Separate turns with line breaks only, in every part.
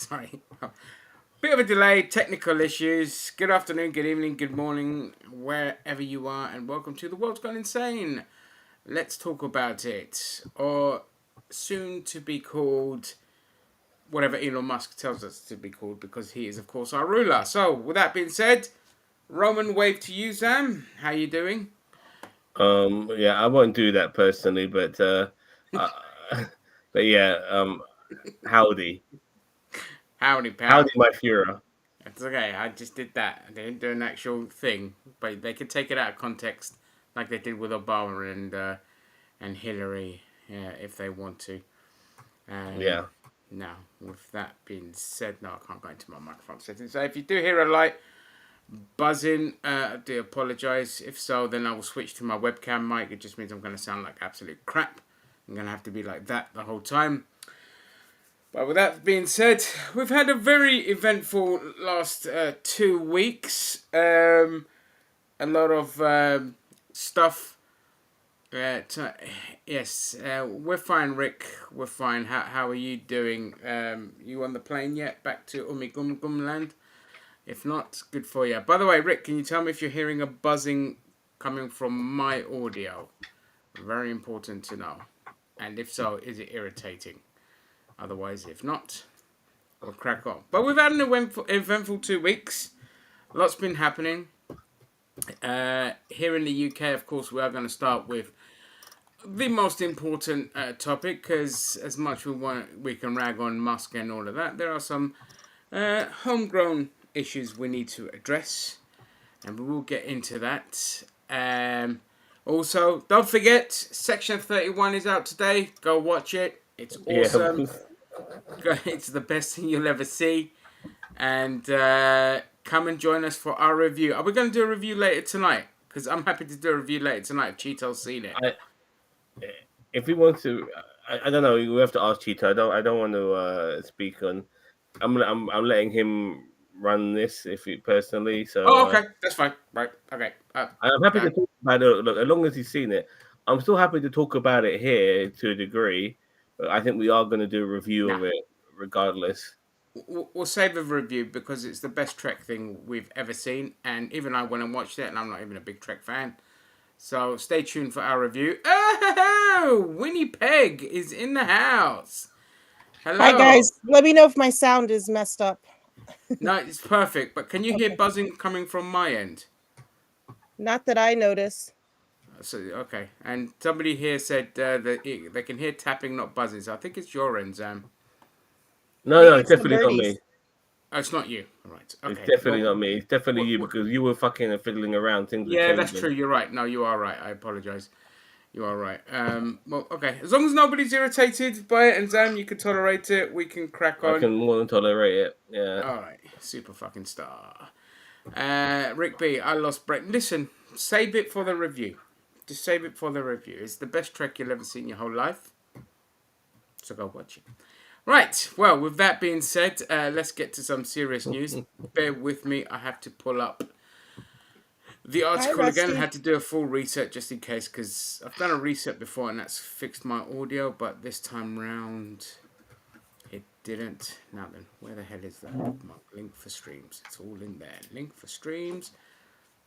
Sorry. Bit of a delay, technical issues. Good afternoon, good evening, good morning, wherever you are, and welcome to The World's Gone Insane. Let's talk about it. Or soon to be called whatever Elon Musk tells us to be called, because he is, of course, our ruler. So, with that being said, Roman, wave to you, Sam. How you doing?
Yeah, I won't do that personally, uh but yeah, howdy,
Howdy, pal.
howdy, my Führer.
It's okay. I just did that. I didn't do an actual thing, but they could take it out of context, like they did with Obama and Hillary, yeah, if they want to. Um,
Yeah,
now, with that being said, no, I can't go into my microphone settings. So if you do hear a light buzzing, I do apologise. If so, then I will switch to my webcam mic. It just means I'm going to sound like absolute crap. I'm going to have to be like that the whole time. But with that being said, we've had a very eventful last 2 weeks. A lot of stuff. Yes, we're fine, Rick. We're fine. How are you doing? You on the plane yet? Back to Umigum land? If not, good for you. By the way, Rick, can you tell me if you're hearing a buzzing coming from my audio? Very important to know. And if so, is it irritating? Otherwise, if not, we'll crack on. But we've had an eventful 2 weeks. Lots been happening. Here in the UK, of course, we are going to start with the most important topic, because as much we can rag on Musk and all of that, there are some homegrown issues we need to address, and we will get into that. Also, don't forget, Section 31 is out today. Go watch it. It's
yeah,
awesome. It's the best thing you'll ever see. And come and join us for our review. Are we going to do a review later tonight? Because I'm happy to do a review later tonight if Cheeto's seen it.
I, if we want to, I don't know. We have to ask Cheetah. I don't want to speak on. I'm letting him run this if he personally. So
Oh, okay. That's fine. Right. Okay.
I'm happy to
That,
talk about it. Look, as long as he's seen it, I'm still happy to talk about it here to a degree. But I think we are going to do a review
nah.
of it regardless.
We'll save a review because it's the best Trek thing we've ever seen. And even I went and watched it, and I'm not even a big Trek fan. So stay tuned for our review. Oh, Winnie Peg is in the house.
Hi
Hello.
guys, let me know if my sound is messed up.
No, it's perfect. But can you hear buzzing coming from my end?
Not that I notice.
So okay, and somebody here said that they can hear tapping, not buzzing. So I think it's your end, Zam.
No, no,
Maybe
it's
it's the
definitely not
birdies.
me.
Oh, it's not you. All right.
It's
Okay.
definitely
Well,
not me. It's definitely you
what,
because you were fucking and fiddling around. Things were
yeah, that's
changing.
true. You're right. No, you are right. I apologize. You are right. Well, okay. As long as nobody's irritated by it and Zam, you can tolerate it. We can crack
I
on.
can more than tolerate it. Yeah.
All right. Super fucking star. Rick B. I lost Brett. Listen, save it for the review. Just save it for the review. It's the best Trek you'll ever see in your whole life. So go watch it. Right, well, with that being said, let's get to some serious news. Bear with me, I have to pull up the
Hi
article again. I
Rusty.
had to do a full reset just in case, because I've done a reset before and that's fixed my audio, but this time round it didn't. Now then, where the hell is that bookmark? Link for streams. It's all in there. Link for streams.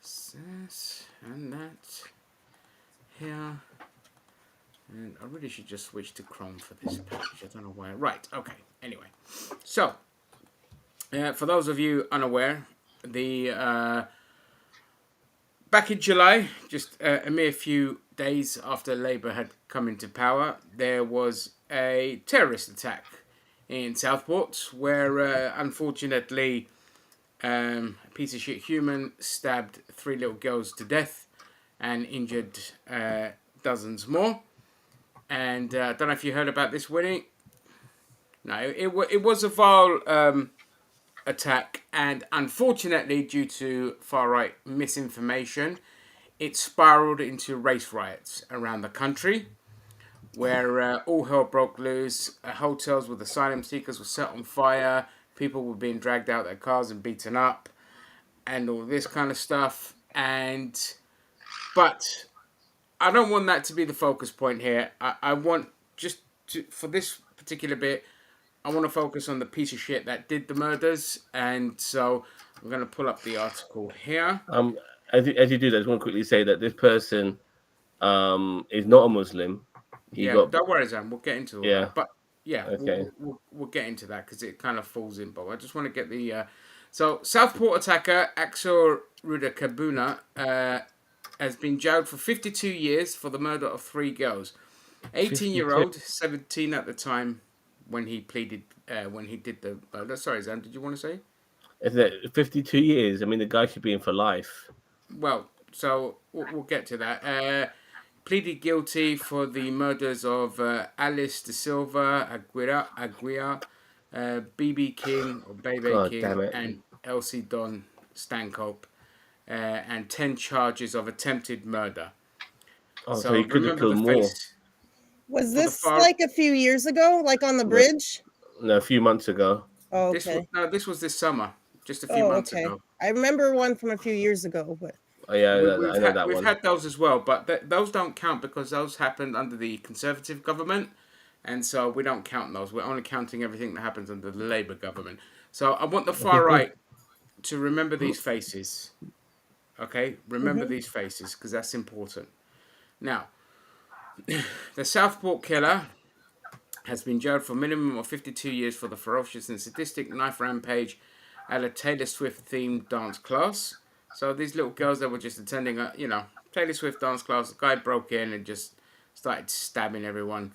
This and that. Here. And I really should just switch to Chrome for this page. I don't know why. Right, okay. Anyway. So, for those of you unaware, the back in July, just a mere few days after Labour had come into power, there was a terrorist attack in Southport where, unfortunately, a piece of shit human stabbed 3 little girls to death and injured dozens more. And I don't know if you heard about this, Winnie. No, it was a vile attack, and unfortunately, due to far right misinformation, it spiraled into race riots around the country, where all hell broke loose. Hotels with asylum seekers were set on fire. People were being dragged out of their cars and beaten up, and all this kind of stuff. But I don't want that to be the focus point here. I want just to, for this particular bit, I want to focus on the piece of shit that did the murders, and so I'm going to pull up the article here.
As you do that, I just want to quickly say that this person is not a Muslim. He
Yeah,
got
don't worry, Zan. We'll get into all
yeah.
that. But yeah,
Okay.
we'll get into that because it kind of falls in. But I just want to get the so Southport attacker Axel Rudakabuna has been jailed for 52 years for the murder of 3 girls. 18-year-old, 17 at the time when he pleaded when he did the. Sorry, Zan. Did you want to say?
Is it 52 years? I mean, the guy should be in for life.
Well, so we'll get to that. Pleaded guilty for the murders of Alice De Silva, Aguirre, BB King or Bebe
God
King,
damn it.
and Elsie Don Stancope, and 10 charges of attempted murder.
Oh, so
So
he could have
remember
killed
the
more.
face.
Was
For the
this
far,
like a few years ago, like on the bridge?
No, a few months ago.
Oh,
this was
okay.
no, this was this summer, just a few
Oh,
months
okay.
ago.
I remember one from a few years ago, but
Oh yeah, I know that
We've
one.
had those as well, but those don't count because those happened under the Conservative government, and so we don't count those. We're only counting everything that happens under the Labour government. So I want the far right to remember these faces. Okay, remember these faces because that's important. Now, the Southport killer has been jailed for a minimum of 52 years for the ferocious and sadistic knife rampage at a Taylor Swift themed dance class. So these little girls that were just attending a, Taylor Swift dance class, the guy broke in and just started stabbing everyone.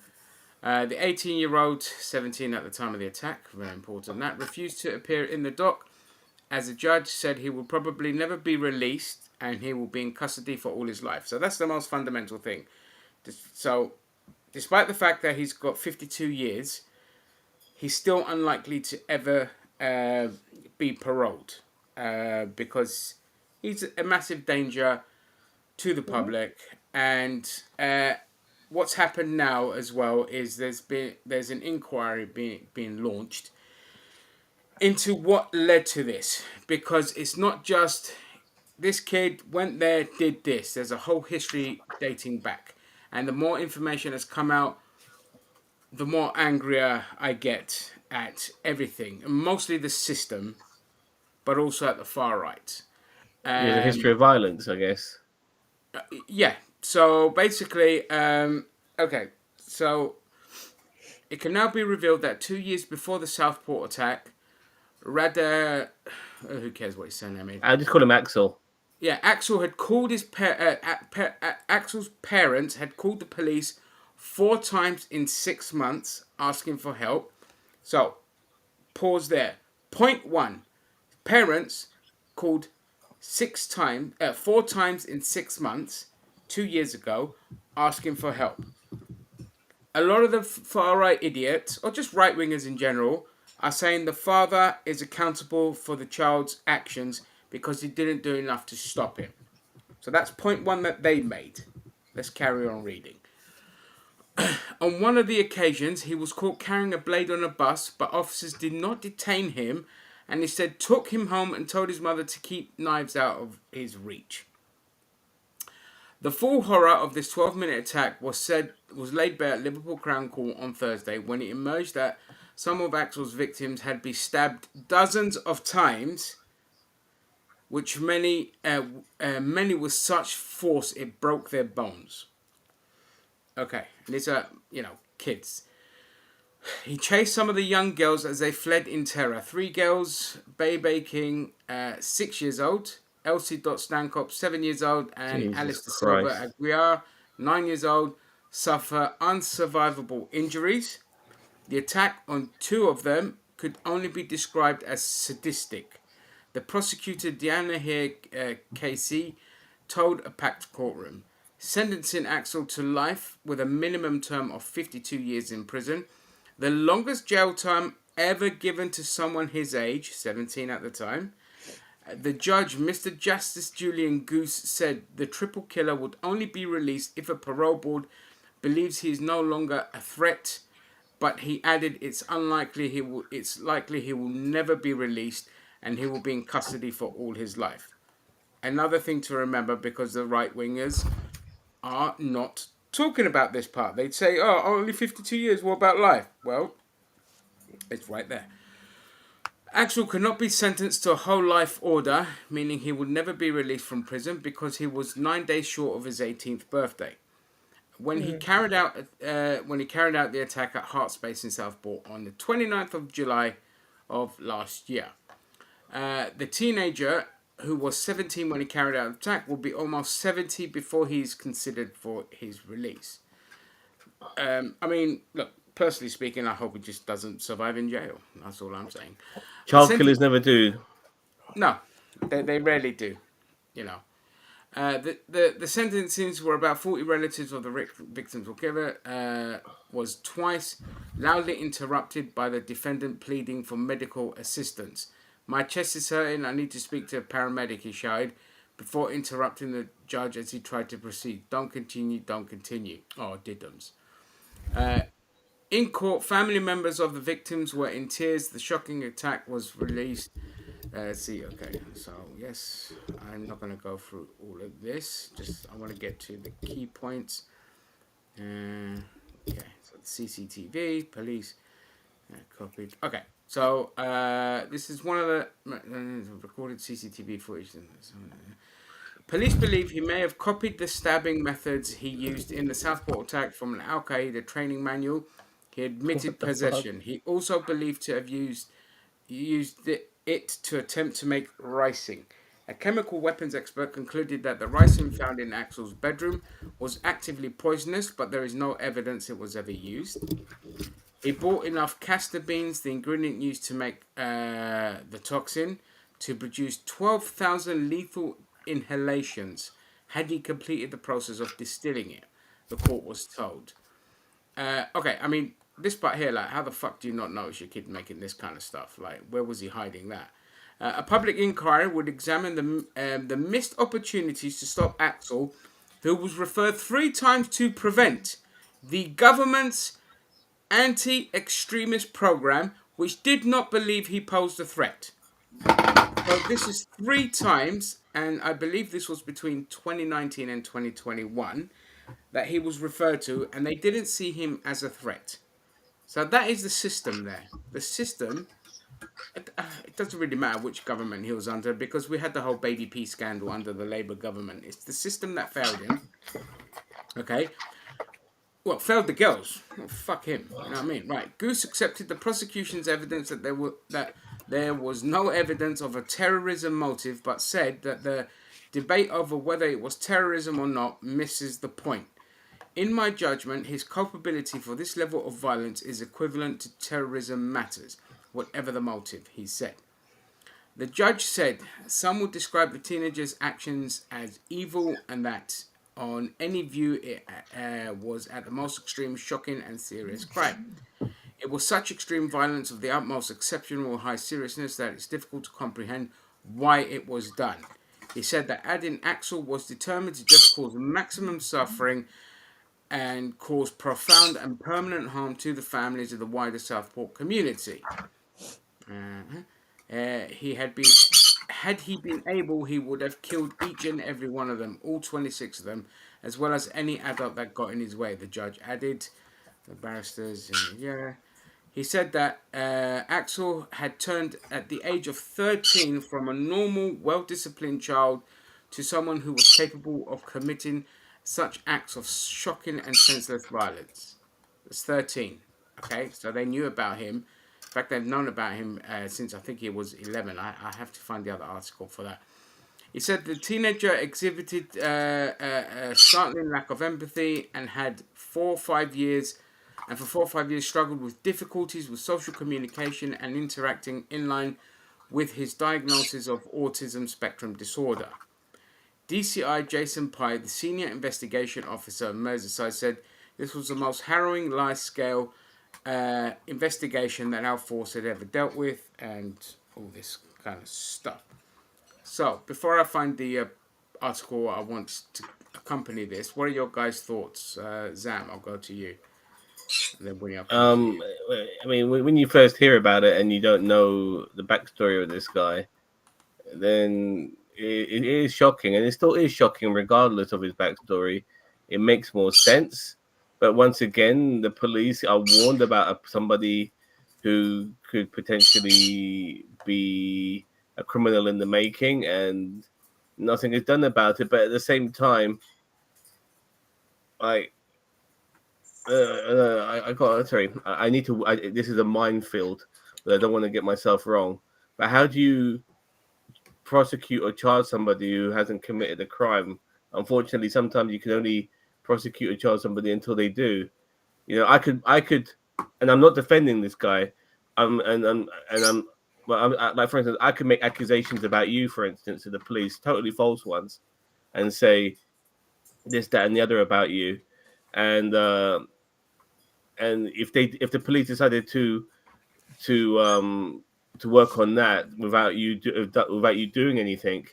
The 18-year-old, 17 at the time of the attack, very important, that refused to appear in the dock as the judge said he will probably never be released and he will be in custody for all his life. So that's the most fundamental thing. So despite the fact that he's got 52 years, he's still unlikely to ever be paroled because he's a massive danger to the public. And what's happened now as well is there's an inquiry being launched into what led to this, because it's not just this kid went there, did this. There's a whole history dating back, and the more information has come out, the more angrier I get at everything, and mostly the system, but also at the far right.
There's a history of violence, I guess.
Yeah. So basically, okay. So it can now be revealed that 2 years before the Southport attack, who cares what his surname is?
I just call him Axel.
Yeah, Axel had called Axel's parents had called the police 4 times in 6 months asking for help. So, pause there. Point 1. Parents called 4 times in 6 months 2 years ago asking for help. A lot of the far right idiots, or just right wingers in general, are saying the father is accountable for the child's actions because he didn't do enough to stop him. So that's point 1 that they made. Let's carry on reading. On one of the occasions, he was caught carrying a blade on a bus, but officers did not detain him and instead took him home and told his mother to keep knives out of his reach. The full horror of this 12-minute attack was laid bare at Liverpool Crown Court on Thursday when it emerged that some of Axel's victims had been stabbed dozens of times, which many with such force it broke their bones. Okay, these are, kids. He chased some of the young girls as they fled in terror. 3 girls, Bebe King, 6 years old, Elsie Stancope, 7 years old, and
Jesus
Alice De
Christ.
Silva Aguirre, 9 years old, suffer unsurvivable injuries. The attack on 2 of them could only be described as sadistic. The prosecutor, Diana Hare Casey, told a packed courtroom, sentencing Axel to life with a minimum term of 52 years in prison, the longest jail time ever given to someone his age, 17 at the time. The judge, Mr. Justice Julian Goose, said the triple killer would only be released if a parole board believes he is no longer a threat, but he added it's likely he will never be released and he will be in custody for all his life. Another thing to remember, because the right-wingers are not talking about this part. They'd say, oh, only 52 years, what about life? Well, It's right there. Axel could not be sentenced to a whole life order, meaning he would never be released from prison because he was 9 days short of his 18th birthday. When he carried out the attack at Heartspace in Southport on the 29th of July of last year. The teenager, who was 17 when he carried out the attack, will be almost 70 before he's considered for his release. I mean, look, personally speaking, I hope he just doesn't survive in jail. That's all I'm saying.
Child killers never do.
No, they rarely do, you know. The sentencings were about 40 relatives of the victims were given, was twice loudly interrupted by the defendant pleading for medical assistance. My chest is hurting, I need to speak to a paramedic, he shouted, before interrupting the judge as he tried to proceed. Don't continue. Oh, diddums. In court, family members of the victims were in tears. The shocking attack was released. Let's see, okay, so yes, I'm not going to go through all of this. Just, I want to get to the key points. Okay, so the CCTV, police, copied. Okay, so this is one of the recorded CCTV footage. Police believe he may have copied the stabbing methods he used in the Southport attack from an Al Qaeda training manual. He admitted possession. He also believed to have used it to attempt to make ricin. A chemical weapons expert concluded that the ricin found in Axel's bedroom was actively poisonous, but there is no evidence it was ever used. He bought enough castor beans, the ingredient used to make the toxin, to produce 12,000 lethal inhalations had he completed the process of distilling it, the court was told. Okay, I mean, this part here, like, how the fuck do you not notice your kid making this kind of stuff? Like, where was he hiding that? A public inquiry would examine the missed opportunities to stop Axel, who was referred 3 times to prevent the government's anti-extremist program, which did not believe he posed a threat. So this is 3 times, and I believe this was between 2019 and 2021, that he was referred to, and they didn't see him as a threat. So that is the system there. The system, it doesn't really matter which government he was under, because we had the whole Baby P scandal under the Labour government. It's the system that failed him. Okay? Well, failed the girls. Well, fuck him. You know what I mean? Right. Goose accepted the prosecution's evidence that there was no evidence of a terrorism motive, but said that the debate over whether it was terrorism or not misses the point. In my judgment, his culpability for this level of violence is equivalent to terrorism matters, whatever the motive, he said. The judge said some would describe the teenager's actions as evil, and that on any view it was at the most extreme, shocking and serious crime. It was such extreme violence of the utmost exceptional high seriousness that it's difficult to comprehend why it was done. He said that Adin Axel was determined to just cause maximum suffering and cause profound and permanent harm to the families of the wider Southport community. Had he been able, he would have killed each and every one of them, all 26 of them, as well as any adult that got in his way, the judge added. The barristers, yeah. He said that Axel had turned at the age of 13 from a normal, well-disciplined child to someone who was capable of committing such acts of shocking and senseless violence. It's 13. Okay, so they knew about him. In fact, they've known about him since I think he was 11. I have to find the other article for that. He said the teenager exhibited a startling lack of empathy and had 4 or 5 years, and for 4 or 5 years struggled with difficulties with social communication and interacting in line with his diagnosis of autism spectrum disorder. DCI Jason Pye, the senior investigation officer of Merseyside, said this was the most harrowing large-scale investigation that our force had ever dealt with, and all this kind of stuff. So, before I find the article I want to accompany this, what are your guys' thoughts? Zam, I'll go to you. And then
I mean, when you first hear about it and you don't know the backstory of this guy, then it is shocking, and it still is shocking regardless of his backstory. It makes more sense. But once again, the police are warned about somebody who could potentially be a criminal in the making, and nothing is done about it. But at the same time, I got sorry. I need to. This is a minefield, but I don't want to get myself wrong. But how do you prosecute or charge somebody who hasn't committed a crime? Unfortunately, sometimes you can only prosecute or charge somebody until they do. You know, I could, and I'm not defending this guy. Well, like for instance, I could make accusations about you, for instance, to the police, totally false ones, and say this, that, and the other about you, and if the police decided to work on that without you doing anything,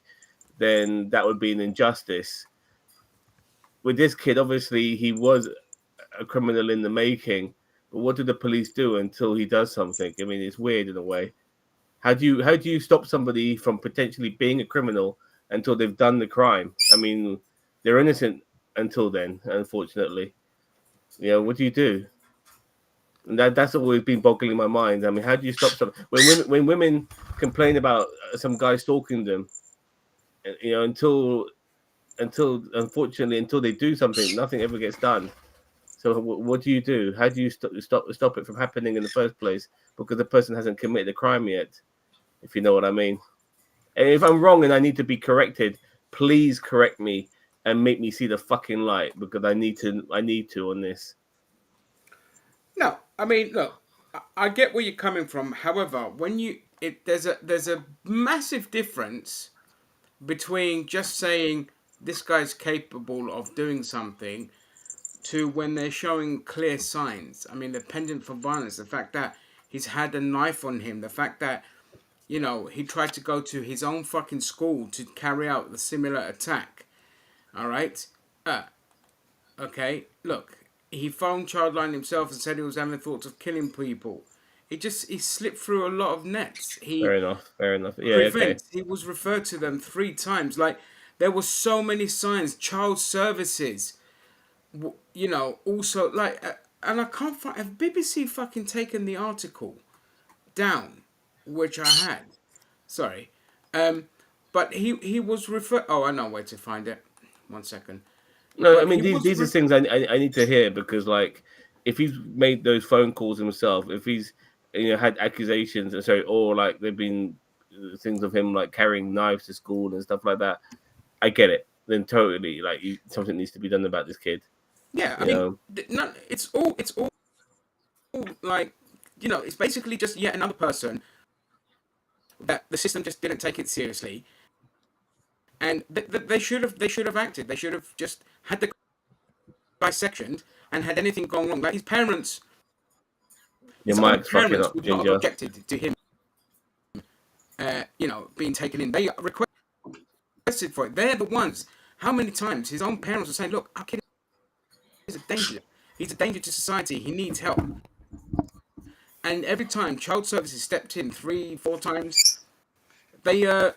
then that would be an injustice. With this kid, obviously, he was a criminal in the making, but what do the police do until he does something? I mean, it's weird in a way. How do you stop somebody from potentially being a criminal until they've done the crime? I mean, they're innocent until then, unfortunately. You know, what do you do? And that's always been boggling my mind. I mean, how do you stop when women complain about some guy stalking them? You know, until unfortunately until they do something, nothing ever gets done. So what do you do? How do you stop it from happening in the first place? Because the person hasn't committed a crime yet, if you know what I mean. And if I'm wrong and I need to be corrected, please correct me and make me see the fucking light, because I need to on this.
No, I mean, look, I get where you're coming from. However, there's a massive difference between just saying this guy's capable of doing something to when they're showing clear signs. I mean, the pendant for violence, the fact that he's had a knife on him, the fact that, you know, he tried to go to his own fucking school to carry out the similar attack. All right? Okay, look, he phoned Childline himself and said he was having thoughts of killing people. He slipped through a lot of nets.
Fair enough. Yeah, okay.
He was referred to them 3 times. Like, there were so many signs. Child services, you know, also, like, and I can't find, have BBC fucking taken the article down, which I had. Sorry. But he was referred, oh, I know where to find it. 1 second.
No,
But
I mean these are things I need to hear, because like if he's made those phone calls himself, if he's had accusations, or like there've been things of him like carrying knives to school and stuff like that, I get it. Then totally, like something needs to be done about this kid.
Yeah, I mean, it's all like, you know, it's basically just yet another person that the system just didn't take it seriously, and they should have acted. They should have just had the guy sectioned, and had anything gone wrong, like his parents.
Your
His own
mic's fucking
parents
up,
would not have
Ginger.
objected to him, you know, being taken in. They requested for it. They're the ones. How many times his own parents were saying, "Look, our kid is a danger. He's a danger to society. He needs help." And every time child services stepped in 3, 4 times, they here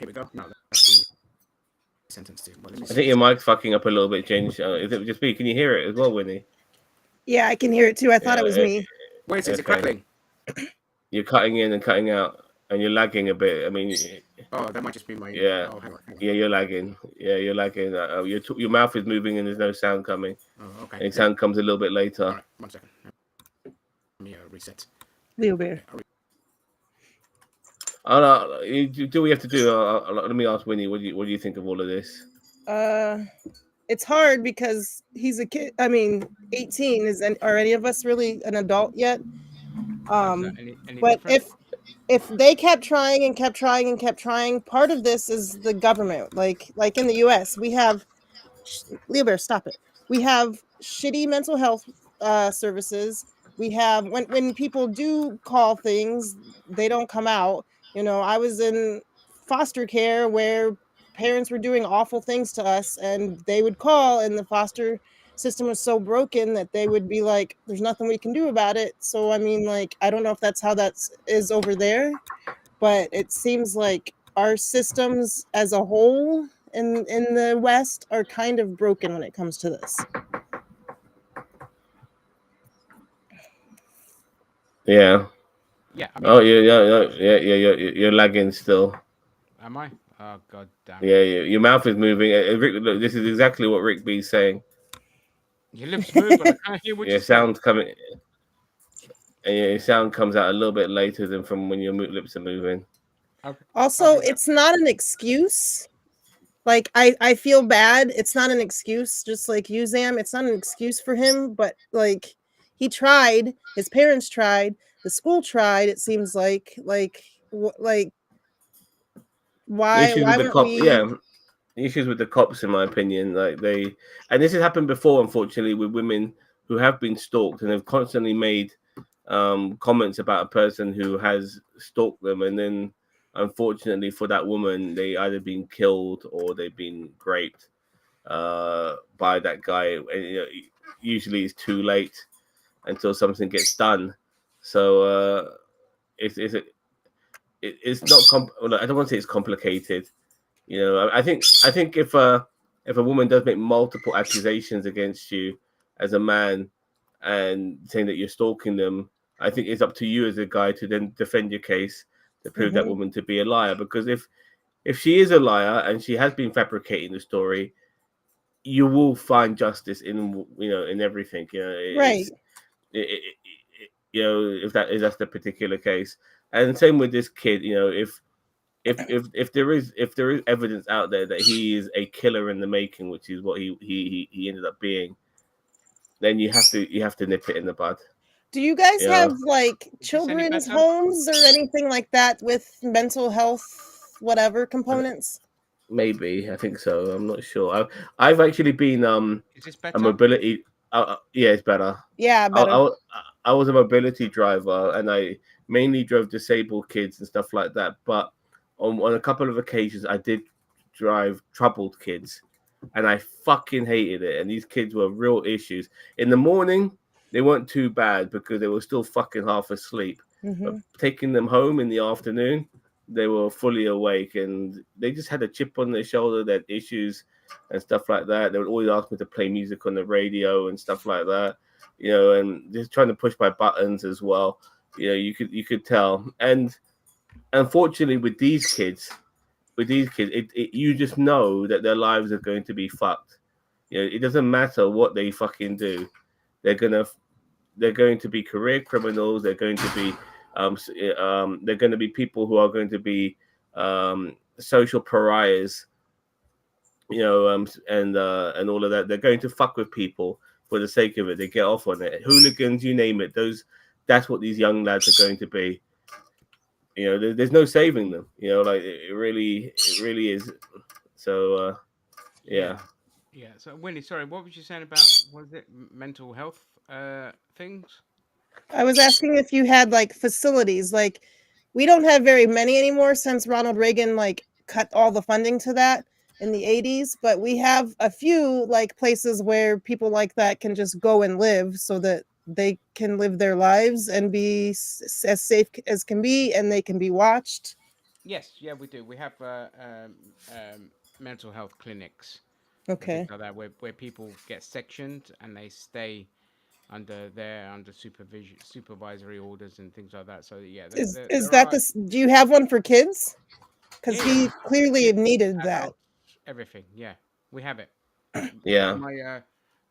we go. No, that's the sentence too. Well,
I think your mic's fucking up a little bit, Ginger. Is it just me? Can you hear it as well, Winnie?
Yeah, I can hear it too. I thought it was me.
Wait, is it crackling?
You're cutting in and cutting out, and you're lagging a bit. I mean,
oh, that might just be my.
Yeah.
Oh, hang on.
Yeah, you're lagging. Yeah, you're lagging. Your mouth is moving and there's no sound coming.
Oh, okay.
And the sound comes a little bit later.
All right, 1 second. Let me reset.
Leo Bear.
Do we have to do? Let me ask Winnie. What do you think of all of this?
It's hard because he's a kid. I mean, 18 are any of us really an adult yet?
Any
But
different?
if they kept trying and kept trying and kept trying, part of this is the government. Like in the U.S., we have Leo Bear, stop it. We have shitty mental health services. We have when people do call things, they don't come out. You know, I was in foster care where parents were doing awful things to us, and they would call, and the foster system was so broken that they would be like, "There's nothing we can do about it." So I mean, like, I don't know if that's how that is over there, but it seems like our systems as a whole in the West are kind of broken when it comes to this.
Yeah.
Yeah, I
Oh,
mean,
yeah. You're lagging still.
am I? Oh god damn
Yeah,
it!
your mouth is moving. Rick, look, this is exactly what Rick B's saying.
Your lips move, but I can't hear what
Your
you're saying.
sound coming, and your sound comes out a little bit later than from when your lips are moving.
Okay, I'll
Also,
do that.
it's not an excuse. Like I feel bad. It's not an excuse. Just like you, Zam, it's not an excuse for him. But like he tried. His parents tried. The school tried. It seems like
The
why
issues with the
weren't
cop,
we?
yeah, the issues with the cops, in my opinion, like they, and this has happened before, unfortunately, with women who have been stalked and have constantly made comments about a person who has stalked them, and then unfortunately for that woman, they either been killed or they've been raped by that guy. And, usually it's too late until something gets done. So it's it's not. Well, I don't want to say it's complicated. I think if a woman does make multiple accusations against you as a man and saying that you're stalking them, I think it's up to you as a guy to then defend your case to prove that
Mhm.
woman to be a liar. Because if she is a liar and she has been fabricating the story, you will find justice in in everything.
Right.
If that's the particular case. And same with this kid. If there is evidence out there that he is a killer in the making, which is what he ended up being, then you have to nip it in the bud.
Do you guys
You
have
know,
like
Is this any
children's
better?
homes or anything like that with mental health, whatever components?
maybe I think so. I'm not sure. I've actually been
Is this
a
better?
mobility. Yeah, it's better.
Yeah,
I,
better.
I I was a mobility driver, and I mainly drove disabled kids and stuff like that. But on a couple of occasions, I did drive troubled kids, and I fucking hated it. And these kids were real issues. In the morning, they weren't too bad because they were still fucking half asleep. But
Hmm.
taking them home in the afternoon, they were fully awake, and they just had a chip on their shoulder. They had issues and stuff like that. They would always ask me to play music on the radio and stuff like that, and just trying to push my buttons as well. You could tell. And unfortunately, with these kids, you just know that their lives are going to be fucked. It doesn't matter what they fucking do. They're gonna they're going to be career criminals. They're going to be they're going to be people who are going to be social pariahs, and all of that. They're going to fuck with people for the sake of it. They get off on it. Hooligans, you name it. That's what these young lads are going to be. There's no saving them. Like it really is. So
Yeah,
yeah,
yeah. So Winnie, sorry, what was you saying about was it mental health things?
I was asking if you had like facilities. Like we don't have very many anymore since Ronald Reagan like cut all the funding to that in the 80s, but we have a few like places where people like that can just go and live so that they can live their lives and be as safe as can be and they can be watched.
Yes, yeah, we do. We have mental health clinics and things
Okay.
like that where people get sectioned and they stay under supervisory orders and things like that. So yeah,
Is
they're
that
all right.
this do you have one for kids?
Yeah,
Cuz
yeah,
he clearly
kids,
needed that.
adults, everything. Yeah, we have it.
yeah,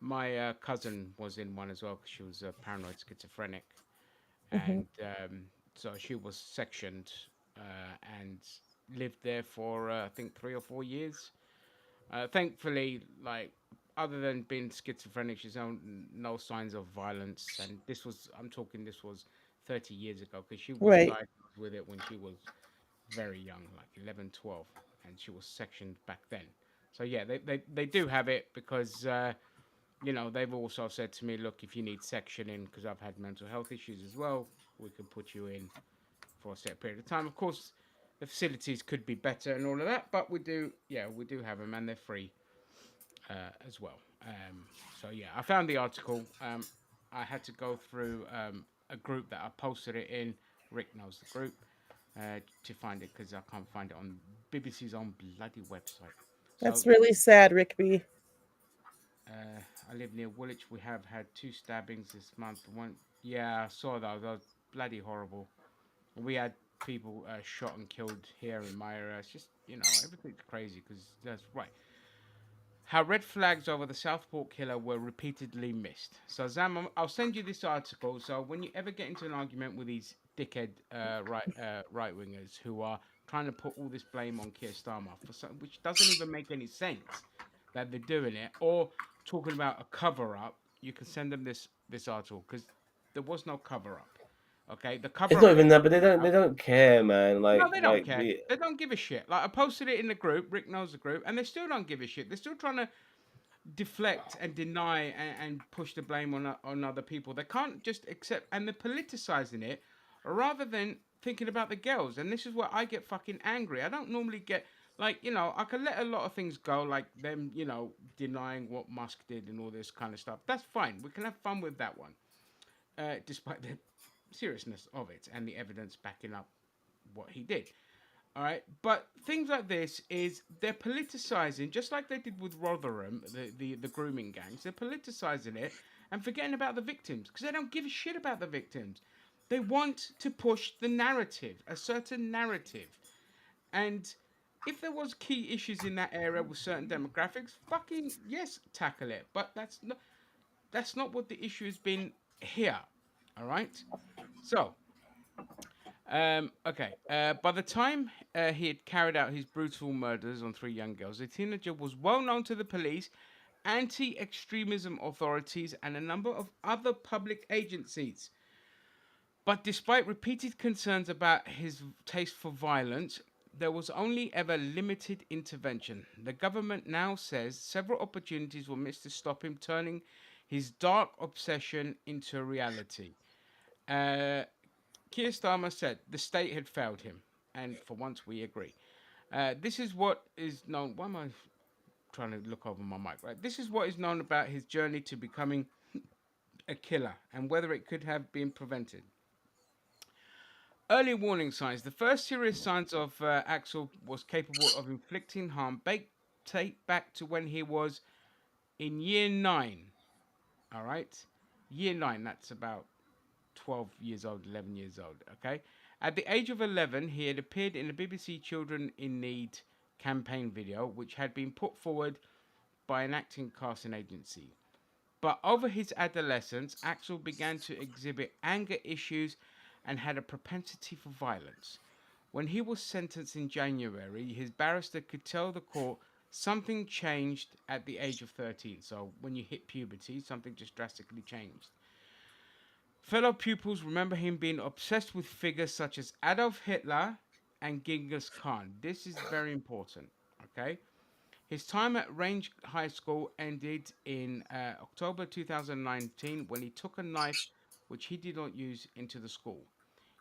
My cousin was in one as well because she was paranoid schizophrenic,
Mhm.
and so she was sectioned and lived there for I think 3 or 4 years. Thankfully, like other than being schizophrenic, she's shown no signs of violence. And I'm talking, this was 30 years ago because she was
Right.
diagnosed with it when she was very young, like 11, 12, and she was sectioned back then. So yeah, they do have it because they've also said to me, look, if you need sectioning, because I've had mental health issues as well, we can put you in for a set period of time. Of course, the facilities could be better and all of that, but we do have them and they're free as well. So yeah, I found the article. I had to go through a group that I posted it in. Rick knows the group to find it because I can't find it on BBC's own bloody website. So
That's really sad, Rickby.
I live near Woolwich. We have had 2 stabbings this month. One, yeah, I saw those. bloody horrible. We had people shot and killed here in my area. It's just, everything's crazy because that's right. How red flags over the Southport killer were repeatedly missed. So Zam, I'll send you this article. So when you ever get into an argument with these dickhead right wingers who are trying to put all this blame on Keir Starmer for something which doesn't even make any sense that they're doing it, or talking about a cover up, you can send them this article because there was no cover up. Okay, the
It's
cover
not
up
even
that
that, but they don't care, man.
no, they don't
Like
care.
the
They don't give a shit. Like I posted it in the group. Rick knows the group, and they still don't give a shit. They're still trying to deflect and deny and push the blame on other people. They can't just accept, and they're politicizing it rather than thinking about the girls. And this is where I get fucking angry. I don't normally get like I can let a lot of things go, like them denying what Musk did and all this kind of stuff. That's fine. We can have fun with that one, despite the seriousness of it and the evidence backing up what he did. All right, but things like this is they're politicizing, just like they did with Rotherham, the grooming gangs. They're politicizing it and forgetting about the victims because they don't give a shit about the victims. They want to push the narrative, a certain narrative, and if there was key issues in that area with certain demographics, fucking yes, tackle it. But that's not what the issue has been here. All right, so okay. By the time he had carried out his brutal murders on three young girls, the teenager was well known to the police, anti extremism authorities, and a number of other public agencies. But despite repeated concerns about his taste for violence, there was only ever limited intervention. The government now says several opportunities were missed to stop him turning his dark obsession into reality. Uh, Keir Starmer said the state had failed him, and for once we agree. This is what is known. Why am I trying to look over my mic? Right. This is what is known about his journey to becoming a killer, and whether it could have been prevented. Early warning signs. The first serious signs of Axel was capable of inflicting harm. Take back to when he was in year 9. All right, year 9. That's about 12 years old, 11 years old. Okay. At the age of 11, he had appeared in a BBC Children in Need campaign video, which had been put forward by an acting casting agency. But over his adolescence, Axel began to exhibit anger issues and had a propensity for violence. When he was sentenced in January, his barrister could tell the court something changed at the age of 13. So when you hit puberty, something just drastically changed. Fellow pupils remember him being obsessed with figures such as Adolf Hitler and Genghis Khan. This is very important, okay? His time at Range High School ended in October 2019 when he took a knife, which he did not use, into the school.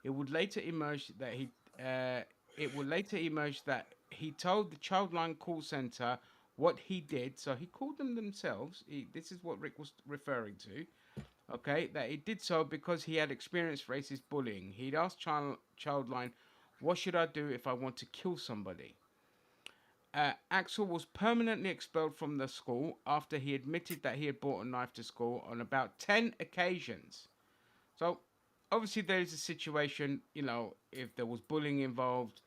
It would later emerge that he uh, it would later emerge that he told the Childline call center what he did. So he called them themselves. This is what Rick was referring to. Okay, that he did so because he had experienced racist bullying. He'd asked Childline, "What should I do if I want to kill somebody?" Axel was permanently expelled from the school after he admitted that he had brought a knife to school on about 10 occasions. So, obviously, there is a situation, if there was bullying involved,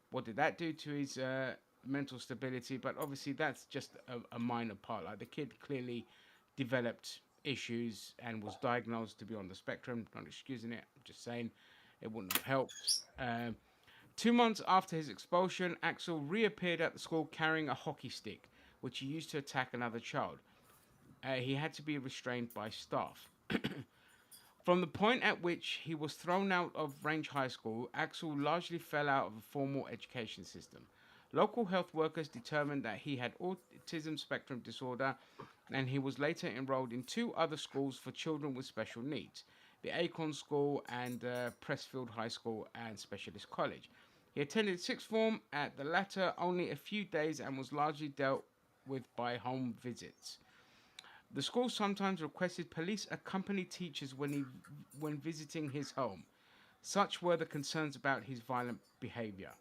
what did that do to his mental stability? But obviously, that's just a minor part. Like the kid clearly developed issues and was diagnosed to be on the spectrum. Not excusing it, I'm just saying it wouldn't have helped. 2 months after his expulsion, Axel reappeared at the school carrying a hockey stick, which he used to attack another child. He had to be restrained by staff. From the point at which he was thrown out of Range High School, Axel largely fell out of the formal education system. Local health workers determined that he had autism spectrum disorder, and he was later enrolled in two other schools for children with special needs, the Acorn School and Pressfield High School and Specialist College. He attended sixth form at the latter only a few days and was largely dealt with by home visits. The school sometimes requested police accompany teachers when visiting his home. Such were the concerns about his violent behavior.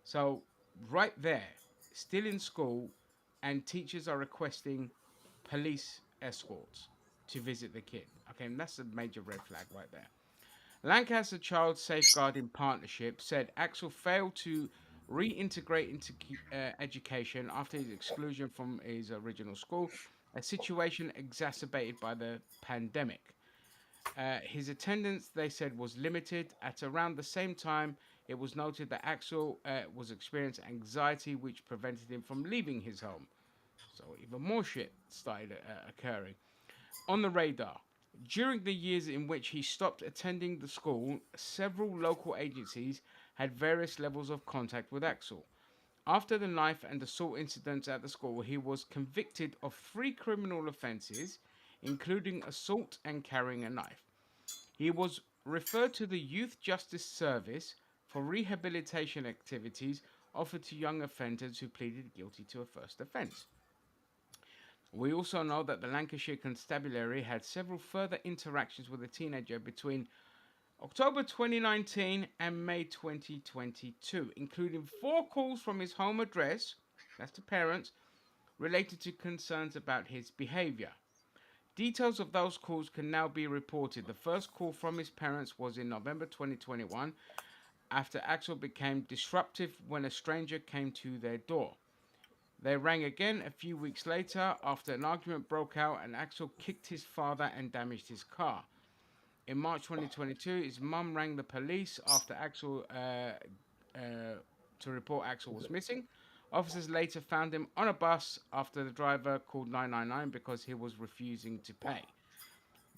So, right there, still in school, and teachers are requesting police escorts to visit the kid. Okay, and that's a major red flag right there. Lancaster Child Safeguarding Partnership said Axel failed to reintegrate into education after his exclusion from his original school, a situation exacerbated by the pandemic. His attendance, they said, was limited. At around the same time, it was noted that Axel was experiencing anxiety, which prevented him from leaving his home. So even more shit started occurring. On the radar, during the years in which he stopped attending the school, several local agencies had various levels of contact with Axel. After the knife and assault incidents at the school, he was convicted of 3 criminal offences, including assault and carrying a knife. He was referred to the Youth Justice Service for rehabilitation activities offered to young offenders who pleaded guilty to a first offence. We also know that the Lancashire Constabulary had several further interactions with the teenager between October 2019 and May 2022, including 4 calls from his home address, that's the parents, related to concerns about his behaviour. Details of those calls can now be reported. The first call from his parents was in November 2021 after Axel became disruptive when a stranger came to their door. They rang again a few weeks later after an argument broke out and Axel kicked his father and damaged his car. In March 2022, his mum rang the police after Axel to report Axel was missing. Officers later found him on a bus after the driver called 999 because he was refusing to pay.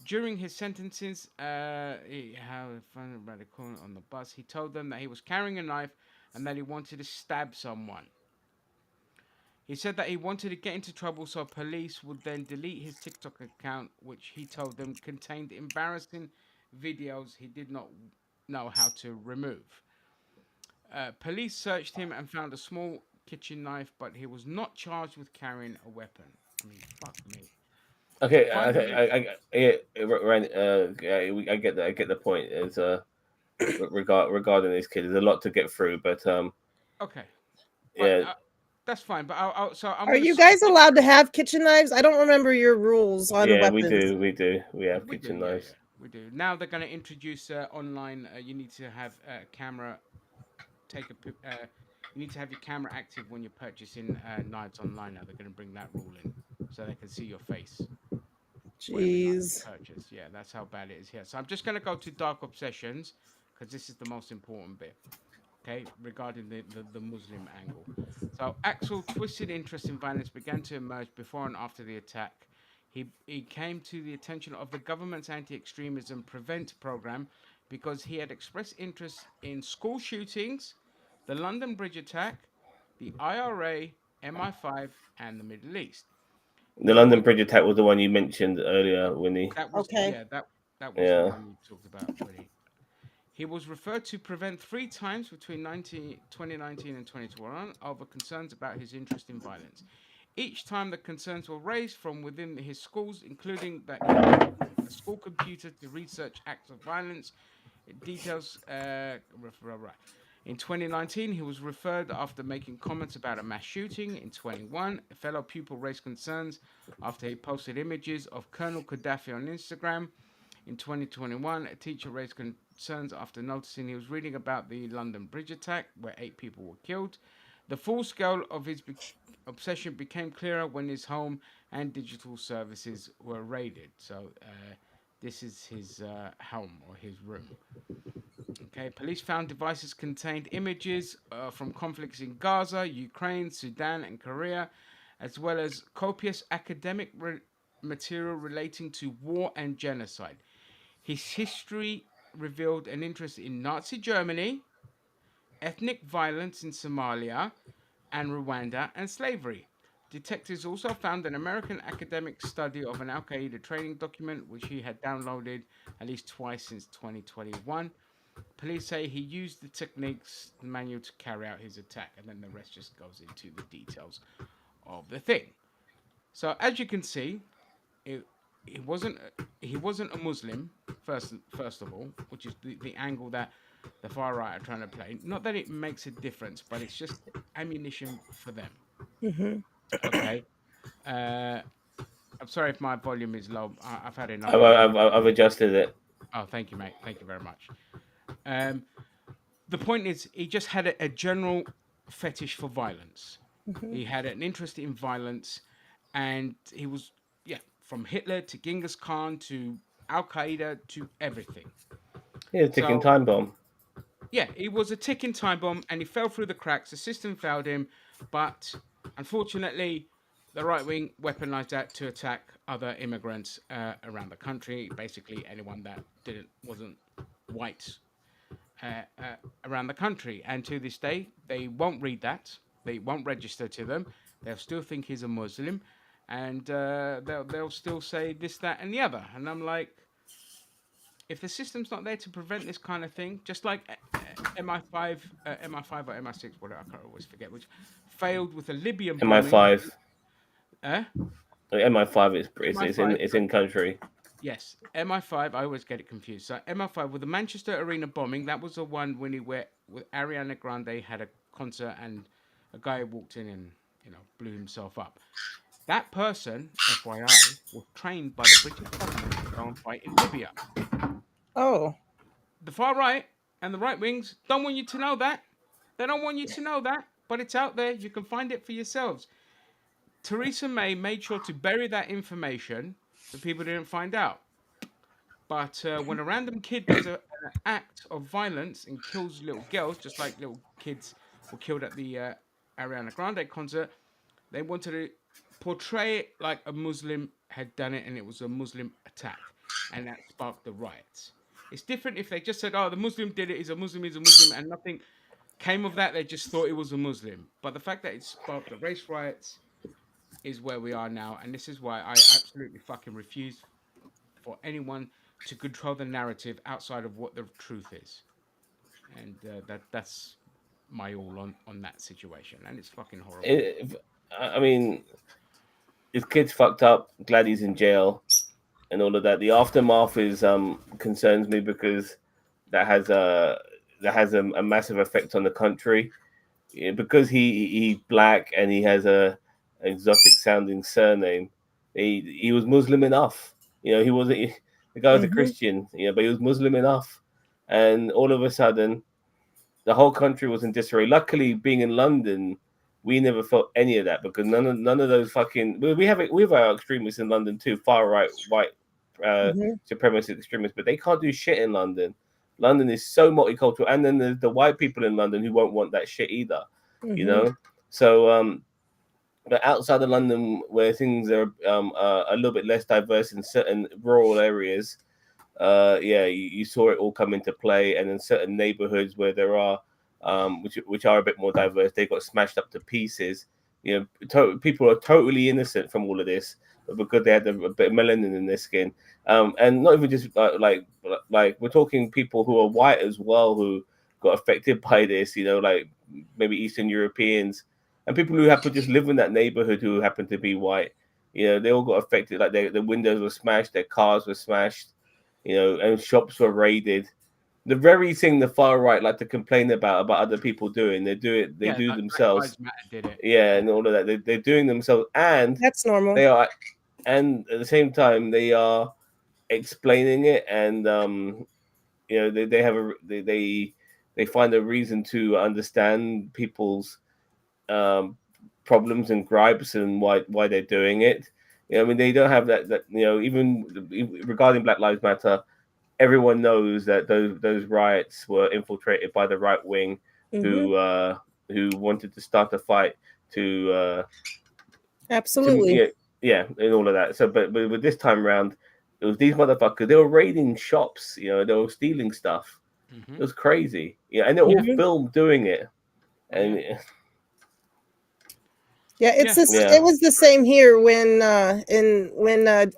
During his sentences, how found about the corner on the bus, he told them that he was carrying a knife and that he wanted to stab someone. He said that he wanted to get into trouble so police would then delete his TikTok account, which he told them contained embarrassing videos he did not know how to remove. Police searched him and found a small kitchen knife, but he was not charged with carrying a weapon. I mean, fuck me.
Okay,
Finally,
Ryan, I get that. I get the point. Is regarding this kid, there's a lot to get through, but
okay, but
yeah,
that's fine. But so I'm
Are
gonna.
you guys allowed to have kitchen knives? I don't remember your rules on
yeah,
weapons.
we have
We do,
kitchen
yeah, yeah,
knives.
we do. Now they're gonna introduce online. You need to have a camera. Take a. You need to have your camera active when you're purchasing knives online. Now they're gonna bring that rule in, so they can see your face. Whatever knife you
Jeez.
purchase. Yeah, that's how bad it is here. So I'm just gonna go to dark obsessions because this is the most important bit. Okay, regarding the Muslim angle. So Axel twisted interest in violence began to emerge before and after the attack. He came to the attention of the government's anti-extremism prevent program because he had expressed interest in school shootings, the London Bridge attack, the IRA, MI5, and the Middle East.
The
He
London
was
Bridge attack was the one you mentioned earlier, Winnie.
that was
Okay.
yeah that was the
Yeah,
one you talked about, Winnie. He was referred to prevent 3 times between 2019 and 2021 over concerns about his interest in violence. Each time the concerns were raised from within his schools, including that he was using a school computer to research acts of violence. Details. In 2019, he was referred after making comments about a mass shooting. In 21, a fellow pupil raised concerns after he posted images of Colonel Gaddafi on Instagram. In 2021, a teacher raised concerns after noticing he was reading about the London Bridge attack, where 8 people were killed. The full scale of his obsession became clearer when his home and digital services were raided. So, this is his home or his room. Okay, police found devices contained images from conflicts in Gaza, Ukraine, Sudan, and Korea, as well as copious academic material relating to war and genocide. His history revealed an interest in Nazi Germany, ethnic violence in Somalia and Rwanda, and slavery. Detectives also found an American academic study of an Al Qaeda training document, which he had downloaded at least twice since 2021. Police say he used the techniques the manual to carry out his attack, and then the rest just goes into the details of the thing. So as you can see, it, he wasn't a Muslim first of all, which is the angle that the far right are trying to play. Not that it makes a difference, but it's just ammunition for them.
Hmm.
Okay. Uh, I'm sorry if my volume is low. I've had enough
I've
of hearing.
I've, I've adjusted it.
Oh, thank you, mate. Thank you very much. Um, the point is, he just had a general fetish for violence.
Mhm.
He had an interest in violence, and he was, yeah, from Hitler to Genghis Khan to Al Qaeda to everything.
Yeah, ticking
So
time bomb.
yeah, he was a ticking time bomb, and he fell through the cracks. The system failed him, but unfortunately, the right wing weaponized that to attack other immigrants around the country. Basically, anyone that didn't wasn't white around the country. And to this day, they won't read that. They won't register to them. They'll still think he's a Muslim, and they'll still say this, that, and the other. And I'm like, if the system's not there to prevent this kind of thing, just like MI5 or MI6, whatever, I can't always forget which, failed with the Libyan bombing.
MI5.
Eh?
MI5 is
MI5,
it's in country.
yes, MI5. I always get it confused. So MI5 with the Manchester Arena bombing, that was the one when he where with Ariana Grande had a concert and a guy walked in and blew himself up. That person, FYI, was trained by the British government to go and fight in Libya.
Oh.
The far right and the right wings don't want you to know that. They don't want you to know that, but it's out there. You can find it for yourselves. Theresa May made sure to bury that information so people didn't find out. But when a random kid does an act of violence and kills little girls, just like little kids were killed at the Ariana Grande concert, they wanted to portray it like a Muslim had done it and it was a Muslim attack. And that sparked the riots. It's different if they just said, oh, the Muslim did it, he's a Muslim, and nothing came of that. They just thought it was a Muslim. But the fact that it sparked the race riots is where we are now. And this is why I absolutely fucking refuse for anyone to control the narrative outside of what the truth is. And that's my all on that situation. And it's fucking horrible.
I mean, his kid's fucked up. Glad he's in jail and all of that. The aftermath is concerns me because that has a massive effect on the country. Yeah, because he's black and he has a exotic sounding surname. He was Muslim enough. He wasn't. The guy was a
Mhm.
Christian. But he was Muslim enough, and all of a sudden, the whole country was in disarray. Luckily, being in London, we never felt any of that because none of those fucking we have our extremists in London too, far right white
Mhm.
supremacist extremists, but they can't do shit in London. London is so multicultural, and then there's the white people in London who won't want that shit either. You
Mhm.
know, so but outside of London, where things are a little bit less diverse in certain rural areas, yeah, you saw it all come into play, and in certain neighborhoods where there are, which are a bit more diverse, they got smashed up to pieces. People are totally innocent from all of this, but because they had a bit of melanin in their skin, and not even just like we're talking people who are white as well who got affected by this. Like maybe Eastern Europeans and people who happen to just live in that neighborhood who happen to be white. They all got affected. Like their windows were smashed, their cars were smashed, and shops were raided. The very thing the far right like to complain about other people doing, they
Yeah,
do
like Black
themselves.
Lives Matter did it.
Yeah, and all of that. They're doing themselves, and
That's normal.
they are, and at the same time they are explaining it, and they have they find a reason to understand people's um problems and gripes and why they're doing it. I mean, they don't have that even regarding Black Lives Matter, everyone knows that those riots were infiltrated by the right wing
Mhm.
who wanted to start a fight to
Absolutely.
yeah, and all of that. So, but with this time around, it was these motherfuckers. They were raiding shops. They were stealing stuff. It
Hmm.
was crazy. Yeah, and they're all
Mhm.
filmed doing it.
Yeah,
And
Yeah, it's
yeah,
this.
yeah,
It was the same here when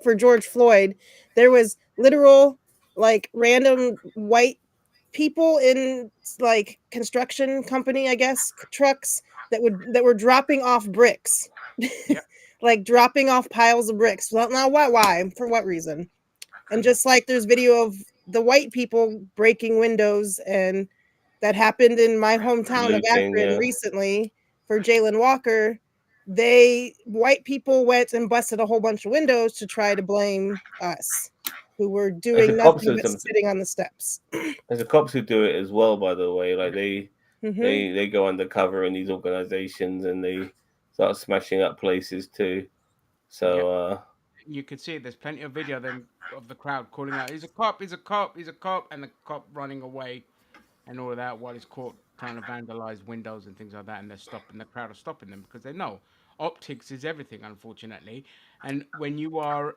for George Floyd, there was literal like random white people in like construction company, I guess, trucks that were dropping off bricks,
yeah.
like dropping off piles of bricks. Well, now why? For what reason? And just like there's video of the white people breaking windows, and that happened in my hometown of
looting.
Akron
Yeah,
recently for Jalen Walker. They white people went and busted a whole bunch of windows to try to blame us. who were
There's
doing
the cops
nothing
or
but
something.
sitting on the steps.
There's the cops who do it as well, by the way. Like
Mhm.
they go undercover in these organizations and they start smashing up places too. So
You can see there's plenty of video then of the crowd calling out, "He's a cop! He's a cop! He's a cop!" and the cop running away and all of that while he's caught trying to vandalize windows and things like that, and they're stopping the crowd are stopping them because they know optics is everything, unfortunately. And when you are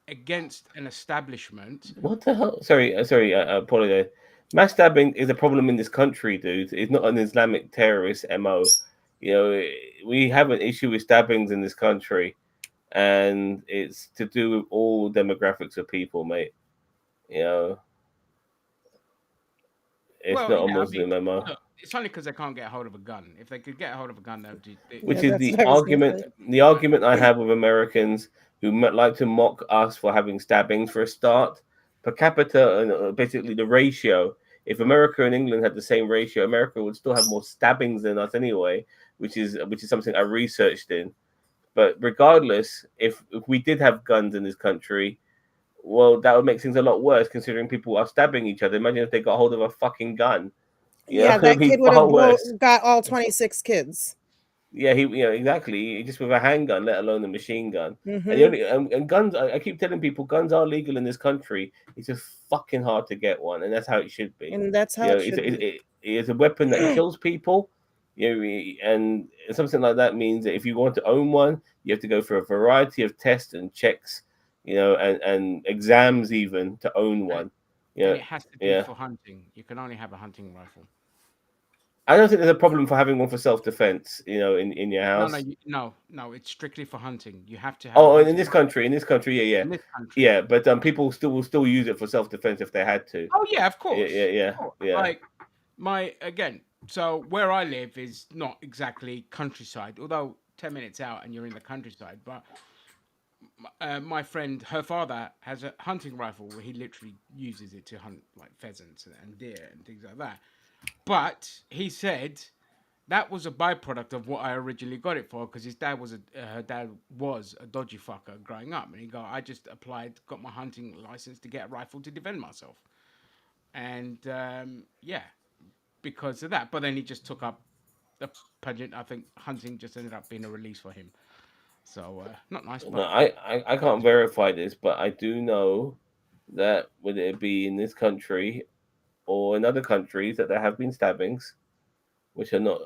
against an establishment,
what the hell? Sorry, I apologize. Mass stabbing is a problem in this country, dude. It's not an Islamic terrorist MO. You know, we have an issue with stabbings in this country, and it's to do with all demographics of people, mate. You know, it's
well,
not a
yeah, I mean,
Muslim MO.
look, it's only because they can't get a hold of a gun. If they could get a hold of a gun, they'd do.
Which
Yeah,
is
that's what I was gonna say.
the argument I have with Americans who like to mock us for having stabbings for a start. Per capita and basically the ratio. If America and England had the same ratio, America would still have more stabbings than us anyway, which is something I researched in. But regardless, if we did have guns in this country, well, that would make things a lot worse considering people are stabbing each other. Imagine if they got hold of a fucking gun. You know,
Yeah,
it'd
that
be
kid would have
far worse.
got all 26 kids.
Yeah, exactly. Just with a handgun, let alone a machine gun. And the
Hmm.
only and guns. I keep telling people, guns are legal in this country. It's just fucking hard to get one, and that's how it should be.
And that's how
You know,
it should be.
it's a weapon that kills people. You know, and something like that means that if you want to own one, you have to go through a variety of tests and checks. You know, and exams even to own
And,
one. You
and
know,
it has to be
yeah.
for hunting. You can only have a hunting rifle.
I don't think there's a problem for having one for self defense. You know, in your
No, no,
house.
no. It's strictly for hunting. You have to have a
Oh, and
hunting rifle
in this country,
in this country.
yeah. But people still will still use it for self defense if they had to.
Oh yeah, of
Yeah,
course. Of course.
yeah.
Like my again. So where I live is not exactly countryside, although 10 minutes out and you're in the countryside. But my friend, her father has a hunting rifle where he literally uses it to hunt like pheasants and deer and things like that. But he said that was a byproduct of what I originally got it for because his dad was her dad was a dodgy fucker growing up, and he go, I just applied, got my hunting license to get a rifle to defend myself, and yeah, because of that. But then he just took up the pageant. I think hunting just ended up being a release for him. So not nice,
No,
but
I can't verify this, but I do know that whether it be in this country or in other countries that there have been stabbings, which are not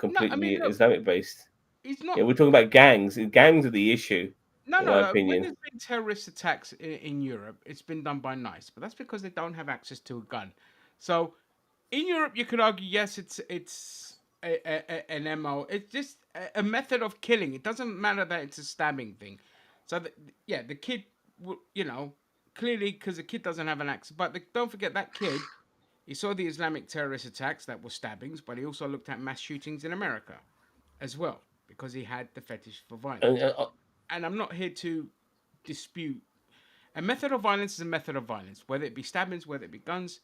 no. I
completely
mean, look,
Islamic based.
he's
Yeah,
not.
we're talking about gangs. Gangs are the issue,
No,
in
no,
my
no. When
opinion.
there's been terrorist attacks in Europe, it's been done by NICE, but that's because they don't have access to a gun. So in Europe, you could argue yes, it's an MO. It's just a method of killing. It doesn't matter that it's a stabbing thing. So yeah, the kid, you know, clearly because the kid doesn't have an axe. But don't forget that kid. He saw the Islamic terrorist attacks that were stabbings, but he also looked at mass shootings in America as well because he had the fetish for
And
violence. And I'm not here to dispute. A method of violence is a method of violence, whether it be stabbings, whether it be guns.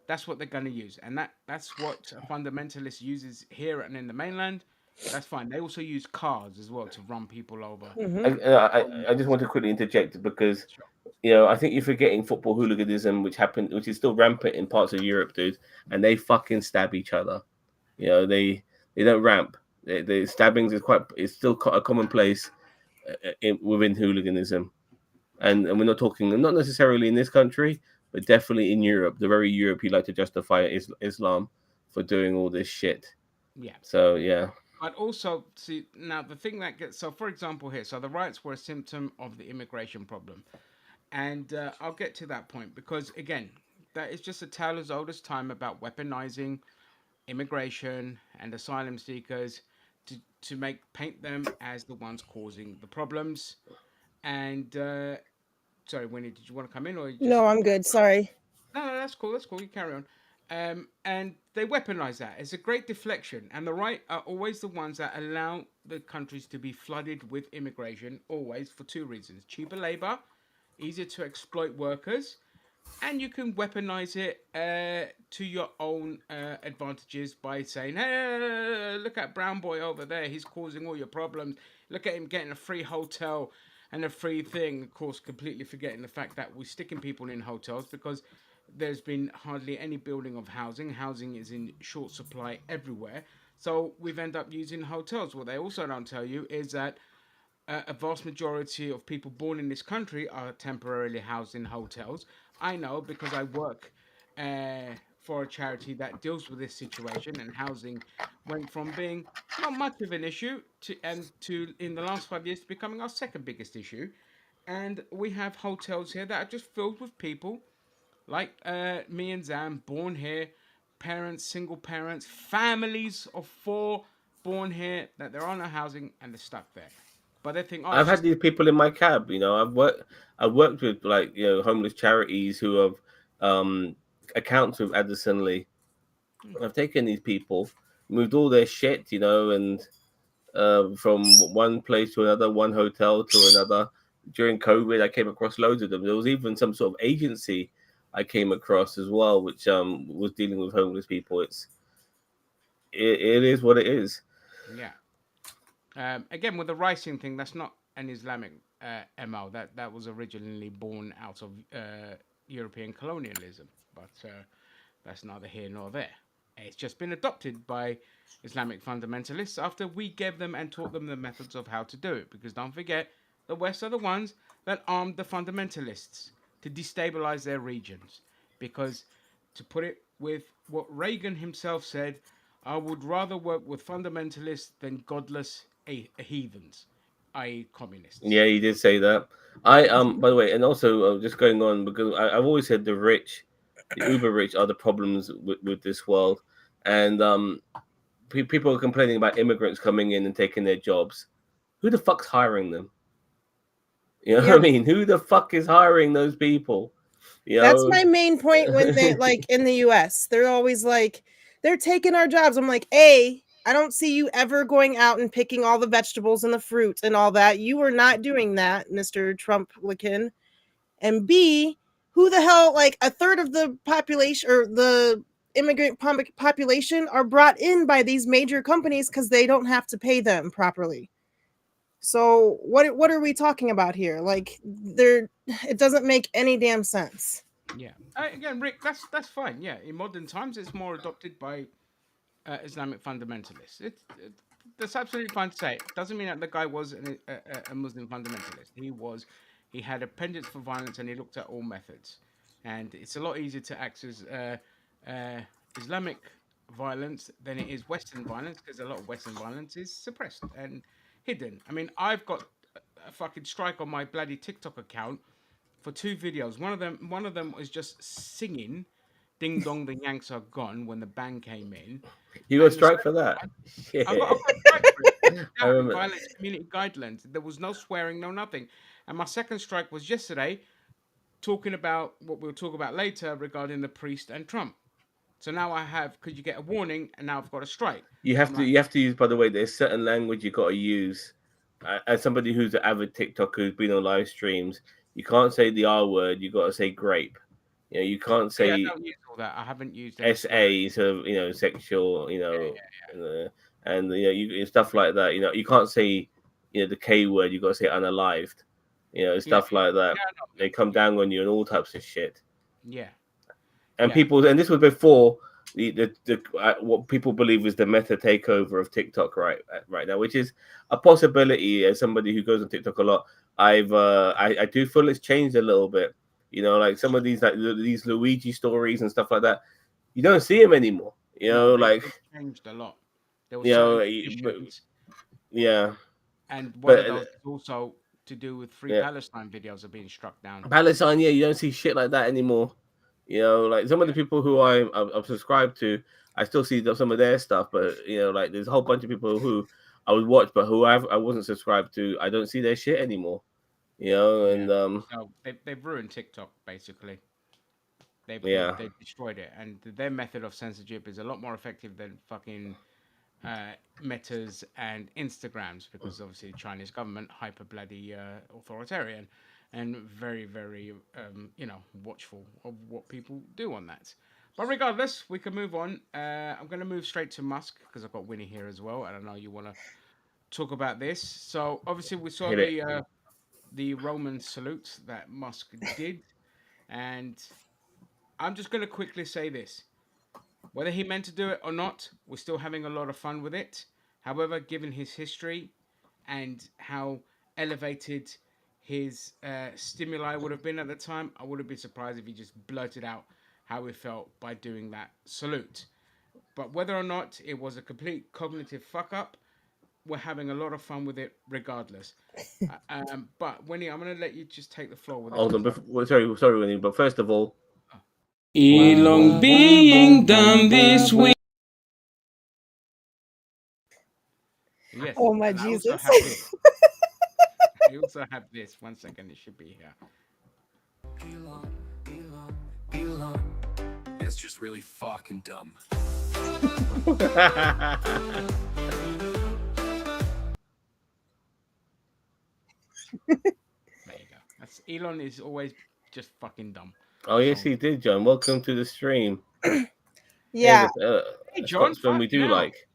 That's what they're going to use, and that's what a fundamentalist uses here and in the mainland. That's fine. They also use cars as well to run people over.
Hmm.
I just want to quickly interject because
Sure.
I think you're forgetting football hooliganism, which is still rampant in parts of Europe, dude, and they fucking stab each other. You know, they don't ramp. The stabbings is still a commonplace within hooliganism, and we're not talking not necessarily in this country, but definitely in Europe. The very Europe you like to justify Islam for doing all this shit.
Yeah,
So yeah,
but also see now the thing that gets so for example here, so the riots were a symptom of the immigration problem, and I'll get to that point because again, that is just a tale as old as time about weaponizing immigration and asylum seekers to make paint them as the ones causing the problems. And sorry, Winnie, did you want to come in or you just?
No, I'm good. Sorry.
No, no, that's cool. That's cool. You carry on. And they weaponize that. It's a great deflection. And the right are always the ones that allow the countries to be flooded with immigration, always for two reasons: cheaper labor, easier to exploit workers, and you can weaponize it to your own advantages by saying, "Hey, look at Brown Boy over there. He's causing all your problems. Look at him getting a free hotel, and a free thing, of course, completely forgetting the fact that we're sticking people in hotels because there's been hardly any building of housing. Housing is in short supply everywhere. So we've ended up using hotels. What they also don't tell you is that a vast majority of people born in this country are temporarily housed in hotels. I know because I work for a charity that deals with this situation, and housing went from being not much of an issue to in the last 5 years becoming our second biggest issue. And we have hotels here that are just filled with people like me and Zam, born here, parents, single parents, families of four born here, that they're on a housing and they're stuck there. But they think, oh,
I've
it's
had
just
these people in my cab. I've worked with like homeless charities who have um accounts with Addison Lee. I've taken these people, moved all their shit, and from one place to another, one hotel to another. During COVID, I came across loads of them. There was even some sort of agency I came across as well, which was dealing with homeless people. It is what it is.
yeah. Again, with the ricing thing, that's not an Islamic MO. That was originally born out of European colonialism, but that's neither here nor there. It's just been adopted by Islamic fundamentalists after we gave them and taught them the methods of how to do it. Because don't forget, the West are the ones that armed the fundamentalists to destabilize their regions. Because, to put it with what Reagan himself said, I would rather work with fundamentalists than godless heathens, i.e., communists.
Yeah, he did say that. I by the way, and also just going on because I've always said the rich, the uber rich, are the problems with this world, and people are complaining about immigrants coming in and taking their jobs. Who the fuck's hiring them? You know what I
Yeah.
mean? Who the fuck is hiring those people? You
That's
know?
my main point when they like in the US. They're always like, they're taking our jobs. I'm like, A, I don't see you ever going out and picking all the vegetables and the fruit and all that. You are not doing that, Mr. Trumplican. And B, who the hell, like a third of the population or the immigrant population are brought in by these major companies because they don't have to pay them properly. So what are we talking about here? Like there it doesn't make any damn sense.
Yeah. Again, Rick, that's fine. Yeah, in modern times, it's more adopted by Islamic fundamentalists. That's absolutely fine to say. It doesn't mean that the guy was a Muslim fundamentalist. He had a pendant for violence, and he looked at all methods. And it's a lot easier to access uh, Islamic violence than it is Western violence because a lot of Western violence is suppressed and hidden. I mean, I've got a fucking strike on my bloody TikTok account for two videos. One of them was just singing "Ding Dong, the Yanks Are Gone" when the band came in,
You got
and the
strike
second
for that?
one, I've
Shit.
got a strike for it.
I
Yeah, it
remember.
violates community guidelines. There was no swearing, no nothing. And my second strike was yesterday, talking about what we'll talk about later regarding the priest and Trump. So now I have, because you get a warning, and now I've got a strike.
You
So
have
I'm
to
like,
you have to use. By the way, there's certain language you got to use. As somebody who's an avid TikToker who's been on live streams, you can't say the R word. You got to say grape. You can't
oh yeah, I
say
don't use all that. I haven't used any swearing.
SA, so sexual.
Yeah,
And stuff like that. You can't say the K word. You got to say unalived.
yeah,
Stuff like that.
yeah. I know,
They
mate.
come
Yeah,
down on you and all types of shit.
yeah,
And
yeah,
people, and this was before the what people believe is the meta takeover of TikTok right now, which is a possibility. As somebody who goes on TikTok a lot, I do feel it's changed a little bit. Like some of these these Luigi stories and stuff like that, you don't see them anymore.
no,
Like
they've changed a lot. There were
you
certain
know, but,
traditions,
yeah,
and one of
but
those is also to do with Free
yeah,
Palestine videos are being struck down.
Palestine, yeah, you don't see shit like that anymore. Like some of the
Yeah,
people who I'm subscribed to, I still see some of their stuff, but like there's a whole bunch of people who I would watch, but who I wasn't subscribed to. I don't see their shit anymore.
yeah.
And
So they've ruined TikTok basically.
yeah,
They've destroyed it, and their method of censorship is a lot more effective than fucking Metas and Instagrams, because obviously the Chinese government hyper bloody authoritarian and very very watchful of what people do on that. But regardless, we can move on. I'm going to move straight to Musk because I've got Winnie here as well, and I know you want to talk about this. So obviously we saw
hit it.
the Roman salute that Musk did, and I'm just going to quickly say this. Whether he meant to do it or not, we're still having a lot of fun with it. However, given his history and how elevated his stimuli would have been at the time, I would have been surprised if he just blurted out how he felt by doing that salute. But whether or not it was a complete cognitive fuck up, we're having a lot of fun with it regardless. But Winnie, I'm going to let you just take the floor with this.
Hold on, sorry, Winnie. But first of all,
Elon being dumb this week. Yes.
Oh my
and
Jesus.
I also have this. 1 second, it should be here.
Elon. It's just really fucking dumb.
There you go. That's Elon is always just fucking dumb.
oh yes, he did, John. Welcome to the stream.
Yeah.
Hey, John,
Scotsman we do
fuck
like.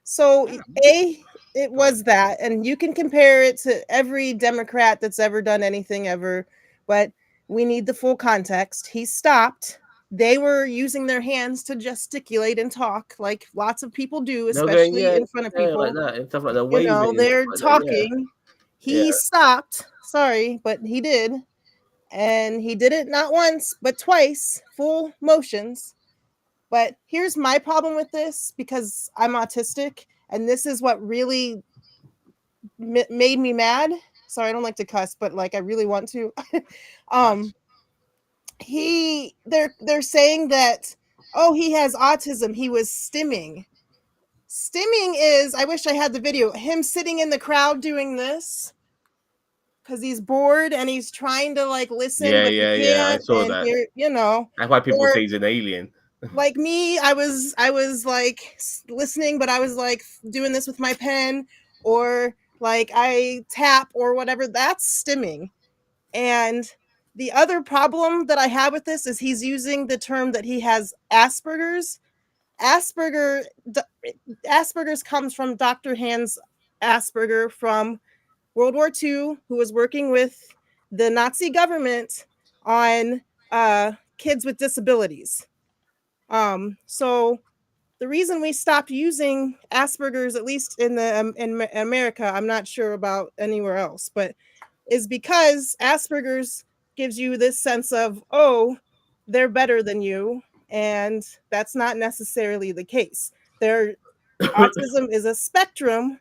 So it was that, and you can compare it to every Democrat that's ever done anything ever, but we need the full context. He stopped. They were using their hands to gesticulate and talk, like lots of people do, especially in front of people.
like that and stuff like that.
You
Waving
know,
and
they're
stuff like that,
talking. He stopped. Sorry, but he did. And he did it not once, but twice, full motions. But here's my problem with this, because I'm autistic, and this is what really made me mad. Sorry, I don't like to cuss, but like I really want to. They're saying that, oh, he has autism. He was stimming. Stimming is, I wish I had the video, him sitting in the crowd doing this because he's bored and he's trying to like listen, but he can't.
I saw
and
that.
You know,
That's why people say he's an alien.
Like me, I was like listening, but I was like doing this with my pen, or like I tap or whatever. That's stimming. And the other problem that I have with this is he's using the term that he has Asperger's. Asperger's comes from Dr. Hans Asperger from World War II, who was working with the Nazi government on kids with disabilities. So the reason we stopped using Asperger's, at least in America, I'm not sure about anywhere else, but is because Asperger's gives you this sense of, oh, they're better than you, and that's not necessarily the case. Autism is a spectrum,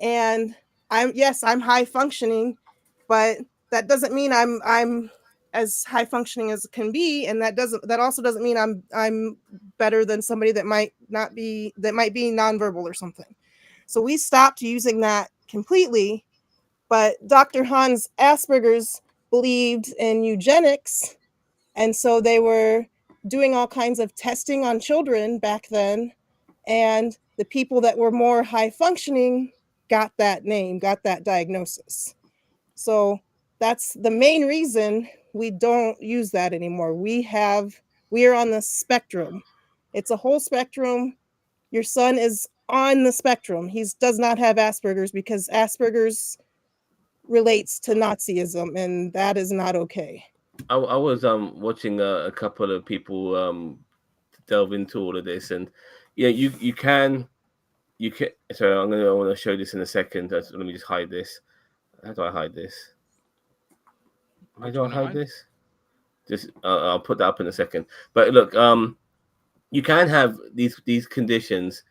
and I'm high functioning, but that doesn't mean I'm as high functioning as it can be, and that also doesn't mean I'm better than somebody that might be nonverbal or something. So we stopped using that completely. But Dr. Hans Asperger's believed in eugenics, and so they were doing all kinds of testing on children back then, and the people that were more high functioning got that diagnosis. So that's the main reason we don't use that anymore. We are on the spectrum. It's a whole spectrum. Your son is on the spectrum. He does not have Asperger's, because Asperger's relates to Nazism, and that is not okay.
I was watching a couple of people delve into all of this, and yeah, you can. So I want to show this in a second. Let me just hide this. How do I hide this? How do I hide this? Just I'll put that up in a second. But look, you can have these conditions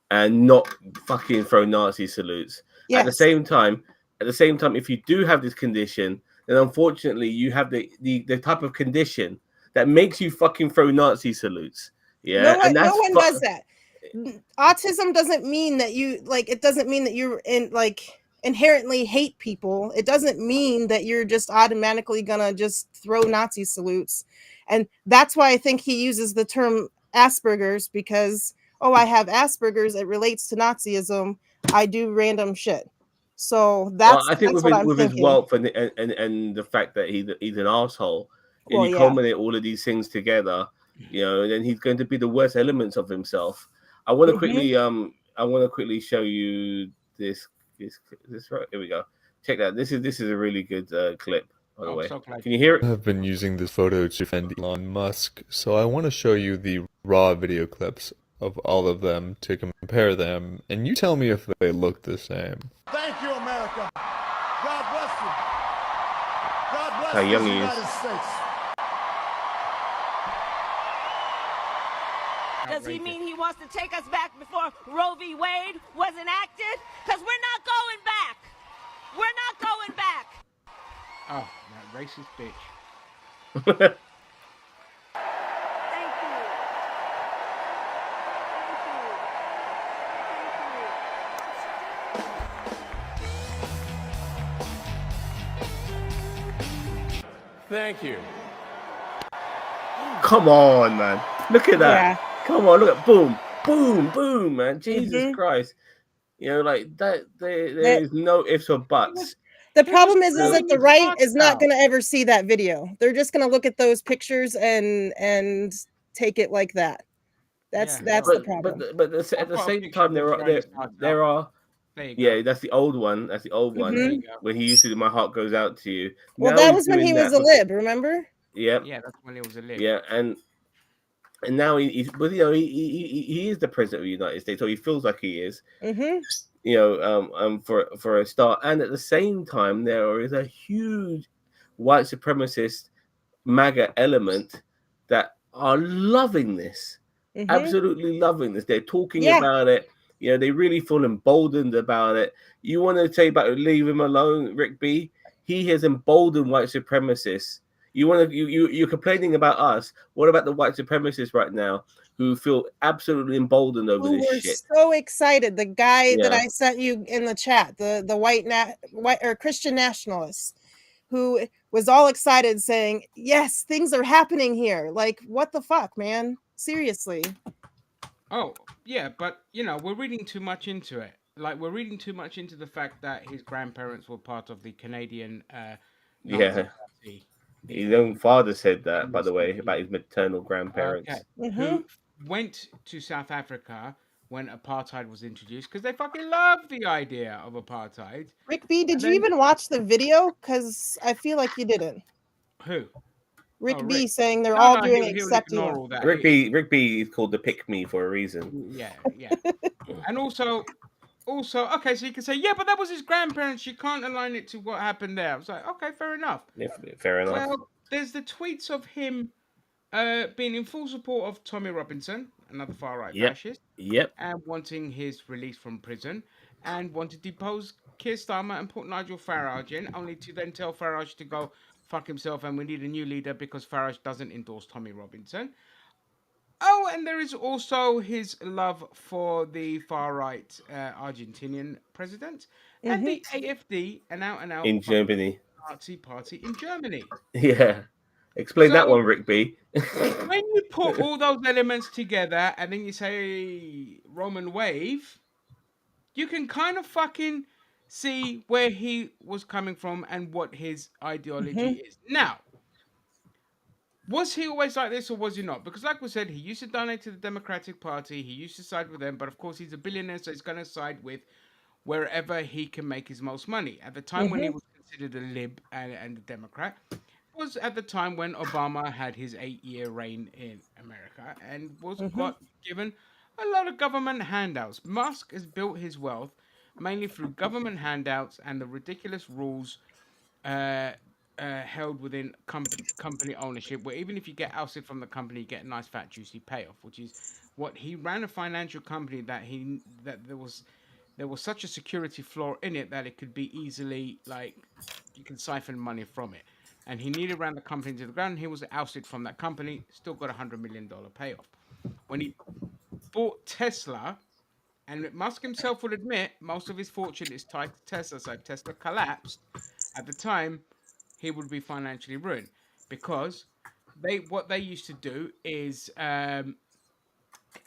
and not fucking throw Nazi salutes. Yes. At the same time, if you do have this condition, then unfortunately you have the type of condition that makes you fucking throw Nazi salutes. Yeah,
no one does that. Autism doesn't mean that you like. It doesn't mean that you're inherently hate people. It doesn't mean that you're just automatically gonna just throw Nazi salutes. And that's why I think he uses the term Asperger's, because, oh, I have Asperger's, it relates to Nazism, I do random shit. So I think with
his wealth and the fact that he's an asshole, and you culminate all of these things together, and then he's going to be the worst elements of himself. I want to quickly show you this right, here we go. Check that. This is a really good clip, by the
I'm
way.
so glad
Can you hear
I
it?
have been using this photo to defend Elon Musk, so I want to show you the raw video clips of all of them to compare them, and you tell me if they look the same.
Thank you, America. God bless you. God bless
How young
this
he is.
United States.
Does he mean he wants to take us back before Roe v. Wade was enacted? Because we're not going back. We're not going back.
Oh, that racist bitch.
Thank you.
Thank you.
Come on, man. Look at that.
Yeah.
Come on, look at boom, boom, boom, man. Jesus
Mhm.
Christ. You know, like that there
That-
is no ifs or buts.
The
He
problem
was
is
pulling
that the
his
right
heart
is not
out.
going to ever see that video. They're just going to look at those pictures and take it like that. That's
Yeah,
the
But
problem.
at the
I've got a
same
picture
time
of him throwing his heart
there
out.
are
There you
yeah,
go.
that's the old one. That's the old one.
There
Mhm.
you go.
When he used to do My Heart Goes Out to You.
Well,
Now
that
he's
was when
doing
he was
that
a lib, remember?
Yeah.
Yeah, that's when he was a lib.
Yeah, and now he's but you know he is the president of the United States, or he feels like he is.
Mhm.
You know, for a start, and at the same time, there is a huge white supremacist MAGA element that are loving this,
Mhm.
absolutely loving this. They're talking
Yeah.
about it. You know, they really feel emboldened about it. You want to say about leave him alone, Rick B? He has emboldened white supremacists. You're complaining about us. What about the white supremacists right now who feel absolutely emboldened over
Who
this
were
shit?
so excited. The guy that
Yeah.
I sent you in the chat, the white or Christian nationalists, who was all excited saying, "Yes, things are happening here." Like, what the fuck, man? Seriously.
Oh, yeah, but you know, we're reading too much into it. Like we're reading too much into the fact that his grandparents were part of the Canadian Nazi
Yeah.
Party.
His own father said that,
in
by the way,
the
about his maternal
60s.
grandparents.
Okay.
Mhm.
Who went to South Africa when apartheid was introduced because they fucking loved the idea of apartheid.
Rick B, did
And
you
then-
even watch the video? Because I feel like you didn't.
Who?
Rick
Oh,
B
Rick.
saying they're
No,
all
no,
doing it
he'll
except you.
ignore all that.
Rick B is called the pick me for a reason.
Yeah, yeah. And also, okay, so you can say, yeah, but that was his grandparents. You can't align it to what happened there. I was like, okay, fair enough.
Fair enough.
Well, there's the tweets of him being in full support of Tommy Robinson, another far right
Yep.
fascist,
Yep.
and wanting his release from prison, and wanted to depose Keir Starmer and put Nigel Farage in, only to then tell Farage to go fuck himself and we need a new leader because Farage doesn't endorse Tommy Robinson. Oh, and there is also his love for the far right Argentinian president and the AFD, an out and out
In Germany.
Nazi party in Germany.
Yeah. Explain that
So-
one, Rick B.
When you put all those elements together and then you say Roman wave, you can kind of fucking see where he was coming from and what his ideology is. Now, was he always like this or was he not? Because like we said, he used to donate to the Democratic Party. He used to side with them. But of course, he's a billionaire, so he's going to side with wherever he can make his most money. At the time when he was considered a lib and a Democrat, was at the time when Obama had his 8-year reign in America and was got given a lot of government handouts. Musk has built his wealth mainly through government handouts and the ridiculous rules held within company ownership, where even if you get ousted from the company, you get a nice fat juicy payoff, which is what he ran a financial company that there was such a security flaw in it that it could be easily like you can siphon money from it. And he nearly ran the company to the ground. He was ousted from that company, still got $100 million payoff. When he bought Tesla, and Musk himself will admit most of his fortune is tied to Tesla. So if Tesla collapsed at the time, he would be financially ruined because what they used to do is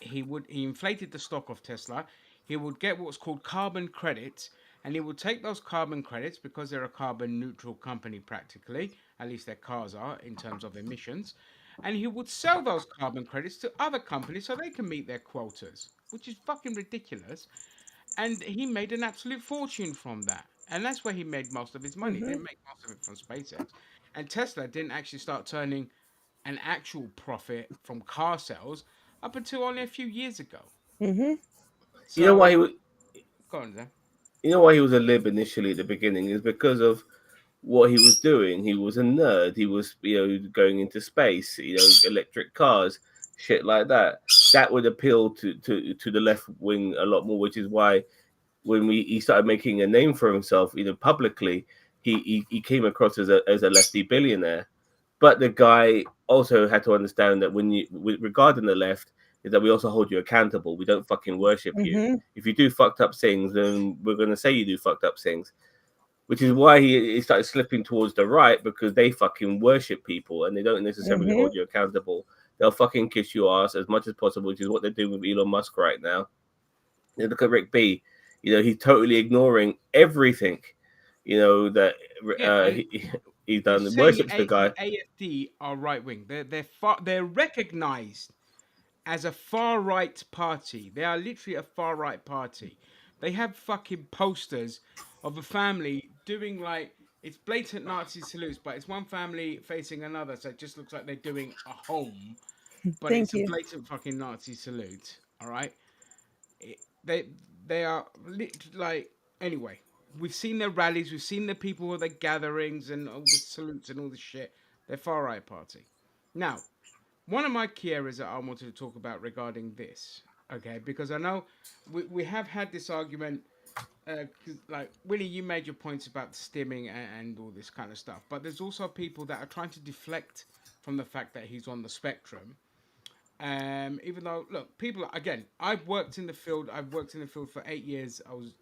he inflated the stock of Tesla. He would get what's called carbon credits, and he would take those carbon credits because they're a carbon neutral company practically, at least their cars are in terms of emissions, and he would sell those carbon credits to other companies so they can meet their quotas, which is fucking ridiculous. And he made an absolute fortune from that. And that's where he made most of his money. He didn't make most of it from SpaceX. And Tesla didn't actually start turning an actual profit from car sales up until only a few years ago.
Mm-hmm.
You know why
So,
he was?
go on then.
You know why he was a lib initially at the beginning is because of what he was doing. He was a nerd. He was, going into space. Electric cars, shit like that. That would appeal to the left wing a lot more, which is why when he started making a name for himself, publicly, he came across as a lefty billionaire. But the guy also had to understand that regarding the left, is that we also hold you accountable. We don't fucking worship you.
Mm-hmm.
If you do fucked up things, then we're gonna say you do fucked up things. Which is why he started slipping towards the right, because they fucking worship people and they don't necessarily
Mm-hmm.
hold you accountable. They'll fucking kiss your ass as much as possible, which is what they're doing with Elon Musk right now. Look at Rick B. He's totally ignoring everything. That
Yeah, and
he's
you're
done.
saying
Worships the guy.
the AFD are right wing. They're recognized as a far right party. They are literally a far right party. They have fucking posters of a family doing like it's blatant Nazi salutes, but it's one family facing another, so it just looks like they're doing a home, but
Thank
it's a
you.
blatant fucking Nazi salute. All right, they they are like anyway. We've seen their rallies, we've seen the people with their gatherings and all the salutes and all the shit. They're far right party. Now, one of my key areas that I wanted to talk about regarding this, okay, because I know we have had this argument, 'cause, like, Willie, you made your points about stimming and all this kind of stuff, but there's also people that are trying to deflect from the fact that he's on the spectrum. Even though, look, people, again, I've worked in the field for 8 years. I was,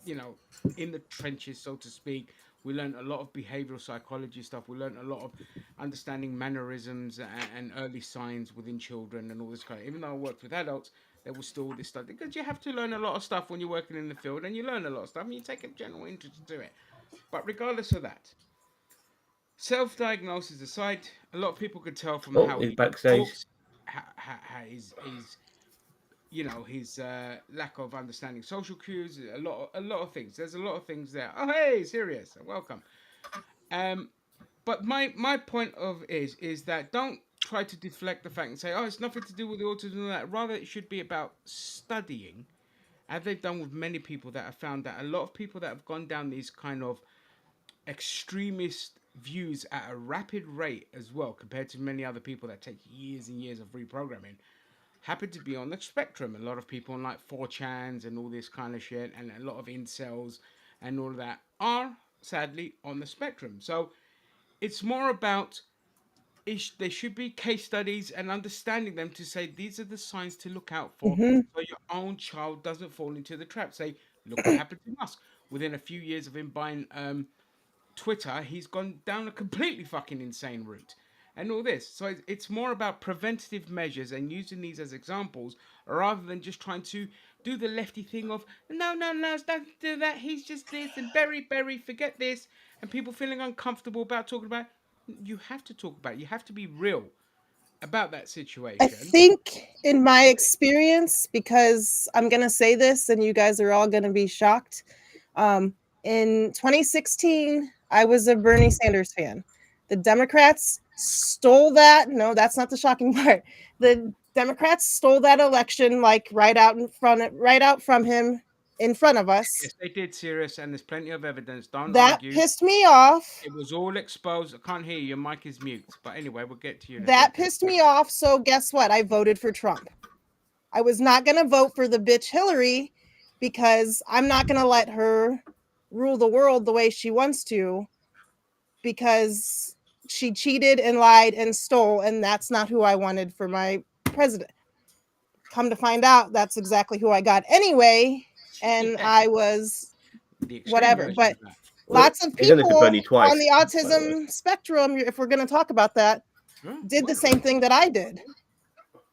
you know, in the trenches, so to speak. We learned a lot of behavioral psychology stuff. We learned a lot of understanding mannerisms and early signs within children and all this kind of. Even though I worked with adults, there was still this stuff because you have to learn a lot of stuff when you're working in the field, and you learn a lot of stuff, and you take a general interest to it. But regardless of that, self-diagnosis aside, a lot of people could tell from
Oh,
how
he's
he
backstage.
talks, how his his lack of understanding social cues, a lot of things. There's a lot of things there. Oh, hey, serious, welcome. Um, but my point of is that don't try to deflect the fact and say, oh, it's nothing to do with the autism and that. Rather, it should be about studying, as they've done with many people that have found that a lot of people that have gone down these kind of extremist views at a rapid rate as well, compared to many other people that take years and years of reprogramming, happen to be on the spectrum. A lot of people on like 4chans and all this kind of shit, and a lot of incels and all of that are sadly on the spectrum. So it's more about there should be case studies and understanding them to say these are the signs to look out for,
Mm-hmm.
so your own child doesn't fall into the trap. Say, look what happened to Musk. Within a few years of him buying Twitter, he's gone down a completely fucking insane route and all this. So it's more about preventative measures and using these as examples rather than just trying to do the lefty thing of no, don't do that. He's just this and Berry, forget this. And people feeling uncomfortable about talking about it. You have to talk about it. You have to be real about that
I
situation.
think, in my experience, because I'm going to say this and you guys are all going to be shocked. In 2016, I was a Bernie Sanders fan. The Democrats stole that. No, that's not the shocking part. The Democrats stole that election like right out from him in front of us.
Yes, they did, serious, and there's plenty of evidence. Don't
That
argue.
pissed me off.
It was all exposed. I can't hear you. Your mic is mute. But anyway, we'll get to you in a
That
second.
pissed me off. So guess what? I voted for Trump. I was not going to vote for the bitch Hillary because I'm not going to let her rule the world the way she wants to, because she cheated and lied and stole, and that's not who I wanted for my president. Come to find out, that's exactly who I got anyway, and
Yeah,
I was
the extreme
whatever.
version
But
of that.
Well,
lots of
he's done it to
people
Bernie
on
twice,
the
by the way.
autism spectrum, if we're going to talk about that, did the same thing that I did.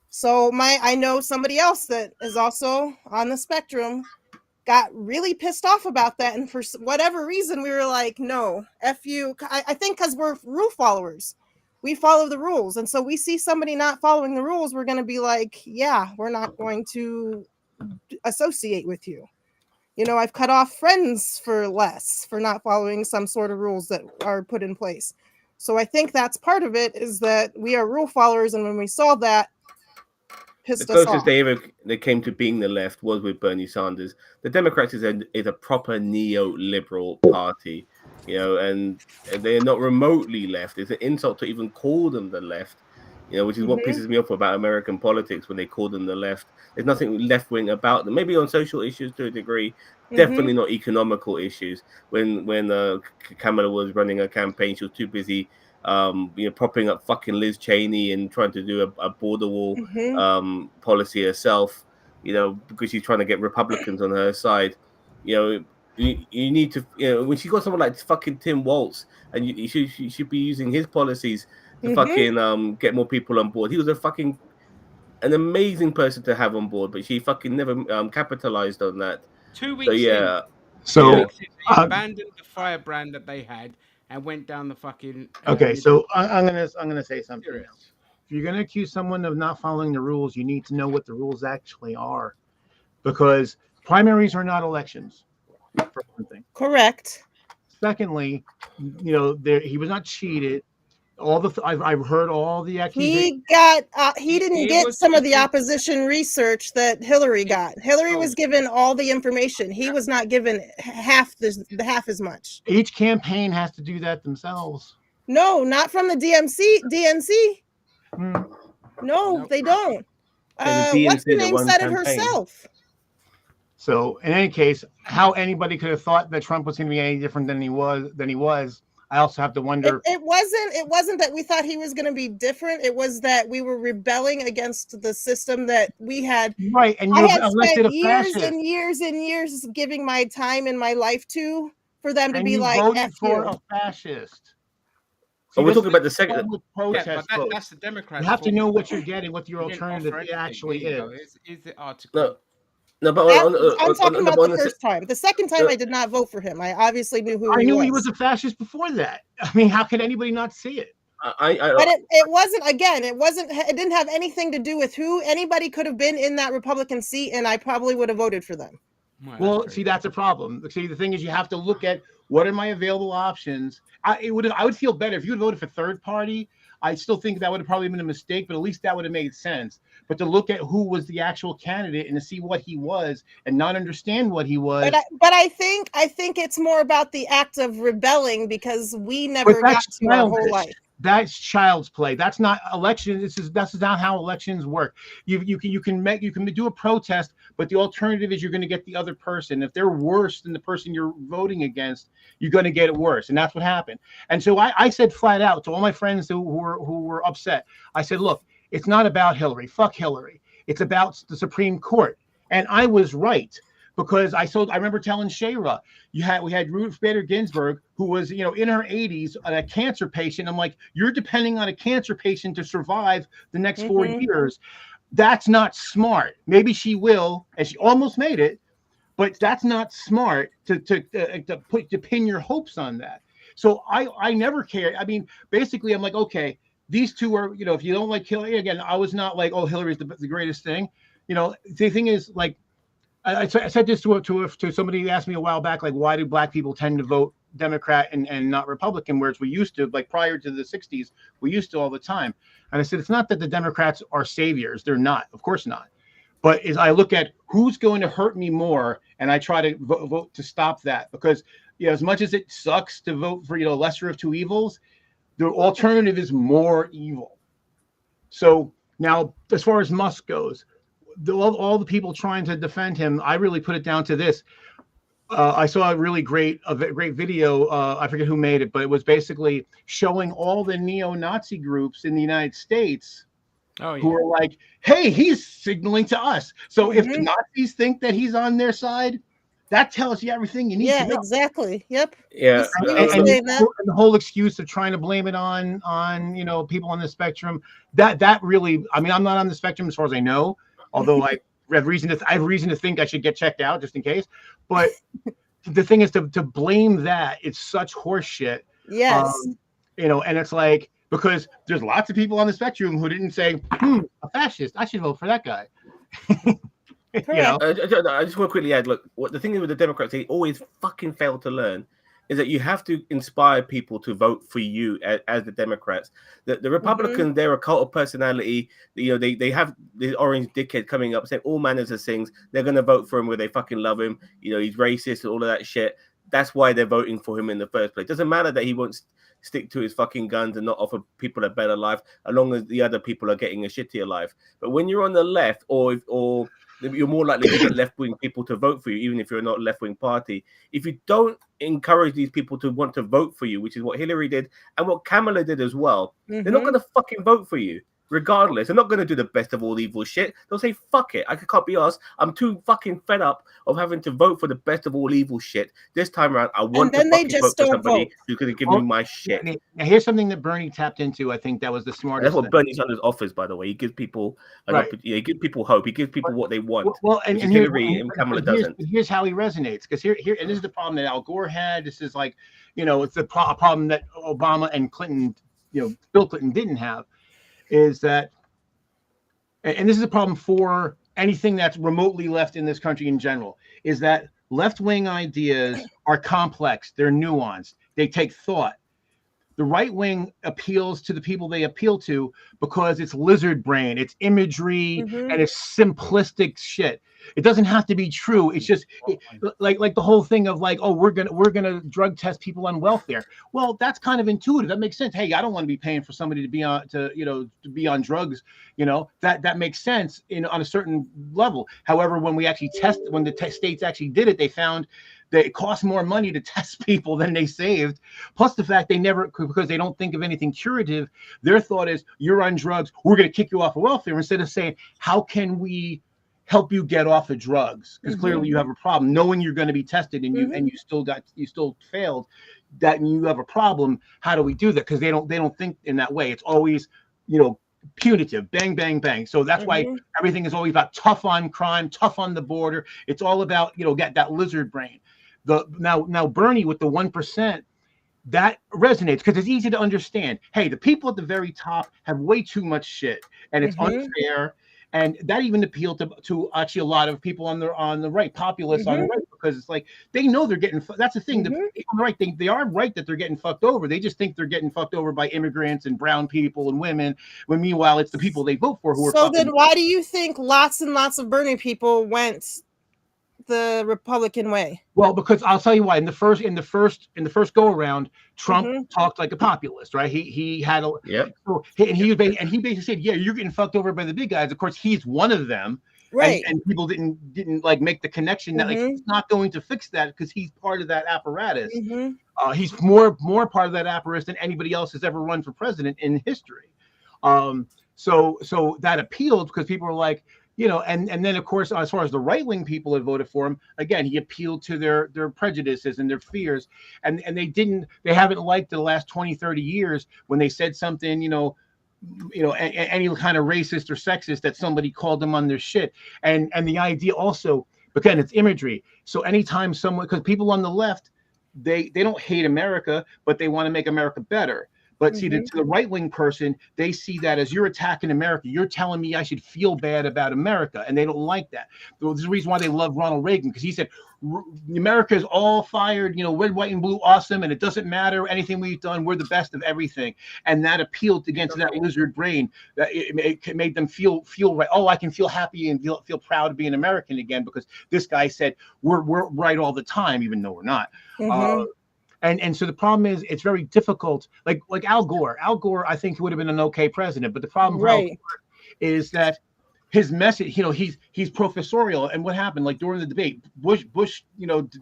So I know somebody else that is also on the spectrum got really pissed off about that, and for whatever reason we were like, no, F you. I think because we're rule followers, we follow the rules, and so we see somebody not following the rules, we're going to be like, yeah, we're not going to associate with you. You know, I've cut off friends for not following some sort of rules that are put in place. So I think that's part of it, is that we are rule followers, and when we saw that,
The
pissed us
closest
off.
they came to being the left was with Bernie Sanders. The Democrats is a proper neoliberal party, you know, and they're not remotely left. It's an insult to even call them the left, you know, which is what
Mhm.
pisses me off about American politics when they call them the left. There's nothing left wing about them. Maybe on social issues to a degree, definitely
Mhm.
not economical issues. When Kamala was running her campaign, she was too busy propping up fucking Liz Cheney and trying to do a border wall
Mhm.
policy herself, you know, because she's trying to get Republicans on her side. You know, you need to, you know, when she got someone like fucking Tim Waltz, and you should be using his policies to
Mhm.
fucking get more people on board. He was an amazing person to have on board, but she fucking never capitalized on that.
2
So
weeks in,
yeah,
2
yeah.
So,
weeks in, they
uh,
abandoned the firebrand that they had and went down the fucking
okay,
liberal.
so I'm gonna say something now.
Serious.
If you're gonna accuse someone of not following the rules, you need to know what the rules actually are, because primaries are not elections. For one thing.
Correct.
Secondly, he was not cheated. I've heard all the accusations.
He didn't
He
get
was
some of the
given.
opposition research that Hillary
He,
got. Hillary
oh,
was given all the information. He was not given half as much.
Each campaign has to do that themselves.
No, not from the DNC.
Hmm.
No,
nope.
they don't.
And the
What's her
DNC, the
name
one
said it
campaign.
herself.
So in any case, how anybody could have thought that Trump was going to be any different than he was, I also have to wonder.
It wasn't that we thought he was going to be different. It was that we were rebelling against the system that we had.
Right, and
I
you
had
elected
spent
a
years
fascist,
and years and years giving my time and my life to, for them to
and
be
you
like,
voted
F
for
you.
a fascist.
Oh,
See,
we're
this is
talking
a
about the second.
public
Yeah, but
protest vote.
that's the
You
Democrats'
have to
fault.
know what you're getting, what your
He didn't
alternative
offer anything. There
actually
you go.
is.
Here's the
No,
article.
no, but
I'm talking about
on
the first time. The second time, I did not vote for him. I obviously knew who
I
he
knew
was.
he was a fascist before that. I mean, how can anybody not see it?
But it wasn't, again, it didn't have anything to do with who anybody could have been in that Republican seat, and I probably would have voted for them.
Well, see, that's a problem. See, the thing is, you have to look at what are my available options. I would feel better if you had voted for third party. I still think that would have probably been a mistake, but at least that would have made sense. But to look at who was the actual candidate and to see what he was and not understand what he was.
But I think it's more about the act of rebelling, because we
But
never got
that's
to our whole
childish.
life.
That's child's play. That's not election. That's not how elections work. You can do a protest, but the alternative is you're going to get the other person. If they're worse than the person you're voting against, you're going to get it worse, and that's what happened. And so I said flat out to all my friends who were upset. I said, look, it's not about Hillary. Fuck Hillary. It's about the Supreme Court, and I was right. Because I remember telling Shayra, we had Ruth Bader Ginsburg, who was, in her 80s, a cancer patient. I'm like, you're depending on a cancer patient to survive the next 4 years. That's not smart. Maybe she will, and she almost made it, but that's not smart to pin your hopes on that. So I never cared. I mean, basically, I'm like, okay, these two are, if you don't like Hillary, again, I was not like, oh, Hillary's the greatest thing. The thing is, like, I said this to somebody who asked me a while back, like, why do black people tend to vote Democrat and not Republican, whereas we used to, like prior to the 60s, we used to all the time. And I said, it's not that the Democrats are saviors. They're not. Of course not. But as I look at who's going to hurt me more, and I try to vote to stop that, because, as much as it sucks to vote for, lesser of two evils, the alternative is more evil. So now, as far as Musk goes, all the people trying to defend him, I really put it down to this. I saw a great video. I forget who made it, but it was basically showing all the neo-Nazi groups in the United States who are like, hey, he's signaling to us. So if the Nazis think that he's on their side, that tells you everything you need to know.
Exactly. Yep.
Yeah.
And the whole excuse of trying to blame it on people on the spectrum, that really, I mean, I'm not on the spectrum as far as I know, although I have reason to think I should get checked out just in case. But the thing is to blame that, it's such horse shit.
Yes.
And it's like, because there's lots of people on the spectrum who didn't say, a fascist, I should vote for that guy. You know,
I just want to quickly add, look, what the thing is with the Democrats, they always fucking fail to learn is that you have to inspire people to vote for you as the Democrats. The Republicans, they're a cult of personality. You know, they have the orange dickhead coming up saying all manners of things. They're going to vote for him where they fucking love him. You know, he's racist and all of that shit. That's why they're voting for him in the first place. Doesn't matter that he won't stick to his fucking guns and not offer people a better life, as long as the other people are getting a shittier life. But when you're on the left, or you're more likely to get left-wing people to vote for you, even if you're not a left-wing party. If you don't encourage these people to want to vote for you, which is what Hillary did and what Kamala did as well, they're not going to fucking vote for you. Regardless, they're not going to do the best of all evil shit. They'll say, fuck it, I can't be asked. I'm too fucking fed up of having to vote for the best of all evil shit. This time around, I want to fucking vote for somebody who's going to give me my shit.
Now, here's something that Bernie tapped into. I think that was the smartest.
That's what Bernie Sanders offers, by the way. He gives people he gives people hope. He gives people what they want.
Well, and
Hillary and Kamala doesn't.
Here's how he resonates, because here, and this is the problem that Al Gore had. This is like, you know, it's the problem that Obama and Clinton, you know, Bill Clinton didn't have, is that. And this is a problem for anything that's remotely left in this country in general, is that left-wing ideas are complex, they're nuanced, they take thought. The right wing appeals to the people they appeal to because it's lizard brain, it's imagery, and it's simplistic shit. It doesn't have to be true. It's just like the whole thing of like, oh, we're gonna drug test people on welfare. Well, that's kind of intuitive. That makes sense. Hey, I don't want to be paying for somebody to be on drugs. You know, that makes sense on a certain level. However, when we actually when the states actually did it, they found that it costs more money to test people than they saved. Plus the fact because they don't think of anything curative, their thought is, you're on drugs, we're going to kick you off of welfare, instead of saying, how can we help you get off of drugs? Because clearly you have a problem, knowing you're going to be tested and you still failed, that you have a problem. How do we do that? Because they don't think in that way. It's always, you know, punitive, bang, bang, bang. So that's why everything is always about tough on crime, tough on the border. It's all about, you know, get that lizard brain. Now Bernie with the 1%, that resonates because it's easy to understand. Hey, the people at the very top have way too much shit, and it's unfair. And that even appealed to actually a lot of people on the right, populists on the right, because it's like they know they're getting. That's the thing. The people on the right, they are right that they're getting fucked over. They just think they're getting fucked over by immigrants and brown people and women, when meanwhile it's the people they vote for who are.
So then, why do you think lots and lots of Bernie people went the Republican way?
Well, because I'll tell you why. In the first go around, Trump talked like a populist, right? He had a So, and he basically said, yeah, you're getting fucked over by the big guys. Of course, he's one of them, right? And people didn't like make the connection that like he's not going to fix that because he's part of that apparatus. He's more part of that apparatus than anybody else has ever run for president in history. So that appealed because people were like, you know, and then of course, as far as the right-wing people had voted for him, again, he appealed to their prejudices and their fears, and they haven't liked the last 20, 30 years when they said something, any kind of racist or sexist, that somebody called them on their shit. And the idea also, again, it's imagery. So anytime someone, because people on the left, they don't hate America, but they want to make America better. But see, to the right-wing person, they see that as, you're attacking America. You're telling me I should feel bad about America, and they don't like that. There's a reason why they love Ronald Reagan, because he said, America is all fired, red, white, and blue, awesome, and it doesn't matter anything we've done. We're the best of everything, and that appealed against that lizard brain. That it made them feel right. Oh, I can feel happy and feel proud to be an American again because this guy said we're right all the time, even though we're not. And so the problem is, it's very difficult. Like Al Gore. Al Gore, I think, would have been an okay president, but the problem for Al Gore is that his message, he's professorial. And what happened? Like during the debate, Bush,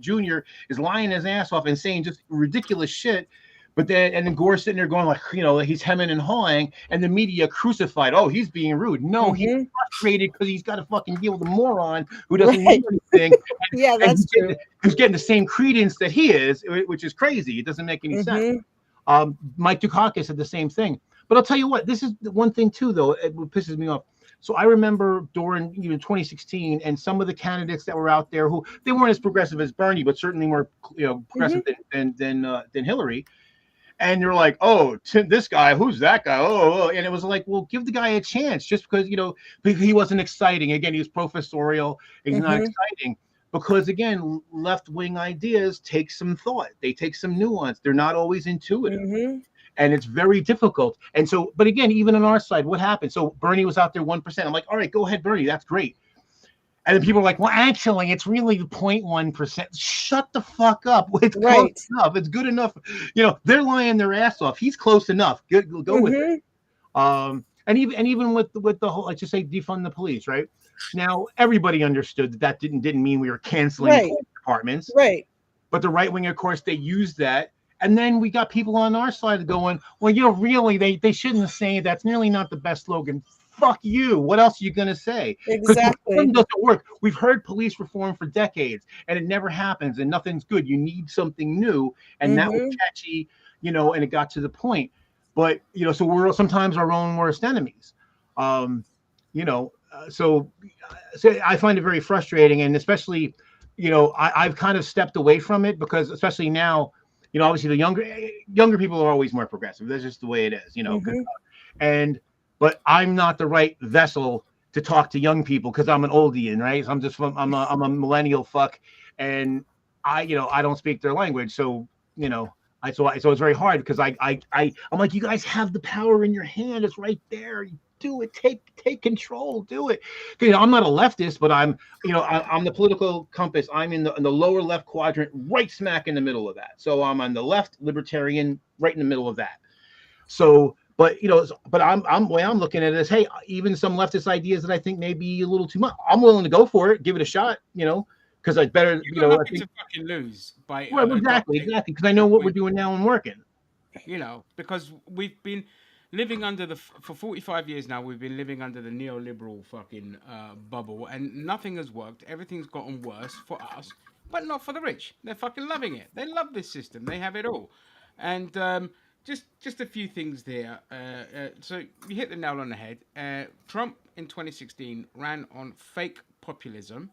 Jr. is lying his ass off and saying just ridiculous shit. But then Gore sitting there going like, he's hemming and hawing, and the media crucified. Oh, he's being rude. No, he's frustrated because he's got to fucking deal with a moron who doesn't know anything.
Yeah, that's true.
Who's getting the same credence that he is, which is crazy. It doesn't make any sense. Mike Dukakis said the same thing. But I'll tell you what, this is one thing too, though, it pisses me off. So I remember during 2016, and some of the candidates that were out there who they weren't as progressive as Bernie, but certainly more progressive than Hillary. And you're like, oh, this guy, who's that guy? Oh, and it was like, well, give the guy a chance, just because he wasn't exciting. Again, he was professorial. He's not exciting because again, left wing ideas take some thought. They take some nuance. They're not always intuitive. And it's very difficult. And so, but again, even on our side, what happened? So Bernie was out there 1%. I'm like, all right, go ahead, Bernie. That's great. And then people are like, well, actually, it's really 0.1%. Shut the fuck up. It's close enough. It's good enough. They're lying their ass off. He's close enough. Go with it. And even with the whole, let's just say, defund the police, right? Now, everybody understood that didn't mean we were canceling police departments.
Right.
But the right wing, of course, they used that. And then we got people on our side going, well, really, they shouldn't have said that's nearly not the best slogan. Fuck you. What else are you going to say?
Exactly.
It doesn't work. We've heard police reform for decades, and it never happens, and nothing's good. You need something new, and that was catchy, and it got to the point. But, so we're sometimes our own worst enemies. So I find it very frustrating, and especially, I've kind of stepped away from it because especially now, obviously the younger people are always more progressive. That's just the way it is, but I'm not the right vessel to talk to young people because I'm an oldian, right? So I'm a millennial fuck, and I don't speak their language, so so it's very hard because I'm like, you guys have the power in your hand. It's right there. Do it. Take control. Do it. I'm not a leftist, but I'm the political compass. I'm in the lower left quadrant, right smack in the middle of that. So I'm on the left, libertarian, right in the middle of that. So, but I'm the way I'm looking at it is, hey, even some leftist ideas that I think may be a little too much, I'm willing to go for it, give it a shot, because I better,
I think to fucking lose by
exactly, because I know what we're doing now and working.
Because we've been living under for 45 years now. We've been living under the neoliberal fucking bubble, and nothing has worked. Everything's gotten worse for us, but not for the rich. They're fucking loving it. They love this system. They have it all, and just a few things there. So you hit the nail on the head. Trump in 2016 ran on fake populism.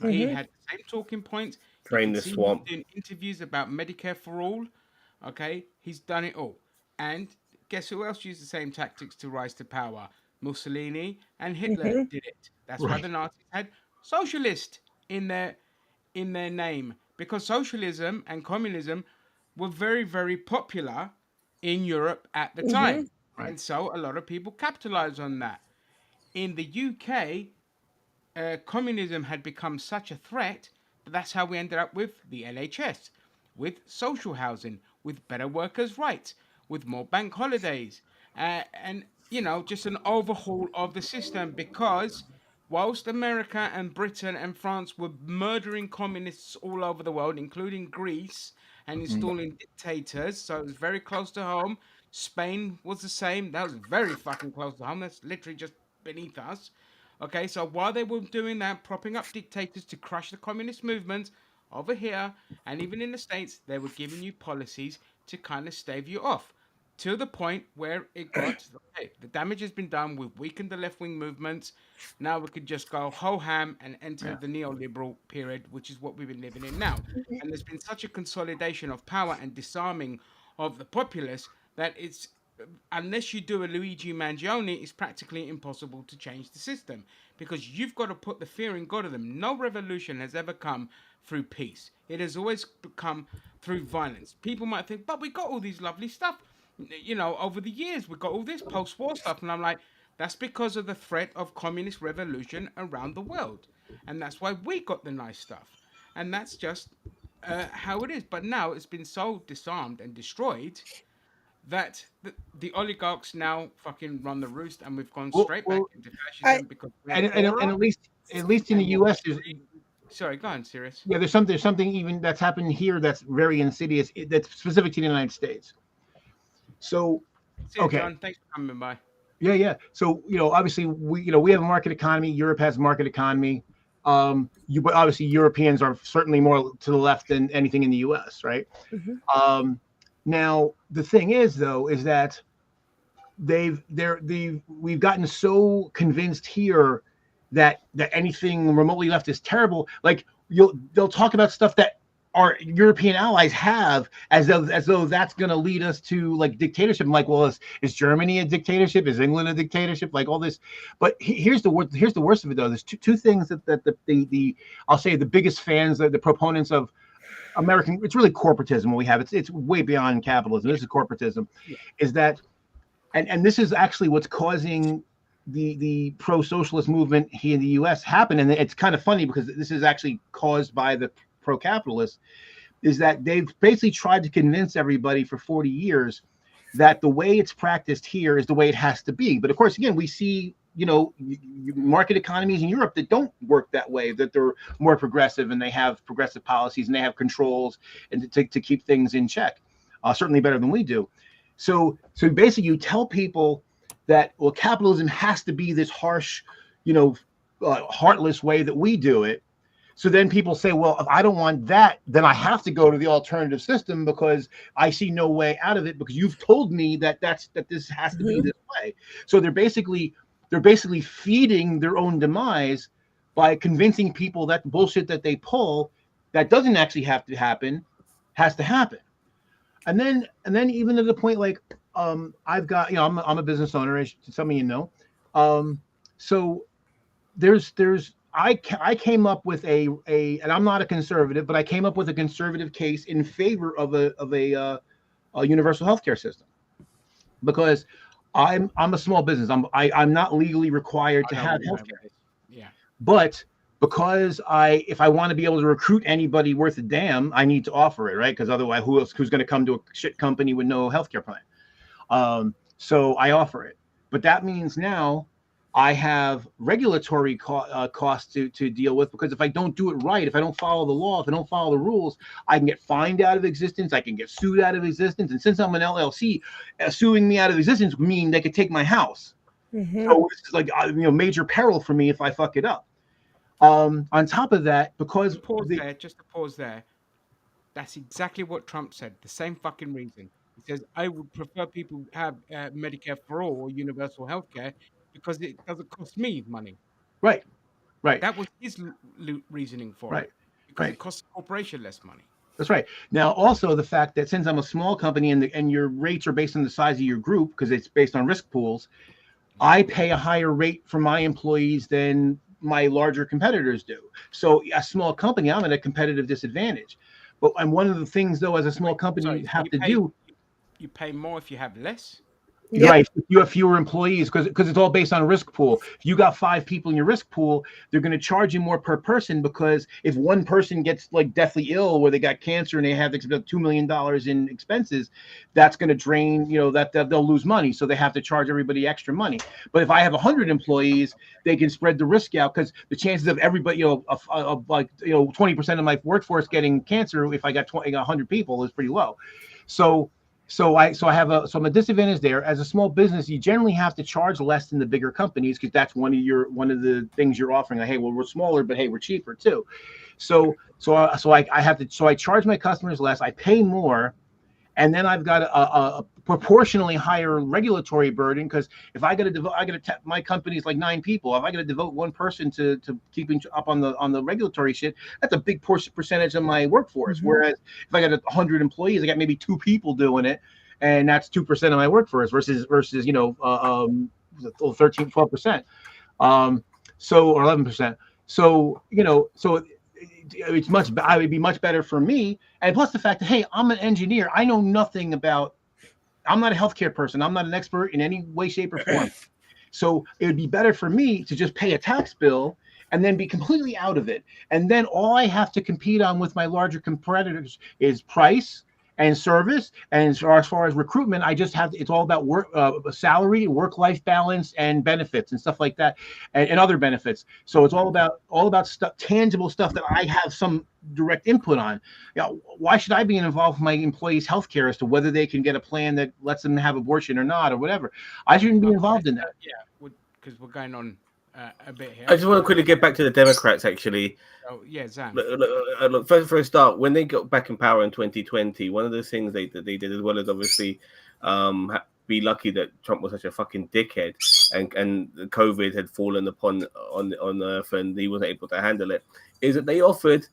He had the same talking points.
Drain the swamp.
Doing interviews about Medicare for all. Okay, he's done it all. And guess who else used the same tactics to rise to power? Mussolini and Hitler did it. That's why the Nazis had socialist in their name, because socialism and communism were very, very popular in Europe at the time. And so a lot of people capitalized on that. In the UK, communism had become such a threat that that's how we ended up with the NHS, with social housing, with better workers' rights, with more bank holidays, and just an overhaul of the system. Because whilst America and Britain and France were murdering communists all over the world, including Greece, and installing dictators, so it was very close to home. Spain was the same. That was very fucking close to home. That's literally just beneath us. Okay, so while they were doing that, propping up dictators to crush the communist movement over here, and even in the States, they were giving you policies to kind of stave you off, to the point where it got, okay, the damage has been done. We've weakened the left-wing movements. Now we could just go whole ham and enter the neoliberal period, which is what we've been living in now. And there's been such a consolidation of power and disarming of the populace that it's, unless you do a Luigi Mangione, it's practically impossible to change the system, because you've got to put the fear in God of them. No revolution has ever come through peace. It has always come through violence. People might think, but we got all these lovely stuff. Over the years, we got all this post-war stuff. And I'm like, that's because of the threat of communist revolution around the world. And that's why we got the nice stuff. And that's just how it is. But now it's been so disarmed and destroyed that the oligarchs now fucking run the roost, and we've gone straight back into fascism because
and at least in the U.S. there's,
sorry, go on, Sirius.
Yeah, there's something even that's happened here that's very insidious, that's specific to the United States. So, okay,
John, thanks for coming by.
Yeah. So obviously we have a market economy. Europe has a market economy. But obviously Europeans are certainly more to the left than anything in the U.S. Right? Now the thing is, though, is that we've gotten so convinced here that anything remotely left is terrible. Like they'll talk about stuff that our European allies have, as though that's going to lead us to like dictatorship. I'm like, well, is Germany a dictatorship? Is England a dictatorship? Like all this, but here's the worst of it though. There's two things that the I'll say the biggest fans, the proponents of American, it's really corporatism. What we have, it's way beyond capitalism. This is corporatism. Is that, and this is actually what's causing the pro-socialist movement here in the U.S. happen. And it's kind of funny because this is actually caused by the pro-capitalists, is that they've basically tried to convince everybody for 40 years that the way it's practiced here is the way it has to be. But of course, again, we see, market economies in Europe that don't work that way, that they're more progressive and they have progressive policies and they have controls and to keep things in check, certainly better than we do. So basically you tell people that, well, capitalism has to be this harsh, heartless way that we do it. So then people say, well, if I don't want that, then I have to go to the alternative system because I see no way out of it because you've told me that this has to be this way. So they're basically feeding their own demise by convincing people that the bullshit that they pull that doesn't actually have to happen has to happen. And then even to the point like I've got, I'm a business owner, as some of you know. So I came up with a and I'm not a conservative, but I came up with a conservative case in favor of a universal healthcare system because I'm a small business. I'm not legally required to have healthcare.
Yeah.
But because if I want to be able to recruit anybody worth a damn, I need to offer it, right? Because otherwise, who's going to come to a shit company with no healthcare plan? So I offer it, but that means now I have regulatory costs to deal with because if I don't do it right, if I don't follow the law, if I don't follow the rules, I can get fined out of existence. I can get sued out of existence. And since I'm an LLC, suing me out of existence would mean they could take my house. So it's like major peril for me if I fuck it up. On top of that, because
just to pause there. That's exactly what Trump said. The same fucking reason. He says, I would prefer people have Medicare for all or universal health care because it doesn't cost me money.
Right.
That was his reasoning for it. Because it costs the corporation less money.
That's right. Now, also the fact that since I'm a small company and your rates are based on the size of your group because it's based on risk pools, I pay a higher rate for my employees than my larger competitors do. So a small company, I'm at a competitive disadvantage. And one of the things, though, as a small company,
you pay more if you have less.
Yep.
Right. If you have fewer employees, because it's all based on a risk pool. If you got 5 people in your risk pool, they're going to charge you more per person because if one person gets like deathly ill where they got cancer and they have $2 million in expenses, that's going to drain, that they'll lose money. So they have to charge everybody extra money. But if I have 100 employees, they can spread the risk out because the chances of everybody, 20% of my workforce getting cancer, if I got 100 people, is pretty low. So I'm a disadvantage there. As a small business, you generally have to charge less than the bigger companies because that's one of the things you're offering. Like, hey, well, we're smaller, but hey, we're cheaper too. So I charge my customers less. I pay more, and then I've got a proportionally higher regulatory burden because if I got to my company's like 9 people. If I got to devote one person to keeping up on the regulatory shit, that's a big percentage of my workforce. Whereas if I got 100 employees, I got maybe 2 people doing it, and that's 2% of my workforce versus 13, 12%, or 11%. So it's it would be much better for me. And plus the fact that, hey, I'm an engineer. I know nothing about, I'm not a healthcare person. I'm not an expert in any way, shape, or form. So it would be better for me to just pay a tax bill and then be completely out of it. And then all I have to compete on with my larger competitors is price and service. And as far as recruitment, it's all about work, salary, work-life balance, and benefits and stuff like that, and other benefits. So it's all about stuff, tangible stuff that I have some direct input on. Why should I be involved with my employees' healthcare as to whether they can get a plan that lets them have abortion or not, or whatever? I shouldn't be involved in that.
Yeah, because we're going on a bit here.
I just want to quickly get back to the Democrats, actually.
Oh, yeah, Zam.
Look, for a start, when they got back in power in 2020, one of the things they did, as well as obviously be lucky that Trump was such a fucking dickhead and COVID had fallen on Earth and he wasn't able to handle it, is that they offered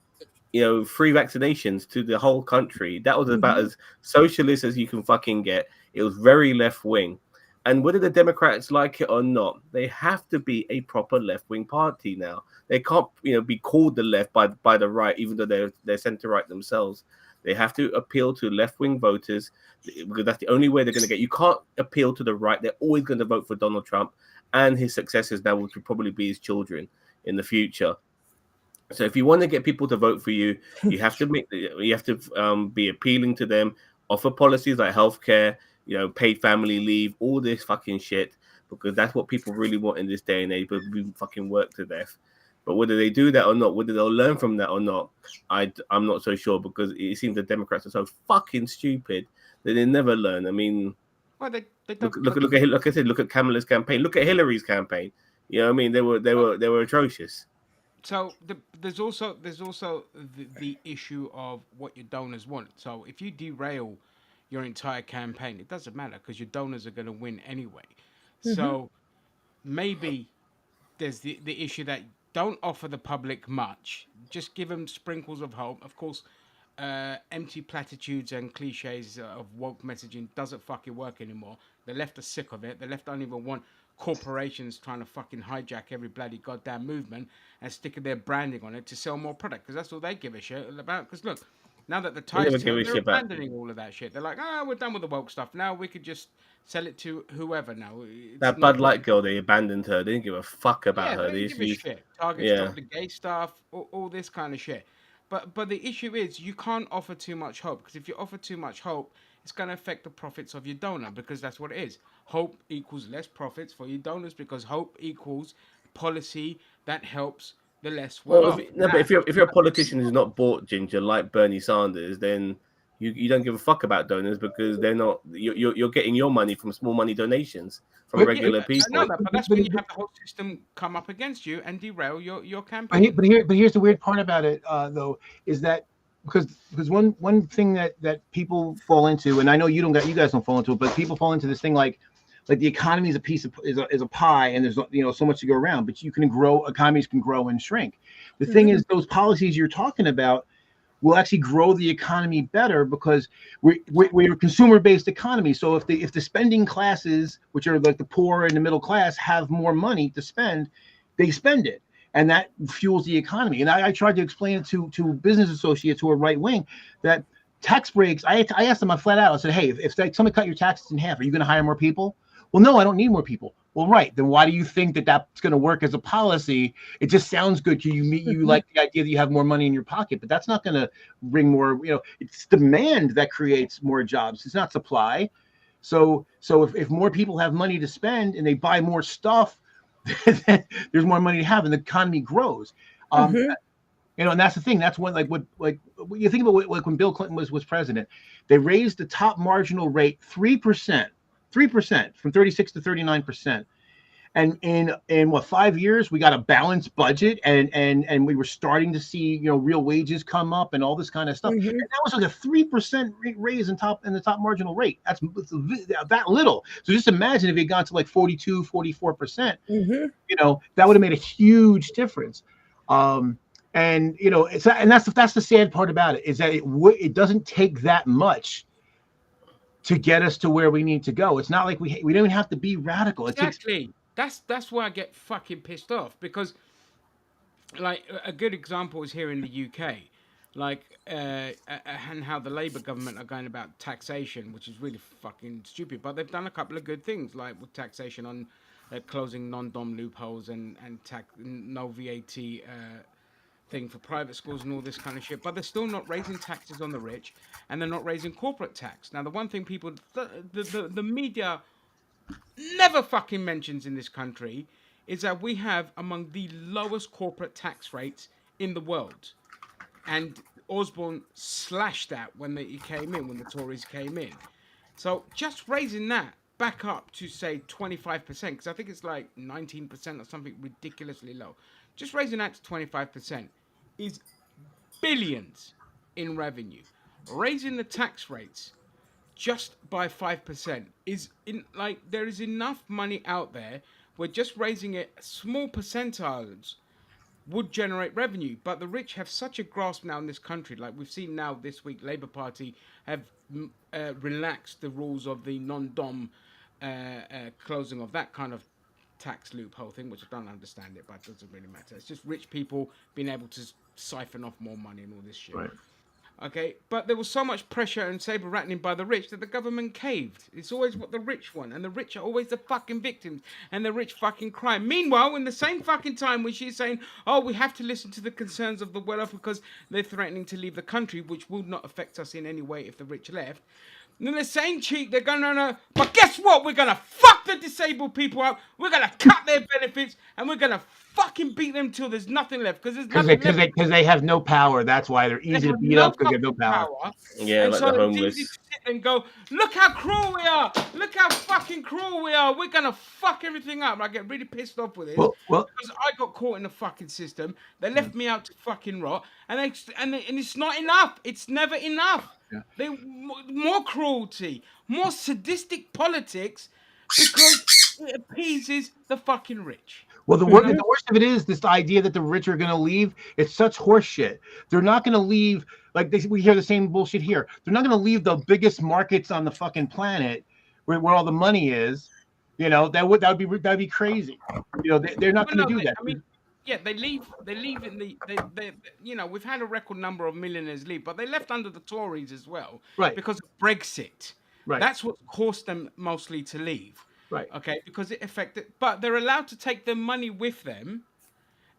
free vaccinations to the whole country. That was about as socialist as you can fucking get. It was very left wing. And whether the Democrats like it or not, they have to be a proper left wing party now. They can't, be called the left by the right, even though they're centre right themselves. They have to appeal to left wing voters because that's the only way they're going to get. You can't appeal to the right. They're always going to vote for Donald Trump and his successors now, which will probably be his children in the future. So if you want to get people to vote for you, you have to be appealing to them, offer policies like healthcare, paid family leave, all this fucking shit, because that's what people really want in this day and age. But we fucking work to death. But whether they do that or not, whether they'll learn from that or not, I'm not so sure, because it seems the Democrats are so fucking stupid that they never learn. I mean,
Well, they don't
look at like I said, look at Kamala's campaign, look at Hillary's campaign. You know what I mean? They were atrocious.
So there's also the issue of what your donors want. So if you derail your entire campaign, it doesn't matter because your donors are going to win anyway. So maybe there's the issue that don't offer the public much. Just give them sprinkles of hope. Of course, empty platitudes and cliches of woke messaging doesn't fucking work anymore. The left are sick of it. The left don't even want corporations trying to fucking hijack every bloody goddamn movement and sticking their branding on it to sell more product, because that's all they give a shit about. Because look, now that the tide's turned, they're abandoning all of that shit. They're like, we're done with the woke stuff. Now we could just sell it to whoever now.
That Bud Light girl, they abandoned her. They didn't give a fuck about her.
They
They
don't give a shit. Target stop the gay stuff, all this kind of shit. But the issue is you can't offer too much hope, because if you offer too much hope, it's going to affect the profits of your donor, because that's what it is. Hope equals less profits for your donors, because hope equals policy that helps the less well off.
But if you're a politician who's not bought ginger like Bernie Sanders, then you don't give a fuck about donors, because they're not. You're getting your money from small money donations from regular people.
I know that, but that's when you have the whole system come up against you and derail your campaign.
But here's the weird part about it, though, is that because one thing that people fall into, and I know you guys don't fall into it, but people fall into this thing like the economy is a piece of is a pie, and there's so much to go around, but economies can grow and shrink. The thing is, those policies you're talking about will actually grow the economy better, because we're a consumer-based economy. So if the spending classes, which are like the poor and the middle class, have more money to spend, they spend it, and that fuels the economy. And I tried to explain it to business associates who are right wing that tax breaks. I asked them flat out. I said, hey, if somebody cut your taxes in half, are you going to hire more people? Well, no, I don't need more people. Well, right. Then why do you think that that's going to work as a policy? It just sounds good to you. You like the idea that you have more money in your pocket, but that's not going to bring more. It's demand that creates more jobs. It's not supply. So if more people have money to spend and they buy more stuff, then there's more money to have, and the economy grows. And that's the thing. That's when what you think about when Bill Clinton was president, they raised the top marginal rate 3%. 3% from 36 to 39%. And in 5 years, we got a balanced budget, and we were starting to see, real wages come up and all this kind of stuff. And that was like a 3% raise in the top marginal rate. That's that little. So just imagine if it got to like 42, 44%, that would have made a huge difference. And that's the sad part about it, is that it doesn't take that much to get us to where we need to go. It's not like we don't even have to be radical.
Exactly. That's why I get fucking pissed off, because like a good example is here in the UK, and how the Labour government are going about taxation, which is really fucking stupid. But they've done a couple of good things, like with taxation on closing non-dom loopholes and no VAT thing for private schools and all this kind of shit, but they're still not raising taxes on the rich, and they're not raising corporate tax. Now, the one thing the media never fucking mentions in this country is that we have among the lowest corporate tax rates in the world, and Osborne slashed that when the Tories came in. So just raising that back up to say 25%, because I think it's like 19% or something ridiculously low. Just raising that to 25% is billions in revenue. Raising the tax rates just by 5% there is enough money out there. We're just raising it small percentiles would generate revenue. But the rich have such a grasp now in this country. Like we've seen now this week, Labour Party have relaxed the rules of the non-dom closing of that kind of tax loophole thing, which I don't understand it, but it doesn't really matter. It's just rich people being able to siphon off more money and all this shit.
Right.
Okay, but there was so much pressure and saber rattling by the rich that the government caved. It's always what the rich want, and the rich are always the fucking victims, and the rich fucking cry. Meanwhile, in the same fucking time when she's saying, "Oh, we have to listen to the concerns of the well-off because they're threatening to leave the country, which would not affect us in any way if the rich left." And in the same cheek, they're going, no. But guess what? We're going to fuck the disabled people up. We're going to cut their benefits. And we're going to fucking beat them till there's nothing left. Because there's nothing left.
Because they have no power. That's why they're easy to beat up because they have no power.
Yeah,
And
like
so
the
it's easy to
homeless.
sit and go, look how cruel we are. Look how fucking cruel we are. We're going to fuck everything up. I get really pissed off with this.
Well,
Because I got caught in the fucking system. They left me out to fucking rot. And it's not enough. It's never enough.
Yeah.
They more cruelty, more sadistic politics, because it appeases the fucking rich.
well, the worst of it is this idea that the rich are going to leave. It's such horseshit. They're not going to leave. Like we hear the same bullshit here. They're not going to leave the biggest markets on the fucking planet where all the money is. You know, that'd be crazy. You know, they're not going to do that.
I mean, yeah, they leave in the they you know, we've had a record number of millionaires leave, but they left under the Tories as well,
Right.
because of Brexit.
Right.
That's what caused them mostly to leave.
Right.
Okay, because it affected, but they're allowed to take their money with them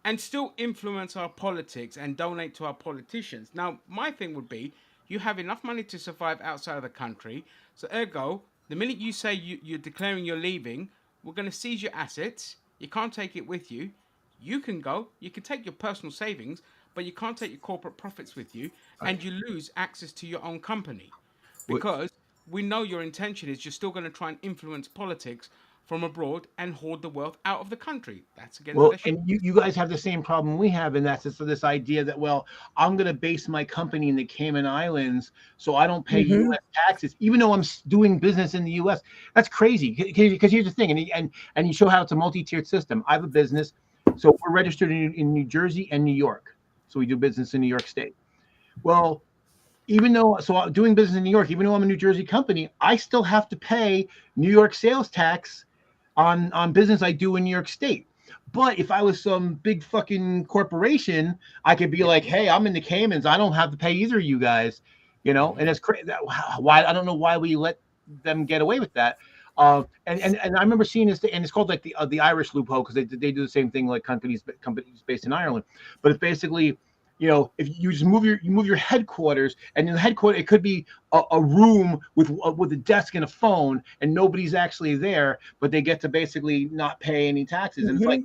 and still influence our politics and donate to our politicians. Now, my thing would be, you have enough money to survive outside of the country, so ergo, the minute you say you're declaring you're leaving, we're going to seize your assets. You can't take it with you. You can go. You can take your personal savings, but you can't take your corporate profits with you, and you lose access to your own company, because we know your intention is you're still going to try and influence politics from abroad and hoard the wealth out of the country. That's against
Well,
their shit.
and you guys have the same problem we have, and that's this idea that, well, I'm going to base my company in the Cayman Islands so I don't pay U.S. taxes, even though I'm doing business in the U.S. That's crazy. Because here's the thing, and you show how it's a multi-tiered system. I have a business, so we're registered in New Jersey and New York, so we do business in New York State. Well, so I'm doing business in New York, even though I'm a New Jersey company, I still have to pay New York sales tax on business I do in New York State. But if I was some big fucking corporation, I could be like, hey, I'm in the Caymans. I don't have to pay either of you guys, you know. And it's crazy. Why? I don't know why we let them get away with that. And I remember seeing this, and it's called like the Irish loophole, because they do the same thing like companies based in Ireland. But it's basically, you know, if you just move your headquarters, and in the headquarters it could be a room with a desk and a phone, and nobody's actually there, but they get to basically not pay any taxes. And it's like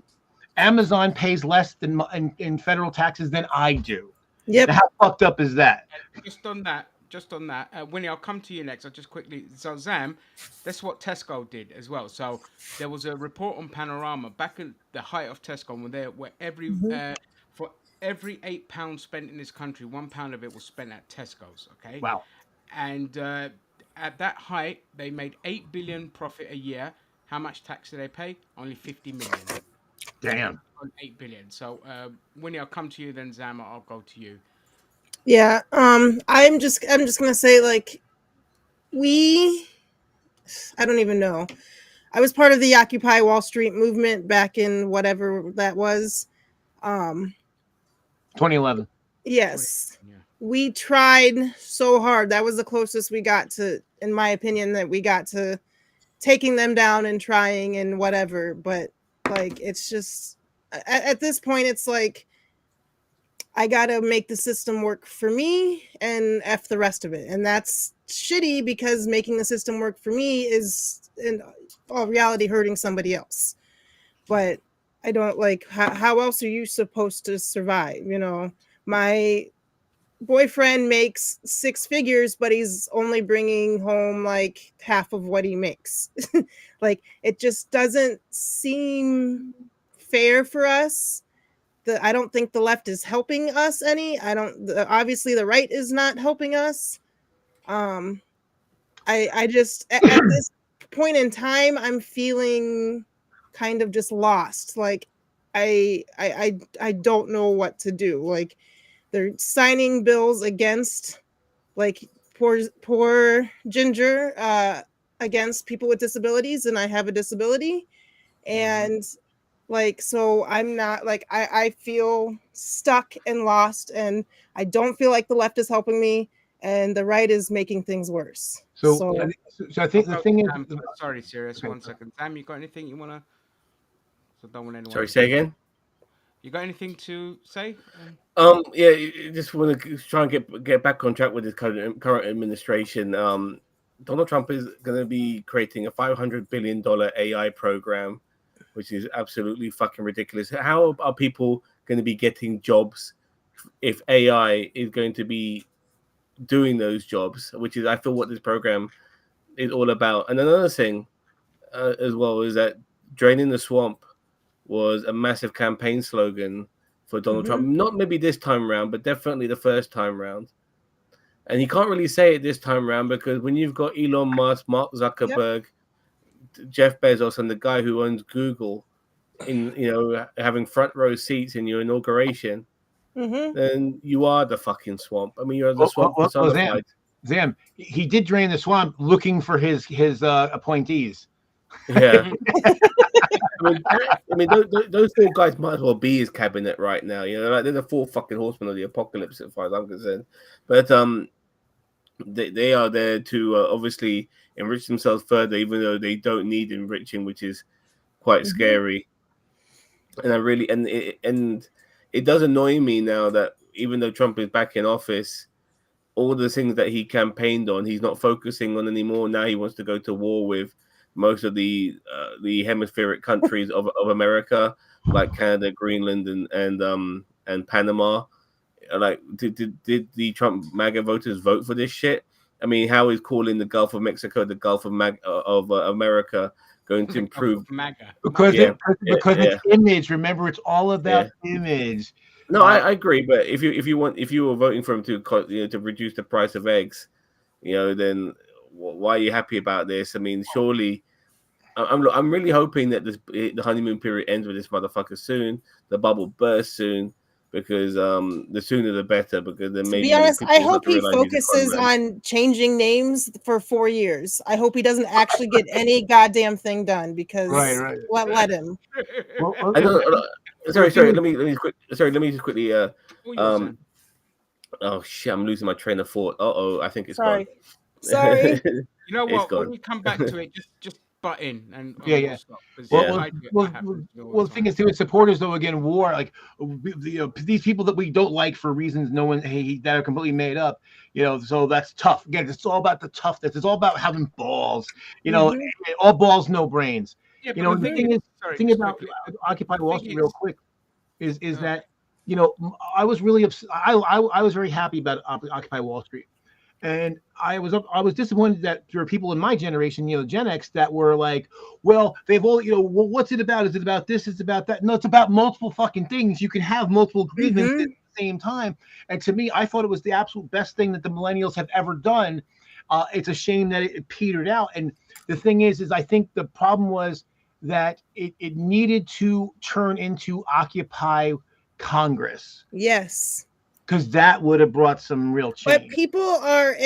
Amazon pays less in federal taxes than I do.
Yep.
Now, how fucked up is that?
Just on that, Winnie, I'll come to you next. I'll just quickly. So, Zam, that's what Tesco did as well. So, there was a report on Panorama back at the height of Tesco, where every for every £8 spent in this country, £1 of it was spent at Tesco's. Okay.
Wow.
And at that height, they made 8 billion profit a year. How much tax did they pay? Only 50 million.
Damn.
On 8 billion. So, Winnie, I'll come to you. Then, Zam, I'll go to you.
Yeah. I'm just gonna say, like, I don't even know. I was part of the Occupy Wall Street movement back in whatever that was.
2011.
Yes.
Yeah.
We tried so hard. That was the closest we got to, in my opinion, that we got to taking them down and trying and whatever. But like, it's just at this point, it's like, I gotta make the system work for me and F the rest of it. And that's shitty, because making the system work for me is in all reality hurting somebody else. But I don't like, how else are you supposed to survive? You know, my boyfriend makes 6 figures, but he's only bringing home like half of what he makes. Like, it just doesn't seem fair for us. I don't think the left is helping us any. Obviously the right is not helping us. I just at this point in time, I'm feeling kind of just lost. Like, I don't know what to do. Like, they're signing bills against, like, poor Ginger, against people with disabilities, and I have a disability, and like, so I'm not like, I feel stuck and lost, and I don't feel like the left is helping me, and the right is making things worse.
So,
So
I think the thing is,
Sorry, serious.
okay.
1 second. Sam, you got anything you wanna? So don't want anyone.
Sorry, say again.
You got anything to say?
Yeah, just want to try and get back on track with this current administration. Donald Trump is going to be creating a $500 billion AI program, which is absolutely fucking ridiculous. How are people going to be getting jobs if AI is going to be doing those jobs? Which is, I feel, what this program is all about. And another thing as well is that draining the swamp was a massive campaign slogan for Donald Trump. Not maybe this time round, but definitely the first time round. And he can't really say it this time round because when you've got Elon Musk, Mark Zuckerberg, Jeff Bezos, and the guy who owns Google in, having front row seats in your inauguration, then you are the fucking swamp. I mean, you're the swamp personified.
Zam, he did drain the swamp looking for his appointees.
Yeah. I mean, those four guys might as well be his cabinet right now. Like they're the four fucking horsemen of the apocalypse, as far as I'm concerned. But they are there to obviously enrich themselves further, even though they don't need enriching, which is quite scary. And I really and it does annoy me now that even though Trump is back in office, all the things that he campaigned on, he's not focusing on anymore. Now he wants to go to war with most of the hemispheric countries of America, like Canada, Greenland, and Panama. Like, did the Trump MAGA voters vote for this shit? I mean, how is calling the Gulf of Mexico the Gulf of America going to improve?
MAGA.
Because it's image. Remember, it's all about image.
No, I agree. But if you were voting for him to reduce the price of eggs, then why are you happy about this? I mean, surely, I'm really hoping that the honeymoon period ends with this motherfucker soon. The bubble bursts soon, because the sooner the better. Because then maybe,
to be honest, I hope he focuses on changing names for 4 years. I hope he doesn't actually get any goddamn thing done, because let him.
I don't. Sorry. Let me just quickly. Oh shit! I'm losing my train of thought. I think it's gone.
Sorry.
You know what? When you come back to it, just butt in and
We'll stop. Well, the thing is, too, with supporters, though, again, war, like these people that we don't like for reasons that are completely made up, so that's tough. Again, it's all about the toughness. It's all about having balls. All balls, no brains.
Yeah,
the thing about Occupy Wall Street, real quick, is that I was really upset. I was very happy about Occupy Wall Street. And I was disappointed that there were people in my generation, Gen X, that were like, well, they've all, well, what's it about? Is it about this? Is it about that? No, it's about multiple fucking things. You can have multiple grievances at the same time. And to me, I thought it was the absolute best thing that the millennials have ever done. It's a shame that it petered out. And the thing is I think the problem was that it needed to turn into Occupy Congress.
Yes.
Because that would have brought some real change.
But people are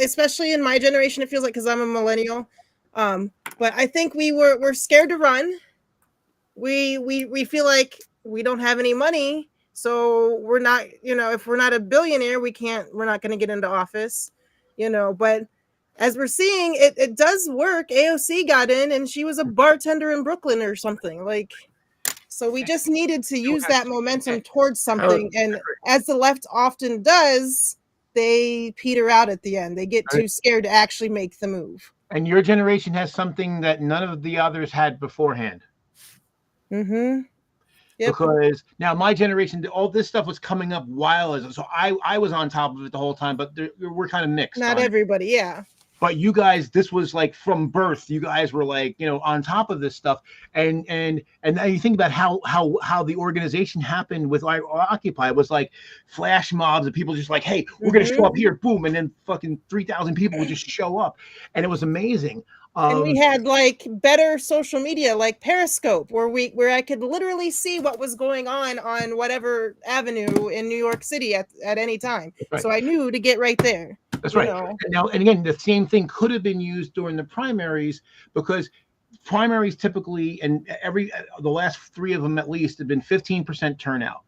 especially in my generation, it feels like, because I'm a millennial. But I think we're scared to run. We feel like we don't have any money, so we're not. If we're not a billionaire, we're not going to get into office. But as we're seeing, it does work. AOC got in, and she was a bartender in Brooklyn or something like. So we just needed to use that momentum towards something. And as the left often does, they peter out at the end. They get too scared to actually make the move.
And your generation has something that none of the others had beforehand.
Yep.
Because now my generation, all this stuff was coming up so I was on top of it the whole time, but we're kind of mixed.
Not everybody, yeah.
But you guys, this was like from birth. You guys were like, on top of this stuff, and now you think about how the organization happened with Occupy. It was like flash mobs and people just like, hey, we're gonna show up here, boom, and then fucking 3,000 people would just show up, and it was amazing.
And we had like better social media, like Periscope, where I could literally see what was going on whatever avenue in New York City at any time.
Right.
So I knew to get right there.
That's right.
Know.
And again, the same thing could have been used during the primaries, because primaries typically, and the last 3 of them at least, have been 15% turnout.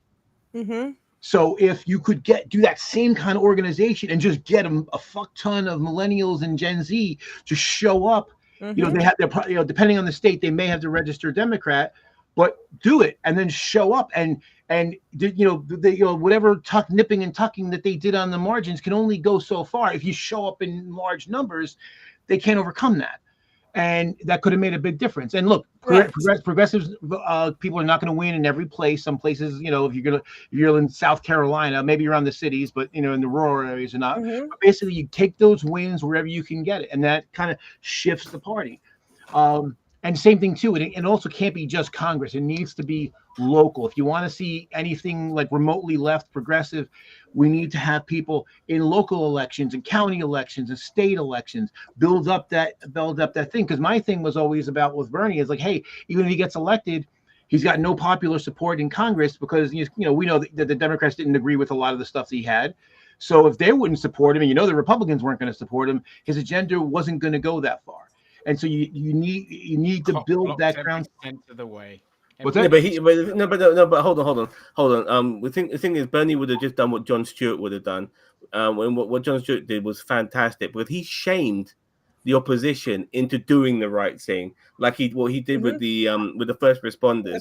Mm-hmm.
So if you could do that same kind of organization and just get a fuck ton of millennials and Gen Z to show up,
Mm-hmm.
They have their, depending on the state, they may have to register Democrat, but do it and then show up and whatever nipping and tucking that they did on the margins can only go so far. If you show up in large numbers, they can't overcome that. And that could have made a big difference. And look, progressives, people are not going to win in every place. Some places, if you're in South Carolina, maybe around the cities, but in the rural areas or not.
Mm-hmm.
But basically, you take those wins wherever you can get it, and that kind of shifts the party. And same thing too. It also can't be just Congress. It needs to be local. If you want to see anything like remotely left progressive, we need to have people in local elections and county elections and state elections build up that thing. Because my thing was always about with Bernie is like, hey, even if he gets elected, he's got no popular support in Congress because we know that the Democrats didn't agree with a lot of the stuff that he had. So if they wouldn't support him, and the Republicans weren't going to support him, his agenda wasn't going to go that far. And so you need to build that ground
of the way.
What's
Yeah,
that?
but hold on. The thing is, Bernie would have just done what Jon Stewart would have done. And what Jon Stewart did was fantastic, but he shamed the opposition into doing the right thing, like what he did with the first responders.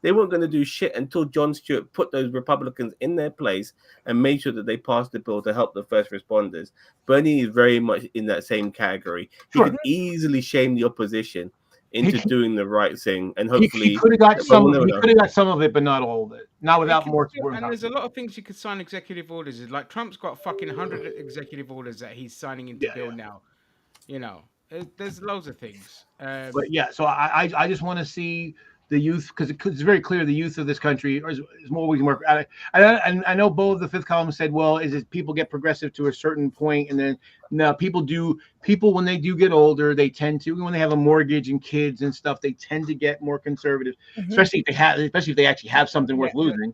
They weren't going to do shit until Jon Stewart put those Republicans in their place and made sure that they passed the bill to help the first responders. Bernie is very much in that same category. He could easily shame the opposition into doing the right thing, and hopefully
he could have got some. He could have got some of it, but not all of it. Not without more.
And there's a lot of things you could sign executive orders. Like Trump's got fucking 100 executive orders that he's signing into bill now. There's loads of things.
But yeah, so I just want to see the youth, because it's very clear the youth of this country is more we can work. I know Bo of the Fifth Column said, well, is it people get progressive to a certain point, and then no, people when they do get older, they tend to, when they have a mortgage and kids and stuff, they tend to get more conservative, especially if they actually have something worth losing.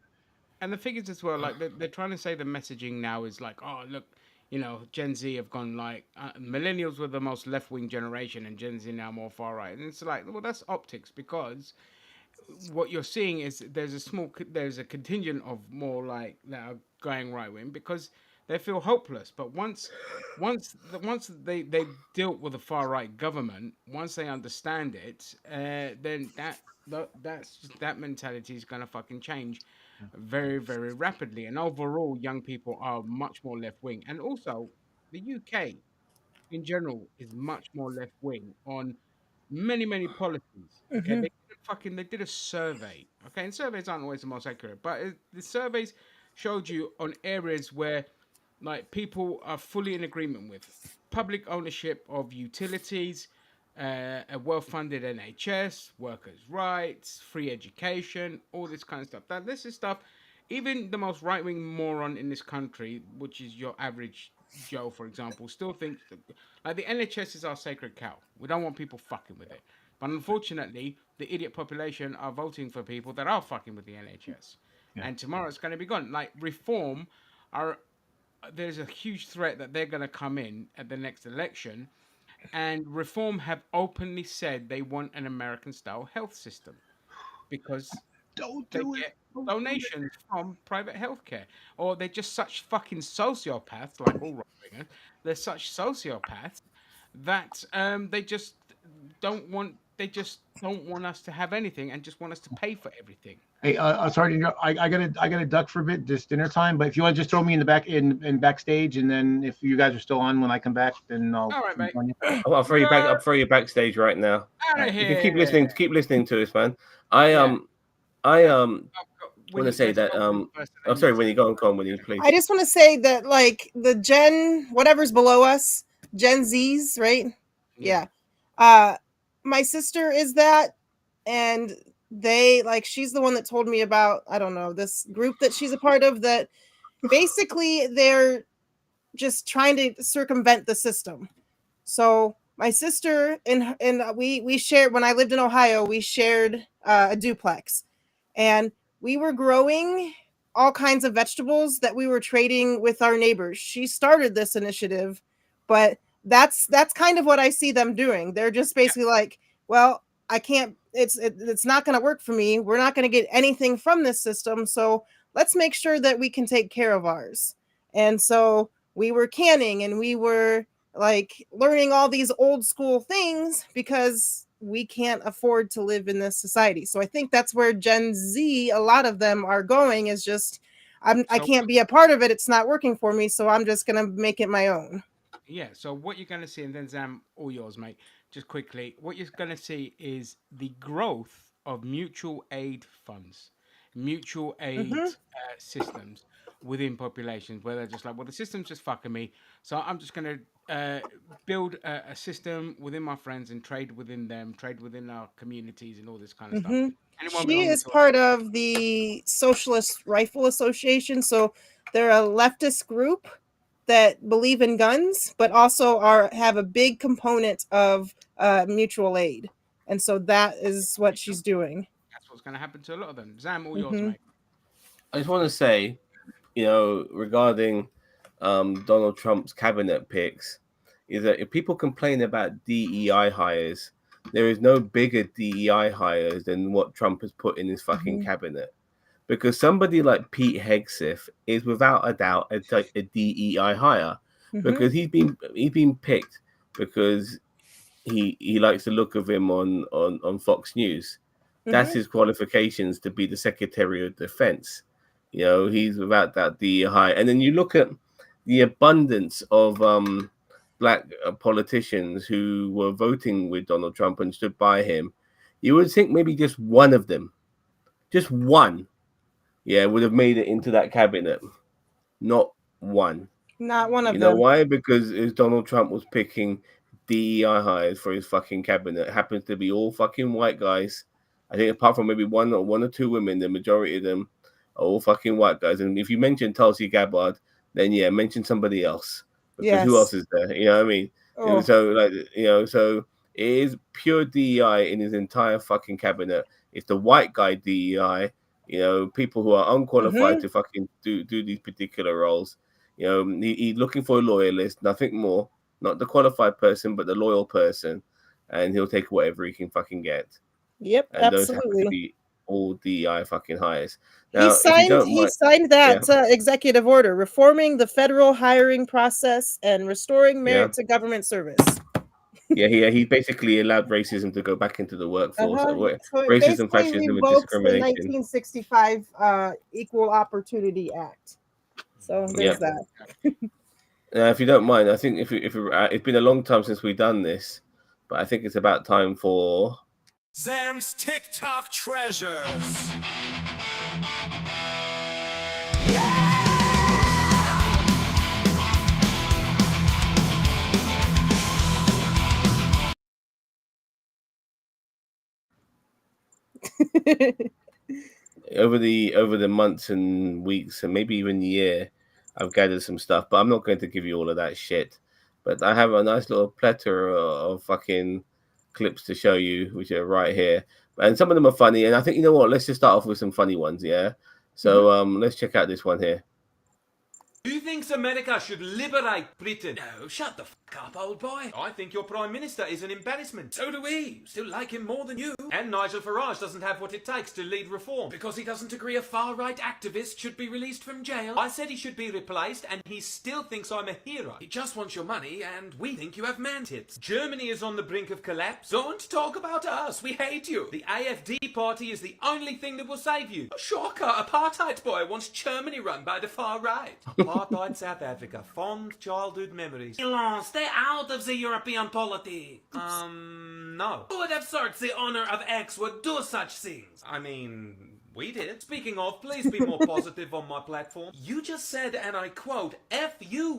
And the figures as well, like they're trying to say the messaging now is like, oh look, Gen Z have gone like millennials were the most left-wing generation, and Gen Z now more far right, and it's like, well, that's optics, because what you're seeing is there's a contingent of more like that are going right wing because they feel hopeless. But once they dealt with the far right government, once they understand it, then that mentality is gonna fucking change very, very rapidly. And overall, young people are much more left wing, and also the UK in general is much more left wing on many policies. Okay, they did a survey. Okay, and surveys aren't always the most accurate, but the surveys showed you on areas where like people are fully in agreement with public ownership of utilities, a well-funded NHS, workers' rights, free education, all this kind of stuff. Now, this is stuff even the most right-wing moron in this country, which is your average Joe, for example, still thinks that, like, the NHS is our sacred cow. We don't want people fucking with it. But unfortunately, the idiot population are voting for people that are fucking with the NHS. Yeah. And tomorrow it's going to be gone. Like, reform there's a huge threat that they're going to come in at the next election. And reform have openly said they want an American-style health system because they get donations from private healthcare, or they're just such fucking sociopaths, like all right-wingers. They're such sociopaths that they just don't want us to have anything and just want us to pay for everything.
Hey, sorry to interrupt. I gotta duck for a bit, just dinner time. But if you want to just throw me in the back in backstage, and then if you guys are still on when I come back, then I'll.
All right, mate.
I'll throw you back. I'll throw you backstage right now.
Out of here.
You can keep listening. Keep listening to us, man. I want to say that I'm sorry, Winnie, go on, Winnie, please.
I just want to say that, like, the Gen whatever's below us, Gen Zs, right? Yeah. My sister is that, and they, like, she's the one that told me about, I don't know, this group that she's a part of, that basically they're just trying to circumvent the system. So my sister and we shared when I lived in Ohio. We shared a duplex, and we were growing all kinds of vegetables that we were trading with our neighbors. She started this initiative, but that's kind of what I see them doing. They're just basically like, well, I can't. It's not going to work for me. We're not going to get anything from this system, so let's make sure that we can take care of ours. And so we were canning and we were like learning all these old school things because we can't afford to live in this society. So I think that's where Gen Z, a lot of them are going, is just I can't be a part of it. It's not working for me, so I'm just gonna make it my own.
Yeah, so what you're going to see, and then Zam, all yours, mate, just quickly, what you're going to see is the growth of mutual aid funds, mutual aid
Mm-hmm.
systems within populations where they're just like, well, the system's just fucking me. So I'm just going to build a system within my friends and trade within them, trade within our communities and all this kind of stuff.
Mm-hmm.
And it won't be
She
long
is
until.
part of the Socialist Rifle Association, so they're a leftist group that believe in guns, but also have a big component of mutual aid, and so that is what she's doing.
That's what's going to happen to a lot of them. Zam, all yours,
Mm-hmm.
mate.
I just want to say, regarding Donald Trump's cabinet picks, is that if people complain about DEI hires, there is no bigger DEI hires than what Trump has put in his fucking
Mm-hmm.
cabinet. Because somebody like Pete Hegseth is without a doubt a DEI hire,
Mm-hmm.
because he's been picked because he likes the look of him on Fox News. That's
Mm-hmm.
his qualifications to be the Secretary of Defense. He's without that DEI. And then you look at the abundance of black politicians who were voting with Donald Trump and stood by him. You would think maybe just one of them, just one, would have made it into that cabinet. Not one.
Not one of
You know
them.
why? Because as Donald Trump was picking DEI hires for his fucking cabinet, happens to be all fucking white guys. I think apart from maybe one or two women, the majority of them are all fucking white guys. And if you mention Tulsi Gabbard, then mention somebody else. Because who else
Yes.
is there? You know what I mean?
Oh.
So it is pure DEI in his entire fucking cabinet. It's the white guy DEI, people who are unqualified
Mm-hmm.
to fucking do these particular roles. He's looking for a loyalist, nothing more. Not the qualified person, but the loyal person. And he'll take whatever he can fucking get.
Yep,
And those happen to
absolutely.
be all DEI fucking hires.
He
Now, if you don't
signed
mind,
that executive order reforming the federal hiring process and restoring merit to government service.
he basically allowed racism to go back into the workforce.
So it
Racism,
basically
fascism, and
revokes the
discrimination.
1965 Equal Opportunity Act. So there's that.
Now, if you don't mind, I think if it's been a long time since we've done this, but I think it's about time for
Zam's TikTok treasures.
over the months and weeks and maybe even year, I've gathered some stuff, but I'm not going to give you all of that shit. But I have a nice little plethora of fucking clips to show you, which are right here. And some of them are funny. And I think, you know what? Let's just start off with some funny ones, yeah? So let's check out this one here.
Who thinks America should liberate Britain? No, shut the fuck up, old boy. I think your Prime Minister is an embarrassment. So do we. Still like him more than you. And Nigel Farage doesn't have what it takes to lead reform. Because he doesn't agree a far-right activist should be released from jail. I said he should be replaced, and he still thinks I'm a hero. He just wants your money, and we think you have man tits. Germany is on the brink of collapse. Don't talk about us. We hate you. The AFD party is the only thing that will save you. Shocker, apartheid boy wants Germany run by the far right. Apartheid South Africa. Fond childhood memories. Elon, stay out of the European politics. No. Who would have thought the owner of X would do such things? I mean, we did. Speaking of, please be more positive on my platform. You just said, and I quote, F you,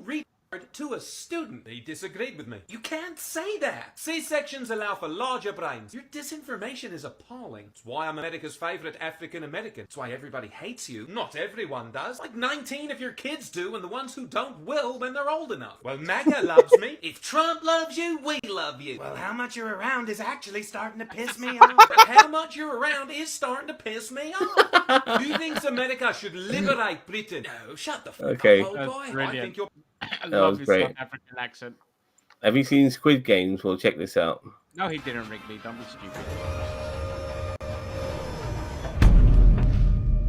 to a student. He disagreed with me. You can't say that. C-sections allow for larger brains. Your disinformation is appalling. It's why I'm America's favourite African American. It's why everybody hates you. Not everyone does. Like 19 of your kids do, and the ones who don't will when they're old enough. Well, MAGA loves me. If Trump loves you, we love you.
Well, how much you're around is actually starting to piss me off.
But how much you're around is starting to piss me off. Who thinks America should liberate Britain? No, shut the fuck
Okay.
up, old
That's
boy. I
brilliant.
think you're...
I
That
love
was
his
great.
South African accent.
Have you seen Squid Games? Well, check this out.
No, he didn't, Wrigley. Don't be stupid.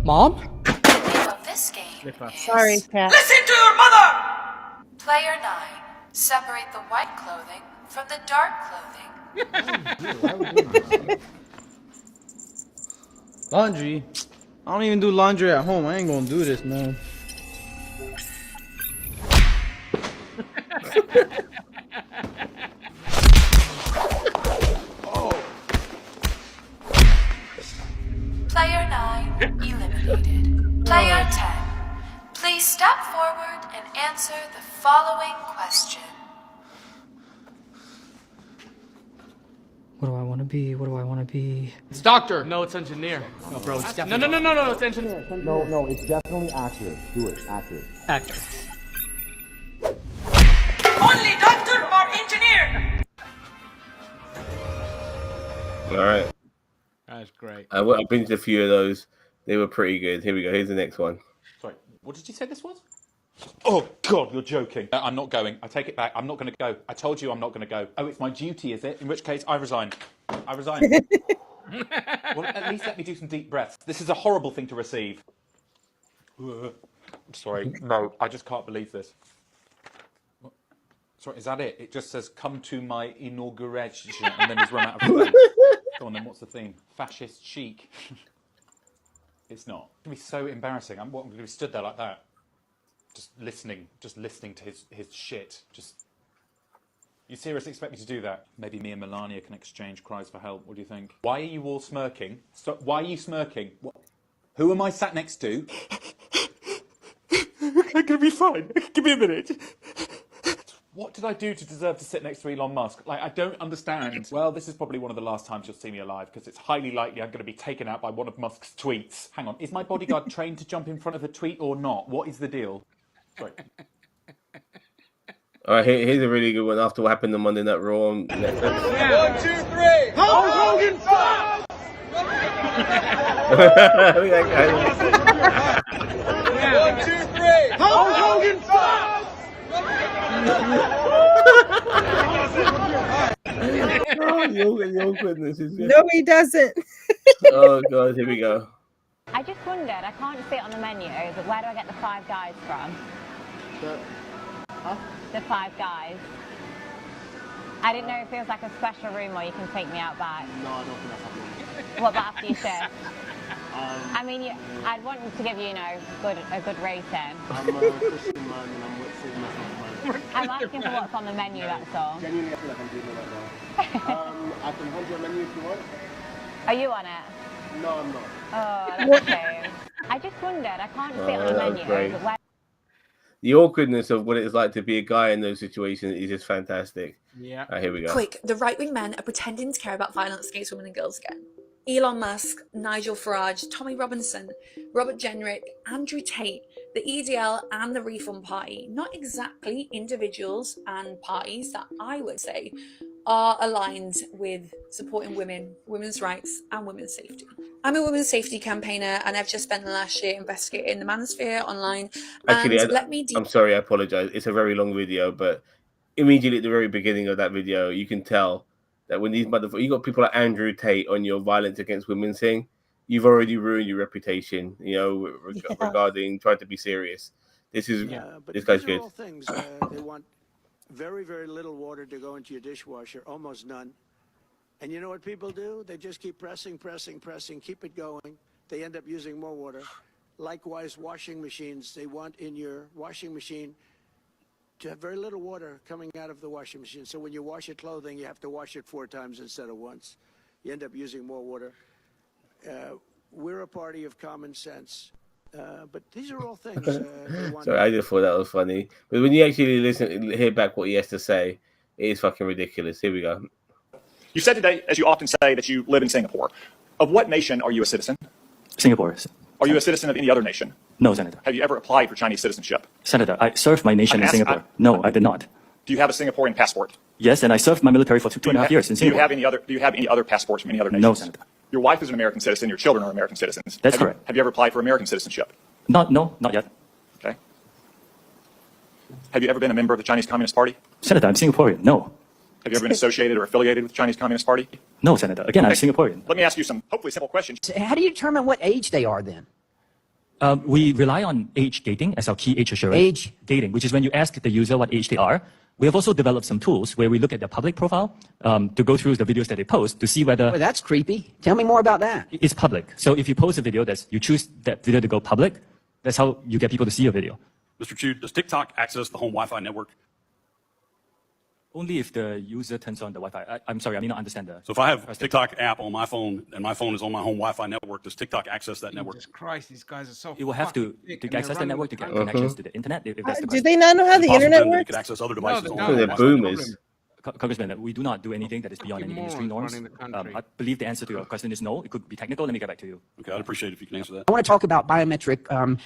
Mom?
The name of this game
Flipper.
is
Sorry, Cat.
Listen to your mother!
Player 9. Separate the white clothing from the dark clothing.
Laundry? I don't even do laundry at home. I ain't gonna do this, man.
Player 9 eliminated. Player 10. Please step forward and answer the following question.
What do I want to be? What do I want to be?
It's doctor. No, it's engineer. No, bro, it's definitely... No, it's engineer.
No, it's definitely actor. Do it, actor.
Actor.
Only doctor or engineer!
All right.
That's great.
I've been to a few of those. They were pretty good. Here we go. Here's the next one.
Sorry, what did you say this was? Oh, God, you're joking. I'm not going. I take it back. I'm not going to go. I told you I'm not going to go. Oh, it's my duty, is it? In which case, I resign. I resign. Well, at least let me do some deep breaths. This is a horrible thing to receive. I'm sorry. No, I just can't believe this. What? Sorry, is that it? It just says, come to my inauguration, and then he's run out of space. Go on, then what's the theme? Fascist chic. It's not. It's going to be so embarrassing. I'm going to be stood there like that. Just listening to his shit. You seriously expect me to do that? Maybe me and Melania can exchange cries for help. What do you think? Why are you all smirking? Stop. Why are you smirking? What? Who am I sat next to? I'm gonna be fine. Give me a minute. What did I do to deserve to sit next to Elon Musk? Like, I don't understand. Well, this is probably one of the last times you'll see me alive, because it's highly likely I'm going to be taken out by one of Musk's tweets. Hang on, is my bodyguard trained to jump in front of a tweet or not? What is the deal? Sorry.
All right, here's a really good one. After what happened on Monday Night Raw on Netflix.
1, 2, 3! Hulk Hogan sucks! 1, 2, 3! Hulk Hogan sucks!
The awkwardness is good.
No, he doesn't.
Oh, God, here we go.
I just wondered, I can't see it on the menu, but where do I get the Five Guys from? The Five Guys. I didn't know if it was like a special room or you can take me out back.
No, I don't think that's happening.
What about after your shift? I mean, I'd want to give you, a good rating.
I'm a Christian man and I'm with saving myself money.
I'm asking for what's on the menu, that's all.
Genuinely, I feel like I'm doing it right now. I can hold your menu if you want.
Are you on it?
No, I'm not.
Oh, that's okay. I just wondered, I can't see it on the
that was
menu,
great.
but where...
The awkwardness of what it's like to be a guy in those situations is just fantastic.
Yeah.
Here we go.
Quick, the right-wing men are pretending to care about violence against women and girls again. Elon Musk, Nigel Farage, Tommy Robinson, Robert Jenrick, Andrew Tate, the EDL and the Refund Party, not exactly individuals and parties that I would say are aligned with supporting women, women's rights and women's safety. I'm a women's safety campaigner and I've just spent the last year investigating the manosphere online.
Actually,
And
I'm sorry, I apologize. It's a very long video, but immediately at the very beginning of that video, you can tell that when these motherfuckers, you got people like Andrew Tate on your violence against women thing, you've already ruined your reputation, regarding trying to be serious. This guy's good.
All things. They want very, very little water to go into your dishwasher, almost none. And you know what people do? They just keep pressing, keep it going. They end up using more water. Likewise, washing machines, they want in your washing machine to have very little water coming out of the washing machine. So when you wash your clothing, you have to wash it 4 times instead of once. You end up using more water. We're a party of common sense. But these are all things they want.
Sorry, I just thought that was funny. But when you actually hear back what he has to say, it is fucking ridiculous. Here we go.
You said today, as you often say, that you live in Singapore. Of what nation are you a citizen?
Singapore.
Are you a citizen of any other nation?
No, Senator.
Have you ever applied for Chinese citizenship?
Senator, I served my nation in Singapore. No, I did not.
Do you have a Singaporean passport?
Yes, and I served my military for two and a half years in Singapore.
Do you have any other passports from any other nations?
No, Senator.
Your wife is an American citizen. Your children are American citizens.
That's correct.
Have you ever applied for American citizenship?
No, not yet.
Okay. Have you ever been a member of the Chinese Communist Party?
Senator, I'm Singaporean. No.
Have you ever been associated or affiliated with the Chinese Communist Party?
No, Senator. Again, I'm Singaporean.
Let me ask you some hopefully simple questions.
How do you determine what age they are then?
We rely on age gating as our key age assurance.
Age
gating, which is when you ask the user what age they are. We have also developed some tools where we look at their public profile to go through the videos that they post to see whether...
Well, that's creepy. Tell me more about that.
It's public. So if you post a video, you choose that video to go public, that's how you get people to see your video.
Mr. Chu, does TikTok access the home Wi-Fi network?
Only if the user turns on the Wi-Fi. I'm sorry, I may not understand that.
So if I have a TikTok app on my phone and my phone is on my home Wi-Fi network, does TikTok access that network?
Jesus Christ, these guys are so.
It will have to access the network to get connections to the internet. If that's the
Do they not know how the internet
They
works?
could access other devices.
They're boomers.
Congressman, we do not do anything that is beyond any industry norms. I believe the answer to your question is no. It could be technical. Let me get back to you.
Okay, I'd appreciate it if you can answer that.
I want to talk about biometric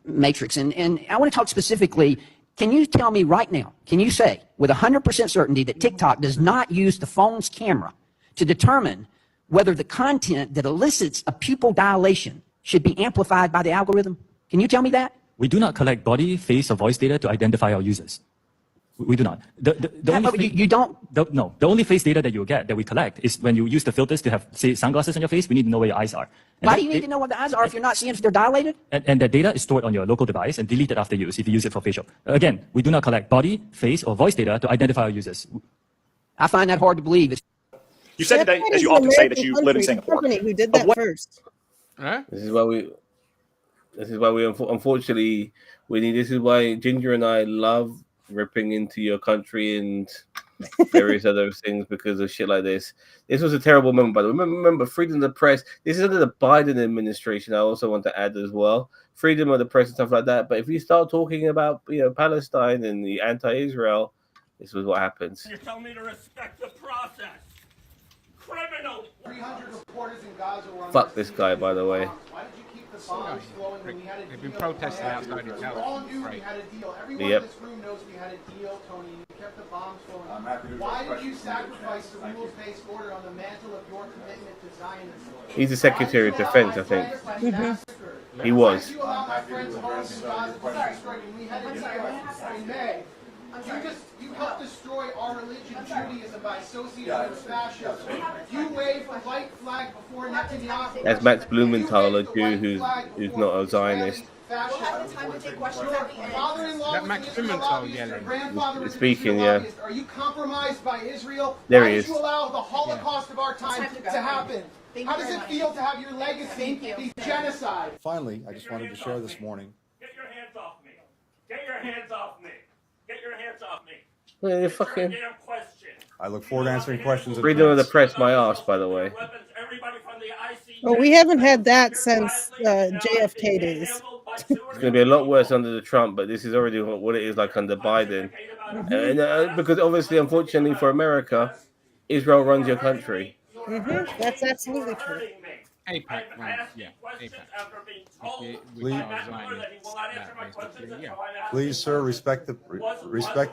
matrix, and I want to talk specifically. Can you tell me right now, can you say with 100% certainty that TikTok does not use the phone's camera to determine whether the content that elicits a pupil dilation should be amplified by the algorithm? Can you tell me that?
We do not collect body, face, or voice data to identify our users. We do not.
You don't?
No. The only face data that you get, that we collect, is when you use the filters to have, say, sunglasses on your face, we need to know where your eyes are.
Why do you need to know what the eyes are if you're not seeing if they're dilated?
And that data is stored on your local device and deleted after use if you use it for facial. Again, we do not collect body, face, or voice data to identify our users.
I find that hard to believe.
You said today, as you often say, that you live in Singapore.
Company who did that first.
Huh?
This is why we unfortunately, Winnie, this is why Ginger and I love ripping into your country and various other things because of shit like this. This was a terrible moment, by the way. Remember, freedom of the press. This is under the Biden administration. I also want to add as well, freedom of the press and stuff like that. But if you start talking about Palestine and the anti-Israel, this was what happens.
You're telling me to respect the process. Criminal. 300 reporters in Gaza were on.
Fuck this guy, by the way.
Why did you keep the bombs flowing when we had a deal?
They've been protesting outside his house.
We all knew we had a deal. Everyone
Yep.
in this room knows we had a deal, Tony. You kept the bombs flowing. Why did you sacrifice the rules-based order on the mantle of your commitment to Zionism?
He's the Secretary of Defense, I think. He was.
Why did you allow my friends home in Gaza to be destroyed when we had a deal in May? You helped destroy our religion, Judaism, by associating with fascism. You waved a white flag before Netanyahu.
That's Max Blumenthal, a Jew who's not a Zionist.
That Max Blumenthal yelling.
Speaking, yeah.
Are you compromised by Israel?
There
Why
he
did
is.
you allow the Holocaust of our time to happen? How does it feel to have your legacy be genocide?
Finally, I just wanted to share this morning.
Get your hands off me. Get your hands off me. Get your hands off me.
Well, you're fucking...
I look forward to answering questions. in
Freedom of the
advance.
press, my ass, by the way.
Well, we haven't had that since JFK days.
It's going to be a lot worse under the Trump, but this is already what it is like under Biden. And because obviously, unfortunately for America, Israel runs your country.
That's absolutely true.
APAC runs, yeah. APAC.
Please, sir, respect the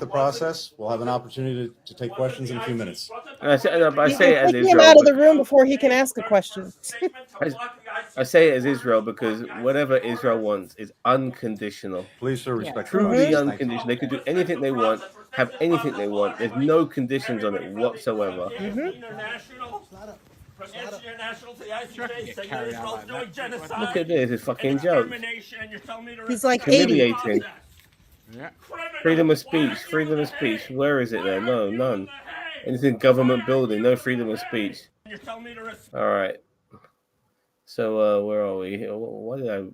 process. We'll have an opportunity to take questions in a few minutes.
And I say it as
Take him out
Israel.
of the room before he can ask a question.
I say it as Israel because whatever Israel wants is unconditional.
Please, sir, respect.
Truly unconditional. They could do anything they want, have anything they want. There's no conditions on it whatsoever. Look at this, it's fucking joke.
He's like 80.
Humiliating. Freedom of speech. Where is it there? No, none. Anything government building, no freedom of speech. All right. So where are we? Why did I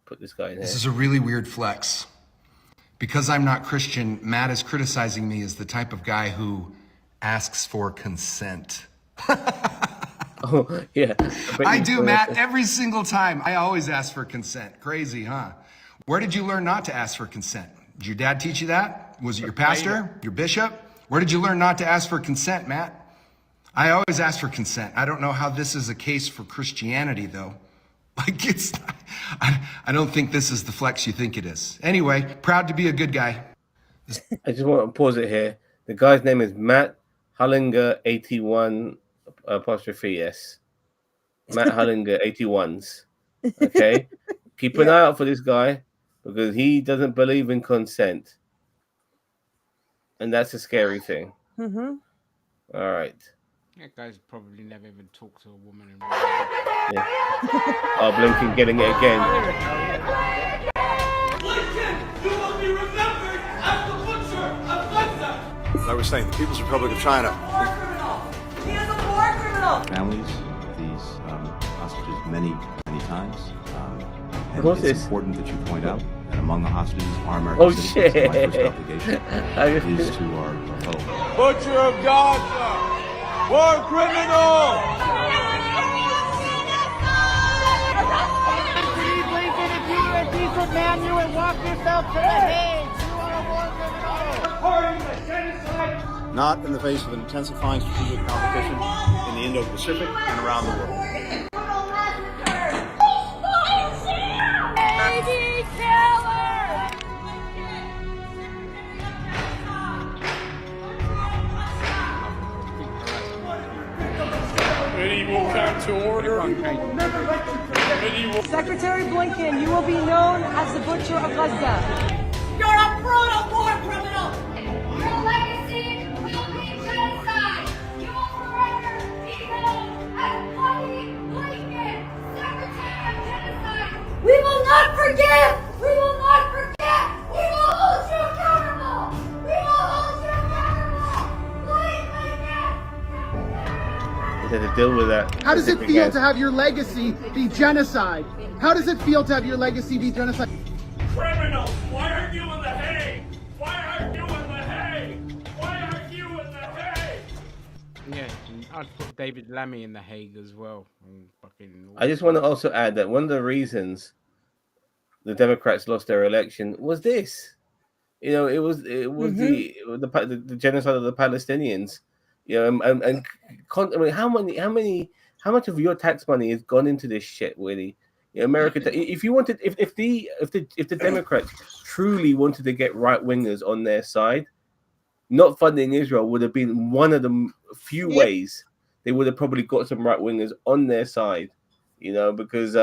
put this guy in here?
This is a really weird flex. Because I'm not Christian, Matt is criticizing me as the type of guy who asks for consent.
Oh, yeah.
I do, Matt, every single time. I always ask for consent. Crazy, huh? Where did you learn not to ask for consent? Did your dad teach you that? Was it your pastor? Your bishop? Where did you learn not to ask for consent, Matt? I always ask for consent. I don't know how this is a case for Christianity, though. Like, I don't think this is the flex you think it is. Anyway, proud to be a good guy.
I just want to pause it here. The guy's name is Matt Hullinger 81 apostrophe S. Matt Hullinger 81s. Okay? Keep an eye out for this guy because he doesn't believe in consent. And that's a scary thing.
Mm-hmm.
All right.
That guy's probably never even talked to a woman in
Yeah. Oh, Blinken getting it again.
Lincoln, you will be remembered as the butcher of Gaza.
I was saying, the People's Republic of China.
He is a war criminal.
Families of these hostages many times.
Of course
it's important that you point out that among the hostages are American citizens.
Shit.
My first obligation is to our fellow.
Butcher of Gaza, war criminal.
Lincoln, if you were a decent man, you would walk yourself to the Hague. You are a war criminal.
Supporting the genocide.
Not in the face of an intensifying strategic competition in the Indo-Pacific and around the world.
Medieval come to order.
Secretary Blinken, you will be known as the butcher of Gaza. You're a brutal war criminal.
Your legacy will be genocide. You will forever be known as Bloody Blinken, Secretary of Genocide. We will not forgive. We will not forget. We will hold you accountable. We will hold you accountable. Bloody Blinken.
They had to deal with that.
How does it feel to have your legacy be genocide? How does it feel to have your legacy be genocide?
Criminals, why aren't you in the Hague? Why aren't you in the Hague? Why aren't you in the Hague?
Yeah, I'd put David Lammy in the Hague as well.
I just want to also add that one of the reasons the Democrats lost their election was this. You know, it was the genocide of the Palestinians. You know, I mean, how much of your tax money has gone into this shit, really? You know, America. If you wanted, if the Democrats truly wanted to get right wingers on their side, not funding Israel would have been one of the few ways they would have probably got some right wingers on their side. You know, because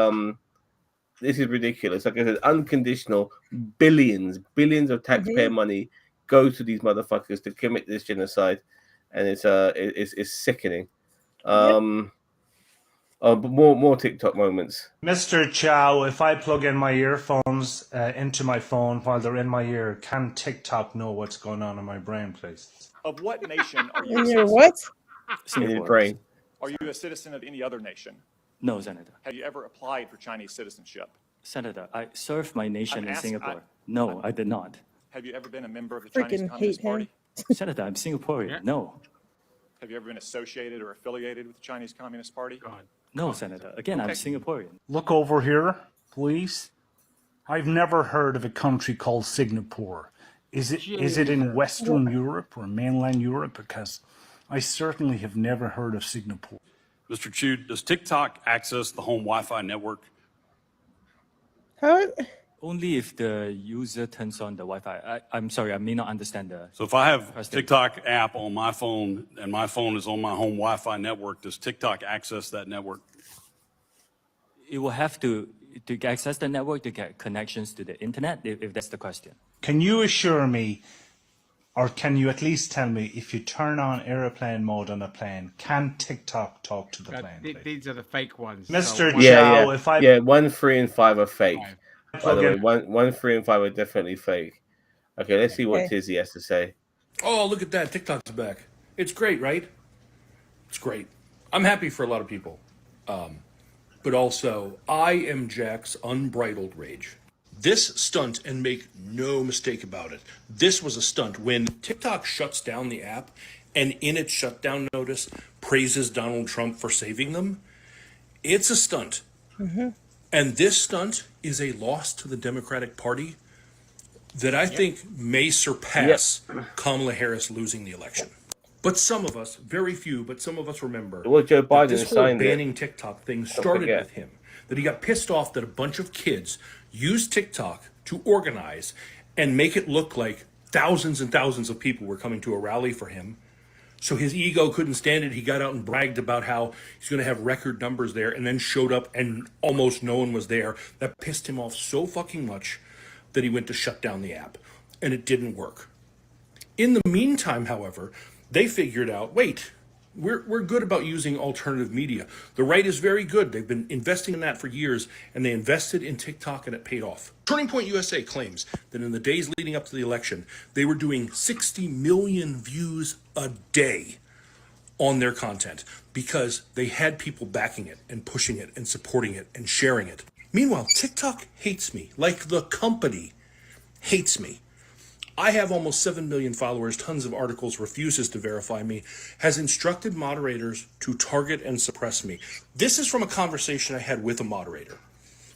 this is ridiculous. Like I said, unconditional billions of taxpayer money goes to these motherfuckers to commit this genocide. And it's sickening. But more TikTok moments.
Mr. Chow, if I plug in my earphones into my phone while they're in my ear, can TikTok know what's going on in my brain, please?
Of what nation are you?
In your what?
In your brain.
Are you a citizen of any other nation?
No, Senator.
Have you ever applied for Chinese citizenship?
Senator, I served my nation in
asking-
Singapore. No, I did not.
Have you ever been a member of the Chinese
Freaking
Communist
hate him.
Party?
Senator, I'm Singaporean. No.
Have you ever been associated or affiliated with the Chinese Communist Party?
No, Senator. Again, I'm Singaporean.
Look over here, please. I've never heard of a country called Singapore. Is it in Western Europe or mainland Europe? Because I certainly have never heard of Singapore.
Mr. Chu, does TikTok access the home Wi-Fi network?
How?
Only if the user turns on the Wi-Fi. I'm sorry, I may not understand the.
So if I have
question.
TikTok app on my phone and my phone is on my home Wi-Fi network, does TikTok access that network?
It will have to access the network to get connections to the internet, if that's the question.
Can you assure me, or can you at least tell me, if you turn on airplane mode on a plane, can TikTok talk to the plane?
These are the fake ones.
Mr.
So
Chow, if I
1, 3, and 5 are fake. By the way,
Okay.
1, 3, and 5 are definitely fake. Okay, let's see what
Okay.
Tizzy has to say.
Oh, look at that. TikTok's back. It's great, right? It's great. I'm happy for a lot of people. But also, I am Jack's unbridled rage. This stunt, and make no mistake about it, this was a stunt. When TikTok shuts down the app, and in its shutdown notice praises Donald Trump for saving them, it's a stunt. And this stunt is a loss to the Democratic Party that I think may surpass Kamala Harris losing the election. But some of us, very few, but some of us remember
It was Joe
that
Biden
this
who
whole
signed it.
banning TikTok thing started
forget.
with him. That he got pissed off that a bunch of kids used TikTok to organize and make it look like thousands and thousands of people were coming to a rally for him. So his ego couldn't stand it. He got out and bragged about how he's going to have record numbers there, and then showed up and almost no one was there. That pissed him off so fucking much that he went to shut down the app, and it didn't work. In the meantime, however, they figured out, wait, we're good about using alternative media. The right is very good. They've been investing in that for years, and they invested in TikTok, and it paid off. Turning Point USA claims that in the days leading up to the election, they were doing 60 million views a day on their content because they had people backing it and pushing it and supporting it and sharing it. Meanwhile, TikTok hates me, like the company hates me. I have almost 7 million followers, tons of articles, refuses to verify me, has instructed moderators to target and suppress me. This is from a conversation I had with a moderator.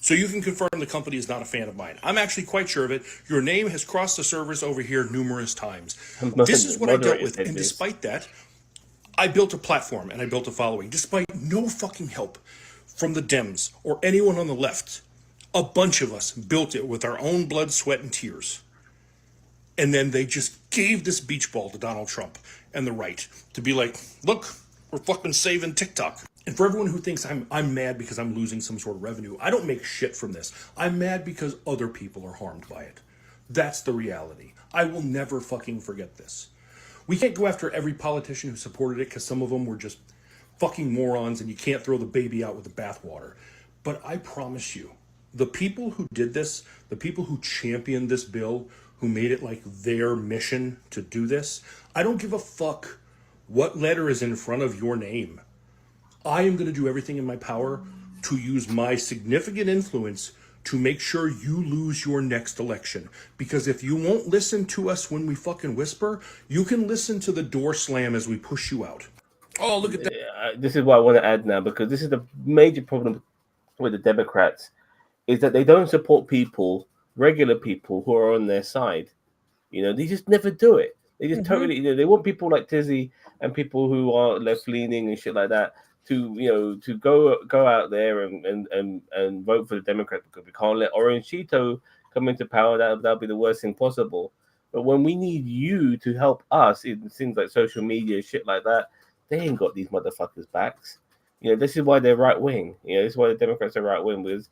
So you can confirm the company is not a fan of mine. I'm actually quite sure of it. Your name has crossed the servers over here numerous times. This is what I dealt with, and despite that, I built a platform and I built a following, despite no fucking help from the Dems or anyone on the left. A bunch of us built it with our own blood, sweat, and tears. And then they just gave this beach ball to Donald Trump and the right to be like, look, we're fucking saving TikTok. And for everyone who thinks I'm mad because I'm losing some sort of revenue, I don't make shit from this. I'm mad because other people are harmed by it. That's the reality. I will never fucking forget this. We can't go after every politician who supported it because some of them were just fucking morons and you can't throw the baby out with the bathwater. But I promise you, the people who did this, the people who championed this bill, who made it like their mission to do this, I don't give a fuck what letter is in front of your name. I am going to do everything in my power to use my significant influence to make sure you lose your next election. Because if you won't listen to us when we fucking whisper, you can listen to the door slam as we push you out. Oh, look at that.
This is what I want to add now, because this is the major problem with the Democrats, is that they don't support people, regular people who are on their side. You know, they just never do it. They just totally, you know, they want people like Tizzy and people who are left leaning and shit like that to, you know, to go out there and vote for the Democrats, because we can't let Orange Cheeto come into power. That'll be the worst thing possible. But when we need you to help us in things like social media, shit like that, they ain't got these motherfuckers' backs. You know, this is why they're right wing. You know, this is why the Democrats are right wing, because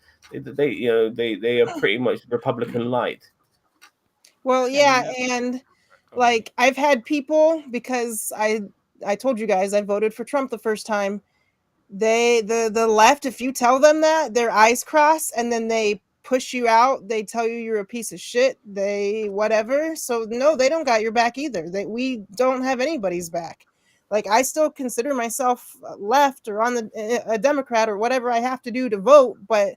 they are pretty much Republican light.
Well, yeah, and like I've had people, because I told you guys I voted for Trump the first time. The left, if you tell them that, their eyes cross and then they push you out. They tell you you're a piece of shit. They whatever. So no, they don't got your back either. We don't have anybody's back. Like I still consider myself left or on a Democrat or whatever I have to do to vote, but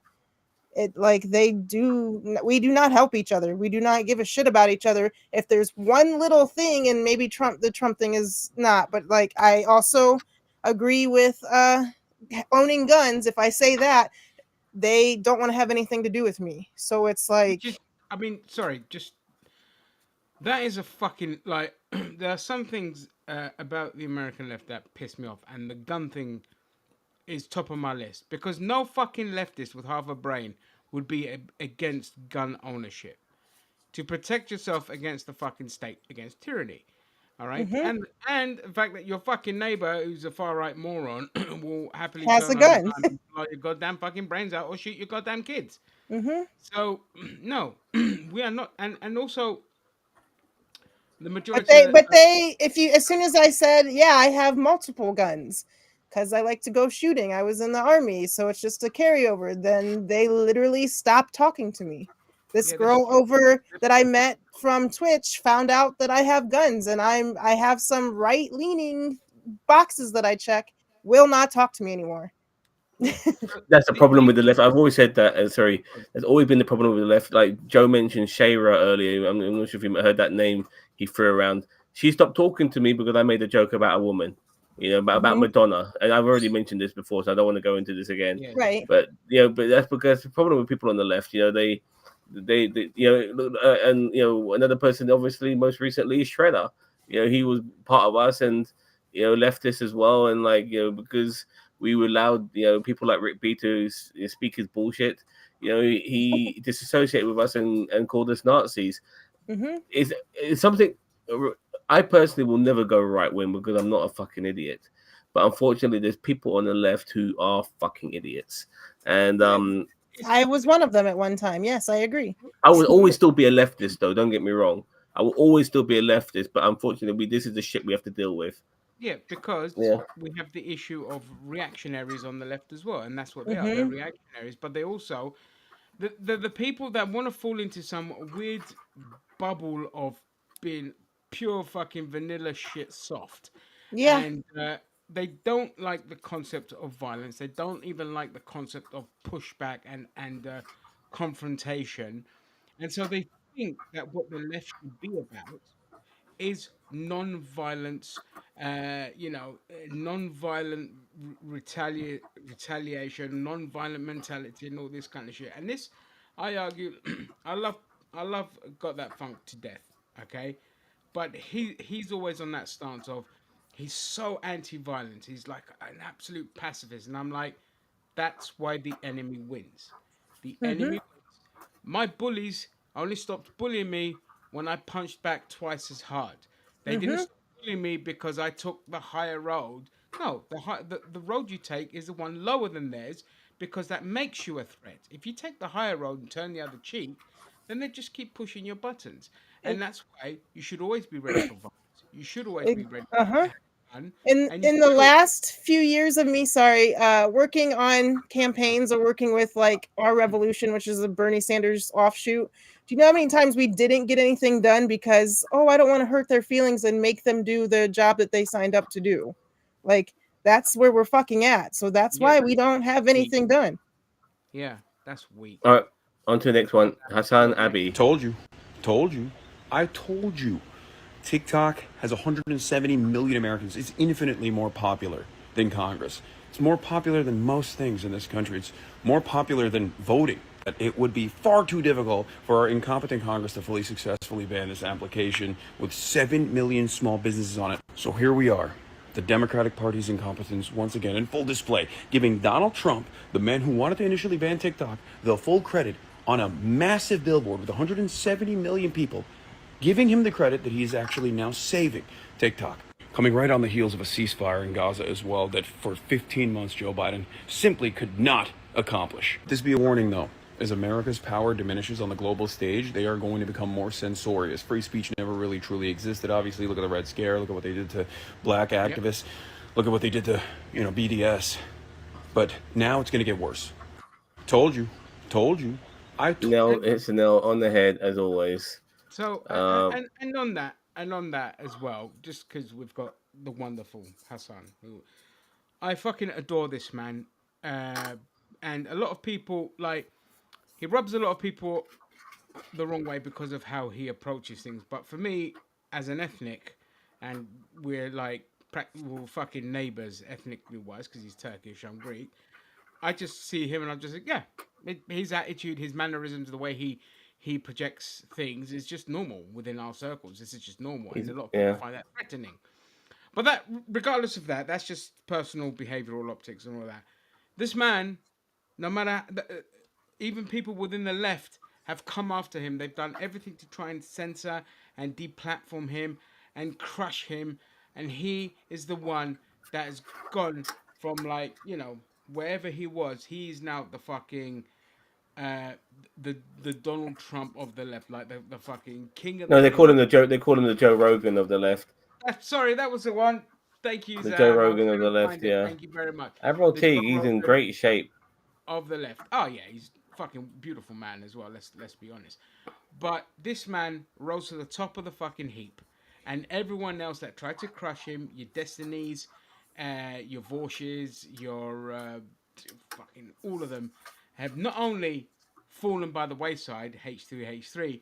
it like we do not help each other. We do not give a shit about each other. If there's one little thing, and maybe the Trump thing is not, but like I also agree with owning guns. If I say that, they don't want to have anything to do with me. So it's like,
I mean, sorry, just that is a fucking like. There are some things about the American left that piss me off, and the gun thing is top of my list, because no fucking leftist with half a brain would be against gun ownership to protect yourself against the fucking state, against tyranny. All right, and the fact that your fucking neighbor, who's a far right moron, will happily
has a
turn
gun,
and blow your goddamn fucking brains out or shoot your goddamn kids. So no, we are not, and also the majority.
But they, as soon as I said, yeah, I have multiple guns because I like to go shooting. I was in the army, so it's just a carryover. Then they literally stopped talking to me. This girl over that I met from Twitch found out that I have guns, and I have some right-leaning boxes that I check. Will not talk to me anymore.
That's the problem with the left. I've always said that. There's always been the problem with the left. Like Joe mentioned Shayra earlier. I'm not sure if you heard that name he threw around. she stopped talking to me because I made a joke about a woman, about Madonna, and I've already mentioned this before, so I don't want to go into this again.
Yeah.
Right.
But but that's because the problem with people on the left, they and another person, obviously, most recently is Shredder. He was part of us, and leftist as well, and because we were allowed people like Rick B to speak his bullshit. He disassociated with us and called us Nazis.
Mm-hmm.
It's something I personally will never go right wing because I'm not a fucking idiot. But unfortunately, there's people on the left who are fucking idiots, and
I was one of them at one time. Yes, I agree.
I will always still be a leftist, though. Don't get me wrong. I will always still be a leftist, but unfortunately, this is the shit we have to deal with.
Yeah, because
Yeah.
we have the issue of reactionaries on the left as well, and that's what they are. They're
Mhm.
reactionaries, but they also the people that want to fall into some weird bubble of being pure fucking vanilla shit soft,
Yeah.
and they don't like the concept of violence. They don't even like the concept of pushback and confrontation, and so they think that what the left should be about is non-violence, non-violent retaliation, non-violent mentality, and all this kind of shit. And this, I argue, I love Got That Funk to death. Okay, but he's always on that stance of he's so anti-violence. He's like an absolute pacifist, and I'm like, that's why the enemy wins. The
Mhm.
enemy my bullies only stopped bullying me when I punched back twice as hard. They didn't
Mhm.
stop bullying me because I took the higher road. No, the road you take is the one lower than theirs because that makes you a threat. If you take the higher road and turn the other cheek, then they just keep pushing your buttons. And that's why you should always be ready for violence. You should always be ready
Uh-huh.
to have fun.
In
And you
in the
should always
last few years of me, working on campaigns or working with like Our Revolution, which is a Bernie Sanders offshoot. Do you know how many times we didn't get anything done because I don't want to hurt their feelings and make them do the job that they signed up to do? Like that's where we're fucking at. So that's
yeah,
why we don't have
weak.
anything done.
Yeah, that's weak.
All right, on to the next one. Hassan
You're
Abbey.
Told you. Told you. I told you. TikTok has 170 million Americans. It's infinitely more popular than Congress. It's more popular than most things in this country. It's more popular than voting. It would be far too difficult for our incompetent Congress to fully successfully ban this application with 7 million small businesses on it. So here we are. The Democratic Party's incompetence once again in full display, giving Donald Trump, the man who wanted to initially ban TikTok, the full credit on a massive billboard with 170 million people, giving him the credit that he is actually now saving TikTok. Coming right on the heels of a ceasefire in Gaza as well that for 15 months Joe Biden simply could not accomplish. This be a warning though. As America's power diminishes on the global stage, they are going to become more censorious. Free speech never really truly existed. Obviously, look at the Red Scare. Look at what they did to black activists. Look at what they did to, BDS. But now it's going to get worse. Told you. Told you.
No, it's a nail on the head as always.
So and on that as well, just because we've got the wonderful Hassan, who I fucking adore this man, and a lot of people he rubs a lot of people the wrong way because of how he approaches things. But for me, as an ethnic, and we're we're fucking neighbors ethnically wise because he's Turkish, I'm Greek. I just see him and I'm just like, yeah, his attitude, his mannerisms, the way he projects things is just normal within our circles. This is just normal, and a lot of people find that threatening. But that, regardless of that, that's just personal behavioral optics and all that. This man, no matter even people within the left have come after him. They've done everything to try and censor and deplatform him and crush him, and he is the one that has gone from wherever he was. He's now the fucking the Donald Trump of the left, like the fucking king of the
No, they
hill.
call him the Joe. They call him the Joe Rogan of the left.
Sorry, that was the one. Thank you,
The
Zab.
Joe
I was
Rogan of
trying
the
to
left.
find it.
Yeah.
Thank you very much.
Admiral
The
Teague,
Joe
he's in
Rogan
great shape.
of the left. Oh yeah, he's fucking beautiful man as well. Let's be honest. But this man rose to the top of the fucking heap, and everyone else that tried to crush him, your Destinies, your Vorsches, your fucking all of them, have not only fallen by the wayside, H2, H3,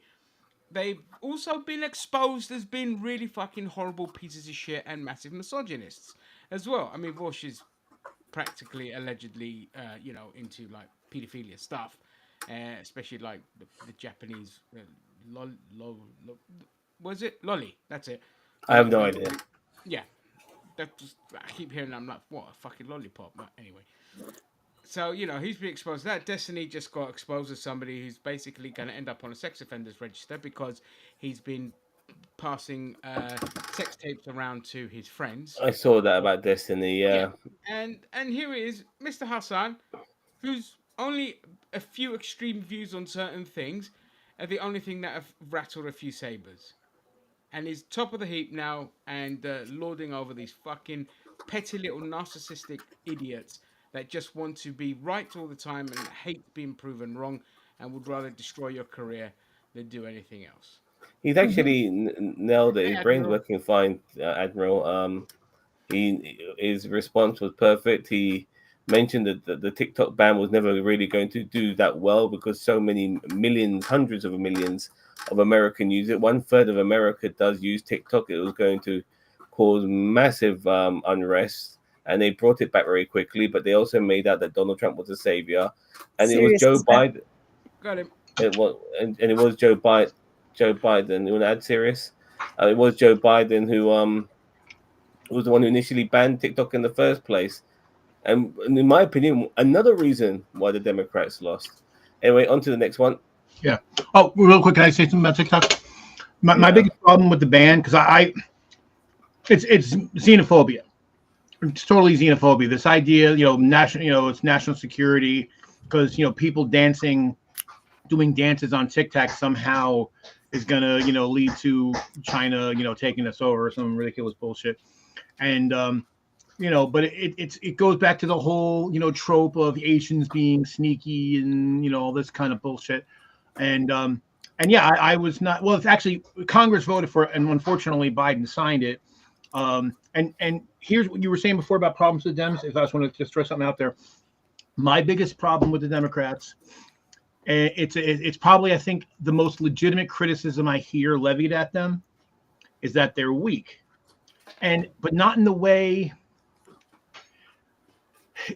they've also been exposed as being really fucking horrible pieces of shit and massive misogynists as well. I mean, Vosh is practically allegedly, into like pedophilia stuff, especially like the Japanese was it Lolly? That's it.
I have no idea.
Yeah, that just I keep hearing. I'm like, what a fucking lollipop. But anyway, so he's been exposed to that. Destiny just got exposed as somebody who's basically going to end up on a sex offenders register because he's been passing sex tapes around to his friends.
I saw that about Destiny. Yeah.
And here it is, Mr. Hassan, who's only a few extreme views on certain things, are the only thing that have rattled a few sabers. And he's top of the heap now and lording over these fucking petty little narcissistic idiots that just want to be right all the time and hate being proven wrong and would rather destroy your career than do anything else.
He's actually nailed it. His brain's
Admiral.
working fine, Admiral. His response was perfect. He mentioned that the TikTok ban was never really going to do that well because so many millions, hundreds of millions of American use it. 1/3 of America does use TikTok. It was going to cause massive unrest, and they brought it back very quickly. But they also made out that Donald Trump was a savior, and it was Joe Biden.
Got him.
It was, and it was Joe Biden. Joe Biden. You want to add serious? It was Joe Biden who was the one who initially banned TikTok in the first place. And in my opinion, another reason why the Democrats lost. Anyway, on to the next one.
Yeah. Oh, real quick, can I say something about TikTok? My biggest problem with the ban, because it's xenophobia. It's totally xenophobia. This idea, it's national security, because people doing dances on TikTok somehow is gonna, lead to China, taking us over or some ridiculous bullshit. And but it goes back to the whole, trope of Asians being sneaky and, all this kind of bullshit. And yeah, I was not, well, it's actually Congress voted for it, and unfortunately Biden signed it. And here's what you were saying before about problems with Dems. If I just want to just throw something out there, my biggest problem with the Democrats, and it's probably, I think, the most legitimate criticism I hear levied at them, is that they're weak. But not in the way.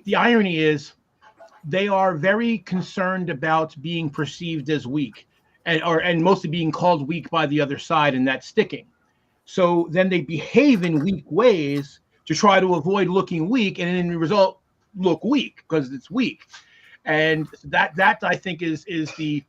The irony is, they are very concerned about being perceived as weak, and mostly being called weak by the other side, and that's sticking. So then they behave in weak ways to try to avoid looking weak, and in the result, look weak because it's weak. And that I think is the.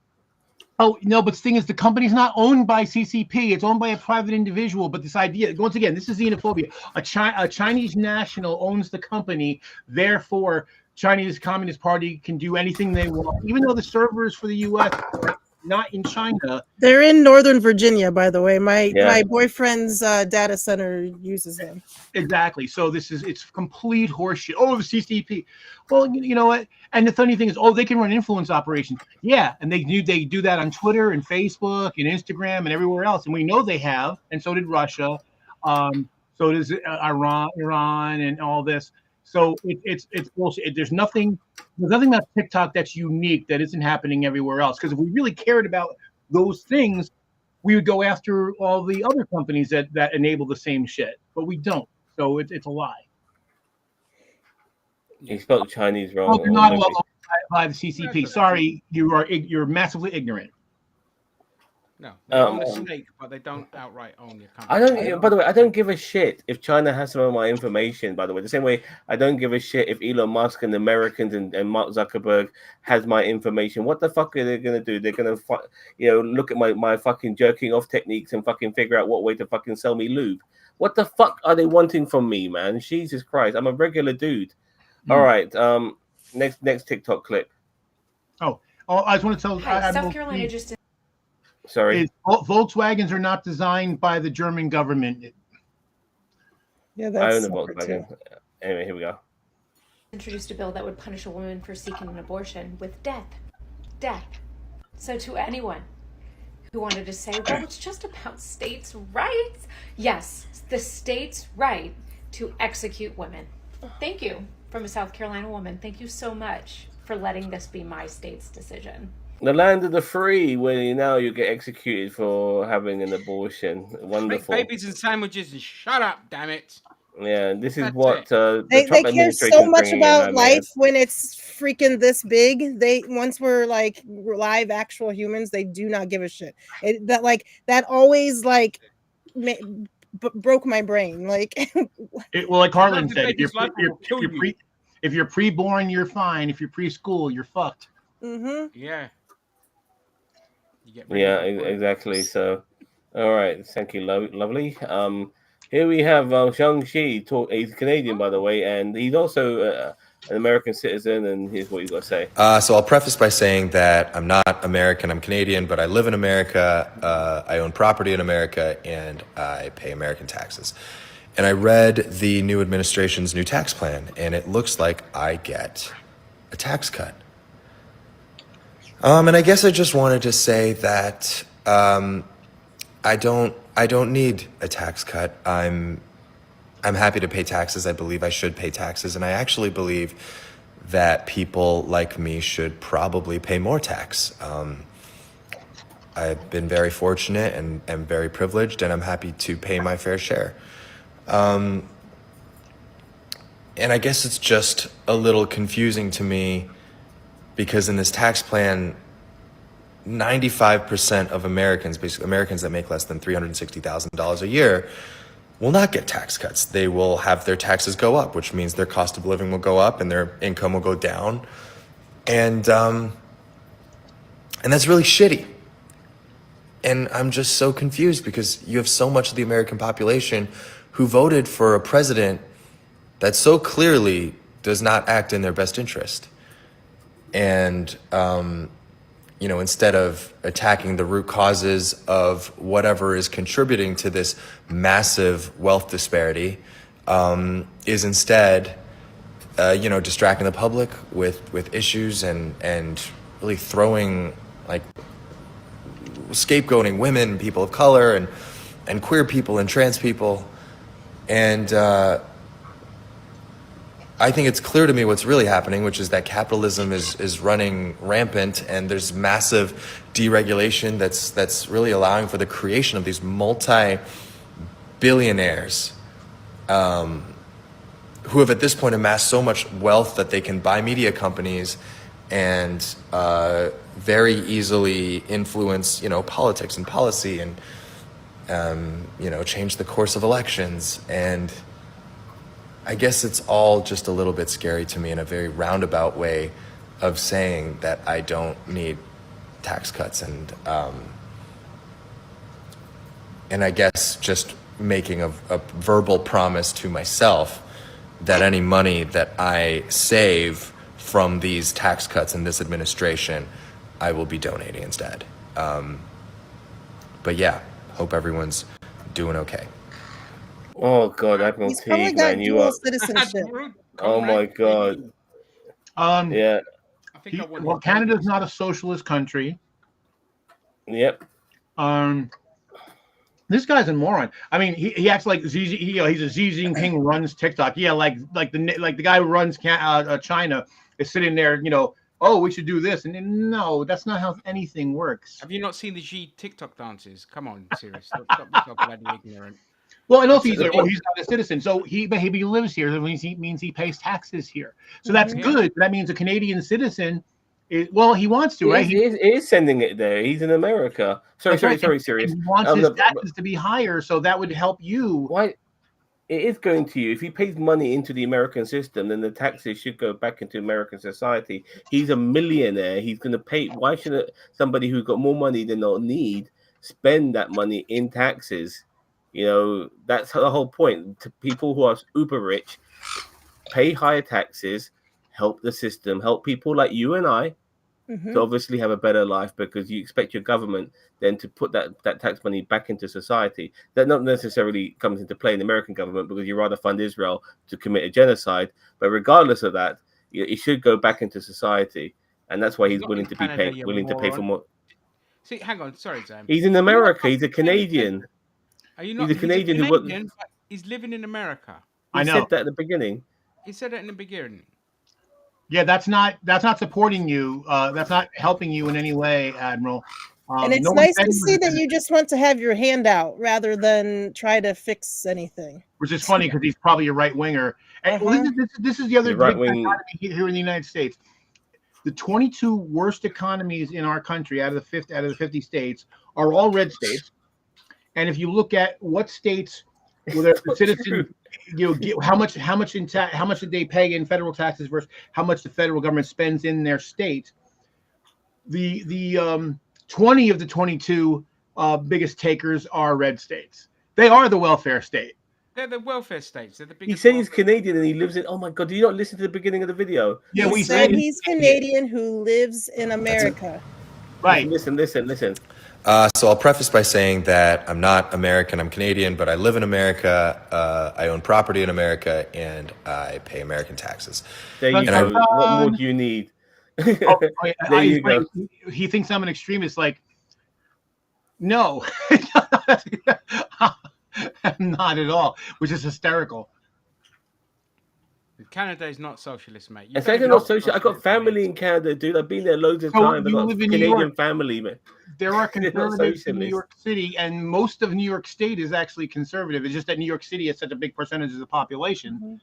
Oh, no, but the thing is, the company's not owned by CCP. It's owned by a private individual. But this idea, once again, this is xenophobia. A Chinese national owns the company. Therefore, Chinese Communist Party can do anything they want, even though the servers for the U.S. are not in China.
They're in Northern Virginia, by the way. My boyfriend's data center uses them.
Exactly. So it's complete horseshit. Oh, the CCP. Well, you know what? And the funny thing is, they can run influence operations. Yeah, and they do that on Twitter and Facebook and Instagram and everywhere else. And we know they have, and so did Russia. So does Iran, and all this. So it's bullshit. There's nothing about TikTok that's unique that isn't happening everywhere else. Because if we really cared about those things, we would go after all the other companies that enable the same shit. But we don't. So it's a lie.
You spelled Chinese wrong.
Oh, they're not owned by the CCP. Sorry, you're massively ignorant.
No, they own a stake, but they don't outright own your company.
I don't. By the way, I don't give a shit if China has some of my information. By the way, the same way I don't give a shit if Elon Musk and the Americans and Mark Zuckerberg has my information. What the fuck are they gonna do? They're gonna, look at my fucking jerking off techniques and fucking figure out what way to fucking sell me lube. What the fuck are they wanting from me, man? Jesus Christ, I'm a regular dude. All right. Next TikTok clip.
Oh, I just want to tell.
South Carolina just.
Sorry.
Volkswagens are not designed by the German government.
Yeah,
I own a Volkswagen. Anyway, here we go.
Introduced a bill that would punish a woman for seeking an abortion with death. So to anyone who wanted to say, well, it's just about states' rights. Yes, the state's right to execute women. Thank you, from a South Carolina woman. Thank you so much for letting this be my state's decision.
The land of the free, where now you get executed for having an abortion.
Make
Wonderful.
babies and sandwiches and shut up, damn it.
Yeah, this is
That's
what
it.
the
They
Trump
care
administration
so
is
much
bringing in
about
nowadays.
life when it's freaking this big. They once we're like live actual humans, they do not give a shit. That always like broke my brain. Like,
Well, like Harlan
the
said,
baby's life will kill you.
if you're pre-born, you're fine. If you're preschool, you're fucked.
Yeah. You get
Yeah,
rid of it.
exactly. So, all right, thank you, lovely. Here we have Shang-Chi. He's Canadian, by the way, and he's also an American citizen. And here's what he's got to say.
So I'll preface by saying that I'm not American, I'm Canadian, but I live in America, I own property in America, and I pay American taxes. And I read the new administration's new tax plan, and it looks like I get a tax cut. And I guess I just wanted to say that I don't need a tax cut. I'm happy to pay taxes. I believe I should pay taxes, and I actually believe that people like me should probably pay more tax. I've been very fortunate and am very privileged, and I'm happy to pay my fair share. And I guess it's just a little confusing to me because in this tax plan, 95% of Americans, basically Americans that make less than $360,000 a year, will not get tax cuts. They will have their taxes go up, which means their cost of living will go up and their income will go down. And that's really shitty. And I'm just so confused because you have so much of the American population who voted for a president that so clearly does not act in their best interest. And, instead of attacking the root causes of whatever is contributing to this massive wealth disparity, is instead, distracting the public with issues and really throwing, like, scapegoating women, people of color, and queer people and trans people. And I think it's clear to me what's really happening, which is that capitalism is running rampant, and there's massive deregulation that's really allowing for the creation of these multi-billionaires who have at this point amassed so much wealth that they can buy media companies and very easily influence, politics and policy and, change the course of elections. And I guess it's all just a little bit scary to me in a very roundabout way of saying that I don't need tax cuts and I guess just making a verbal promise to myself that any money that I save from these tax cuts in this administration, I will be donating instead. But yeah, hope everyone's doing okay.
Oh God, Admiral
he's probably
Teague,
got
man, you
dual
are.
citizenship.
Oh my God. Yeah.
Well, Canada's not a socialist country.
Yep.
This guy's a moron. I mean, he acts like he's a Xi Jinping runs TikTok. Yeah, like the guy who runs China is sitting there. Oh, we should do this, and no, that's not how anything works.
Have you not seen the Xi TikTok dances? Come on, serious. Stop bloody ignorant.
Well, and also he's not a citizen, so he lives here. That means he pays taxes here. So that's good. That means a Canadian citizen. He wants to, right?
He is sending it there. He's in America. Sorry, serious.
He wants his taxes to be higher, so that would help you.
Why? It is going to you. If he pays money into the American system, then the taxes should go back into American society. He's a millionaire. He's going to pay. Why should somebody who's got more money than they'll need spend that money in taxes? That's the whole point. To people who are uber rich, pay higher taxes, help the system, help people like you and I to obviously have a better life, because you expect your government then to put that tax money back into society. That not necessarily comes into play in the American government, because you rather fund Israel to commit a genocide. But regardless of that, it should go back into society, and that's why he's willing to pay for more.
See, hang on, sorry, Sam.
He's in America. He's a Canadian.
Are you not?
He's a Canadian
but he's living in America.
He said that at the beginning.
He said that in the beginning.
Yeah, that's not supporting you. That's not helping you in any way, Admiral.
And it's
no one
nice
said
to
he was
see
a
that you just want to have your hand out rather than try to fix anything.
which is funny because he's probably a right winger.
Uh-huh.
This is the other
The right
big
wing.
dichotomy here in the United States. The 22 worst economies in our country out of the 50 states are all red states. And if you look at what states where the citizens, how much did they pay in federal taxes versus how much the federal government spends in their state, the 20 of the 22 biggest takers are red states. They are the welfare state.
They're the welfare states. They're the
He
biggest.
said he's Canadian and he lives in. Oh my God! Did you not listen to the beginning of the video?
Yeah,
he said he's Canadian who lives in America.
Right.
Listen.
So I'll preface by saying that I'm not American, I'm Canadian, but I live in America, I own property in America, and I pay American taxes.
There you go. What more do you need? There you go.
He thinks I'm an extremist. Like, no, I'm not at all, which is hysterical.
Canada is not socialist, mate.
It's like not social. I got family in Canada, dude. I've been there loads of times. I got
live in New
Canadian
York.
family, man.
There are
They're not
conservatives in New
socialist.
York City, and most of New York State is actually conservative. It's just that New York City has such a big percentage of the population.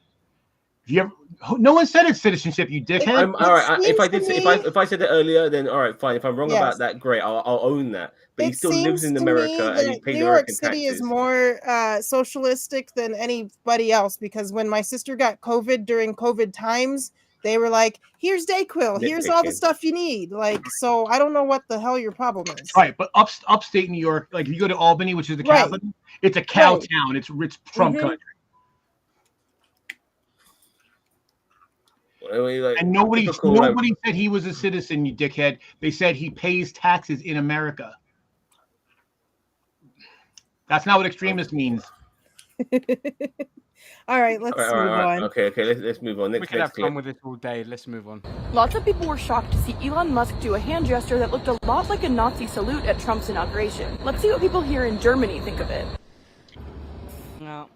If you ever, no one said it's citizenship, you dickhead.
All right. If I said it earlier, then all right, fine. If I'm wrong
Yes.
about that, great. I'll own that. But he
It
still lives
seems
in
to me
America and he
that
pays
New York
American
City
taxes.
is more socialistic than anybody else, because when my sister got COVID during COVID times, they were like, "Here's Dayquil. Here's all the
Nitpicking.
stuff you need." Like, so I don't know what the hell your problem is.
Right, but upstate New York, like if you go to Albany, which is the
Right.
capital, it's a cow
Right.
town. It's Trump
Mhm.
country.
Like,
And nobody
typical, like-
said he was a citizen, you dickhead. They said he pays taxes in America. That's not what extremist means.
All right, let's
all
move
right.
on.
Okay. Let's move on.
We
Next
could have
clip.
fun with this all day. Let's move on.
Lots of people were shocked to see Elon Musk do a hand gesture that looked a lot like a Nazi salute at Trump's inauguration. Let's see what people here in Germany think of it.
No.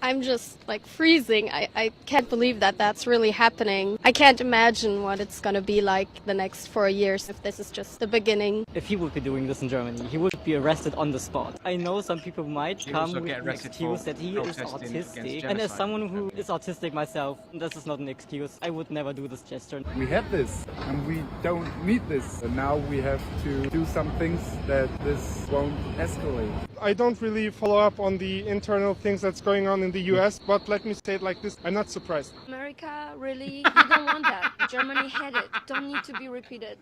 I'm just like freezing. I can't believe that that's really happening. I can't imagine what it's gonna be like the next 4 years if this is just the beginning.
If he would be doing this in Germany, he would be arrested on the spot. I know some people might
He'd
come
also
with
get
an
arrested
excuse
for
that he is
protesting against
autistic. And as
genocide.
someone who is autistic myself, this is not an excuse. I would never do this gesture.
We had this and we don't need this. And now we have to do some things that this won't escalate.
I don't really follow up on the internal things that's going on in the US, but let me say it like this, I'm not surprised.
America, really? You don't want that. Germany had it. Don't need to be repeated.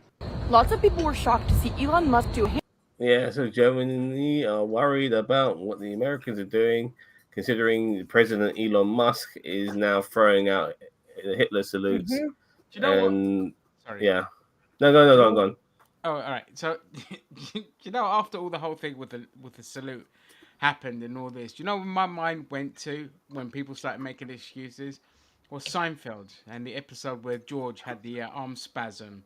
Lots of people were shocked to see Elon Musk do a hand
Yeah, so Germany are worried about what the Americans are doing, considering President Elon Musk is now throwing out Hitler salutes.
Do you know
and
Sorry.
yeah, no, go on.
Oh, all right. So, you know, after all the whole thing with the salute happened and all this, do you know what my mind went to when people started making excuses? Was Seinfeld and the episode where George had the arm spasm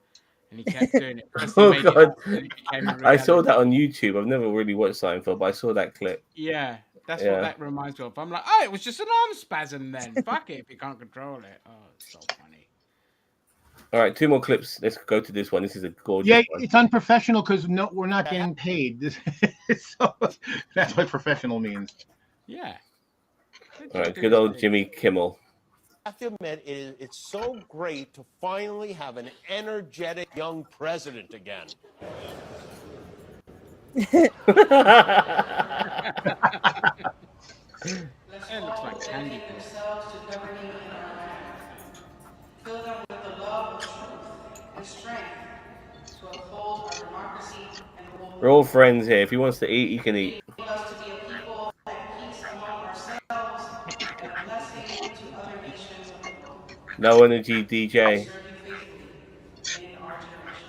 and he kept doing it. Plus he
Oh
made it
God,
up and it became a
I saw
reality.
that on YouTube. I've never really watched Seinfeld, but I saw that clip.
Yeah, that's
Yeah.
what that reminds me of. I'm like, oh, it was just an arm spasm then. Fuck it if you can't control it. Oh, it's so funny.
All right, 2 more clips. Let's go to this one. This is a gorgeous
Yeah,
one.
it's unprofessional because we're not getting paid. So that's what professional means.
Yeah.
All right, good old Jimmy Kimmel.
I have to admit, it's so great to finally have an energetic young president again.
It looks like candy.
themselves to governing in our land. Fill them with the love of truth and strength to uphold our democracy and rule.
We're all friends here. If he wants to eat, he can eat.
Enable us to be a people at peace among ourselves and a blessing to other nations of the world.
No energy, DJ.
Serve you faithfully in our generation.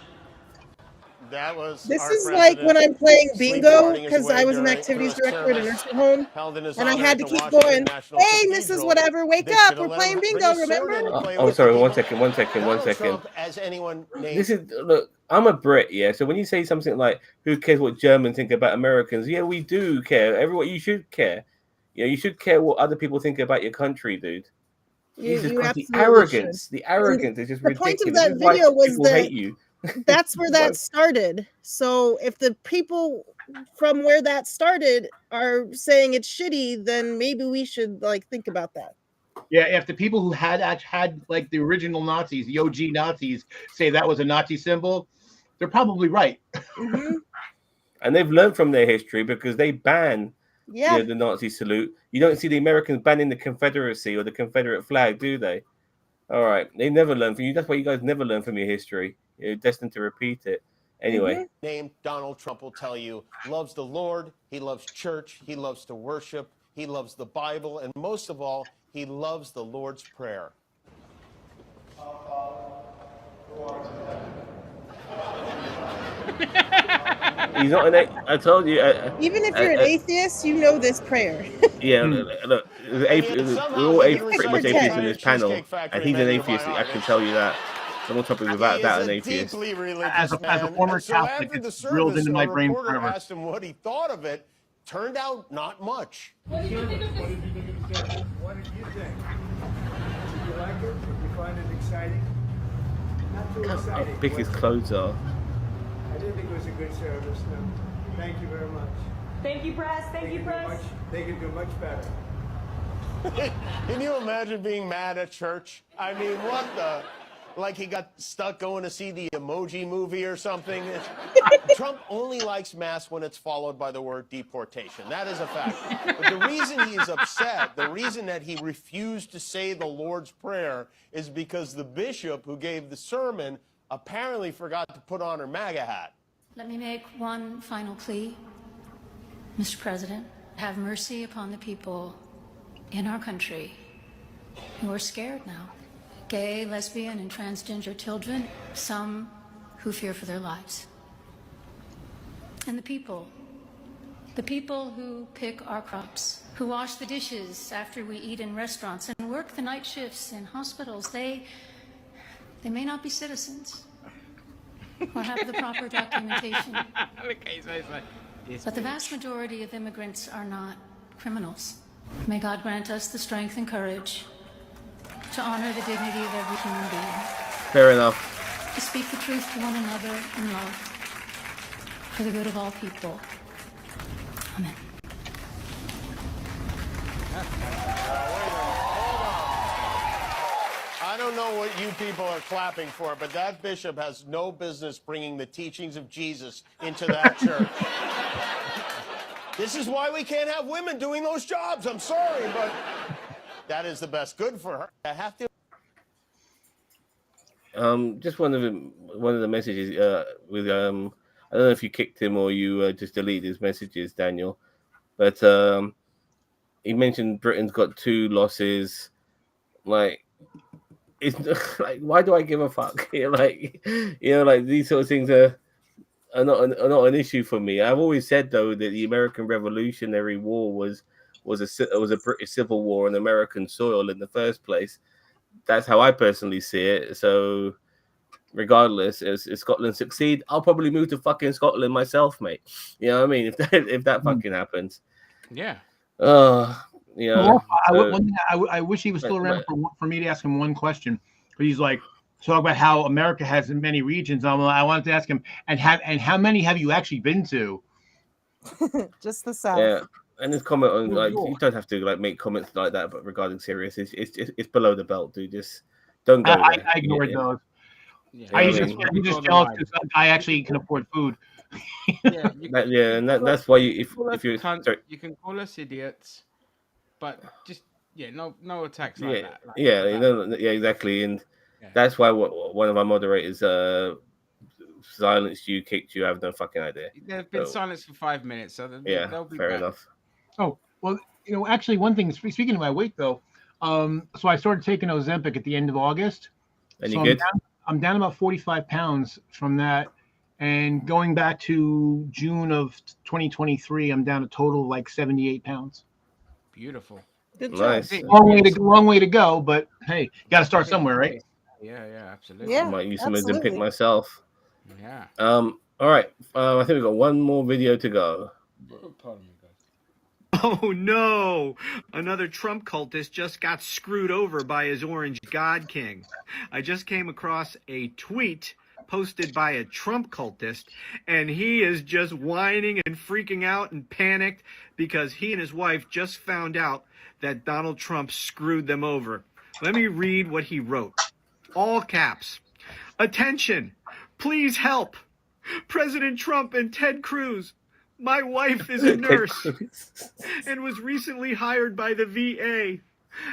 That was
This
our
is like when I'm playing bingo,
safeguarding his
because I
way
was an
during-
activities
through his
director at a
service.
nursing home,
Held in his
and I
honor
had
at
to
the
keep
Washington
going,
National
hey, Mrs.
Cathedral.
Whatever, wake
This
up,
should
we're
let
playing
him bring
bingo,
his sword in
remember?
and play
Oh,
with
sorry.
the
One
people.
second.
Donald Trump, as anyone named
This is look. I'm a Brit, yeah. So when you say something like "Who cares what Germans think about Americans?" Yeah, we do care. Everyone, you should care. Yeah, you should care what other people think about your country, dude. Jesus
You
Christ, the
absolutely should.
arrogance. The arrogance is just
The point of
ridiculous.
that
This is why
video was
people
that
hate you.
that's where that
Why-
started. So if the people from where that started are saying it's shitty, then maybe we should like think about that.
Yeah, if the people who had like the original Nazis, the OG Nazis, say that was a Nazi symbol, they're probably right.
Mm-hmm.
And they've learned from their history because they ban
Yeah.
the Nazi salute. You don't see the Americans banning the Confederacy or the Confederate flag, do they? All right, they never learn from you. That's why you guys never learn from your history. You're destined to repeat it. Anyway,
Named Donald Trump will tell you loves the Lord, he loves church, he loves to worship, he loves the Bible, and most of all, he loves the Lord's Prayer.
he's not an. I told you.
Even if you're an atheist, you know this prayer.
Yeah, look, we're all pretty much atheists in this panel, and he's an atheist. I can tell you that. I'm on top of without that an atheist.
As a former Catholic,
After the
it's drilled
service,
into
a
my brain
reporter
forever.
asked him what he thought of it. Turned out not much.
What did you think of this? What did you think? Did you like it? Did you find it exciting? Not too
How
exciting.
big his clothes are.
I didn't think it was a good service. No. Thank you very much.
Thank you, press. Thank you, press.
They could do much better.
Can you imagine being mad at church? I mean, what the? Like he got stuck going to see the Emoji Movie or something. Trump only likes mass when it's followed by the word deportation. That is a fact. But the reason he is upset, the reason that he refused to say the Lord's Prayer is because the bishop who gave the sermon apparently forgot to put on her MAGA hat.
Let me make one final plea. Mr. President, have mercy upon the people in our country who are scared now. Gay, lesbian, and transgender children, some who fear for their lives. And the people who pick our crops, who wash the dishes after we eat in restaurants and work the night shifts in hospitals, they may not be citizens or have the proper documentation. But the vast majority of immigrants are not criminals. May God grant us the strength and courage to honor the dignity of every human being.
Fair enough.
To speak the truth to one another in love for the good of all people. Amen.
I don't know what you people are clapping for, but that bishop has no business bringing the teachings of Jesus into that church. This is why we can't have women doing those jobs. I'm sorry, but that is the best good for her. I have to.
Just one of the messages with I don't know if you kicked him or you just deleted his messages, Daniel, but he mentioned Britain's got 2 losses. Like, it's like, why do I give a fuck? Like, like these sort of things are not an issue for me. I've always said though that the American Revolutionary War was a British Civil War on American soil in the first place. That's how I personally see it. So regardless, if Scotland succeed, I'll probably move to fucking Scotland myself, mate. You know what I mean? If that fucking happens.
Yeah.
One
thing I wish he was still around for me to ask him one question. He's like, talk about how America has many regions. I wanted to ask him, and how many have you actually been to?
Just the South.
Yeah. And his comment on you don't have to make comments like that, but regarding serious, it's below the belt, dude. Just don't go there.
I ignored those.
Yeah.
I'm just jealous because I actually can afford food.
That's why you
can call us idiots, but just no attacks
like
that.
Yeah, exactly, and that's why one of our moderators silenced you, kicked you. I have no fucking idea.
They've been silenced for 5 minutes, so they'll be
fair
back.
enough.
Oh well, actually, one thing. Speaking of my weight, though, so I started taking Ozempic at the end of August.
And you good?
I'm down about 45 pounds from that, and going back to June of 2023, I'm down a total of like 78 pounds.
Beautiful.
Good
nice.
job.
Long way to go, but hey, got to start somewhere, right?
Yeah, absolutely.
Yeah,
I might use some
absolutely.
Ozempic myself.
Yeah.
All right. I think we've got one more video to go.
Pardon me, guys.
Oh no! Another Trump cultist just got screwed over by his orange God King. I just came across a tweet posted by a Trump cultist, and he is just whining and freaking out and panicked because he and his wife just found out that Donald Trump screwed them over. Let me read what he wrote. All caps. Attention! Please help! President Trump and Ted Cruz. My wife is a nurse and was recently hired by the VA.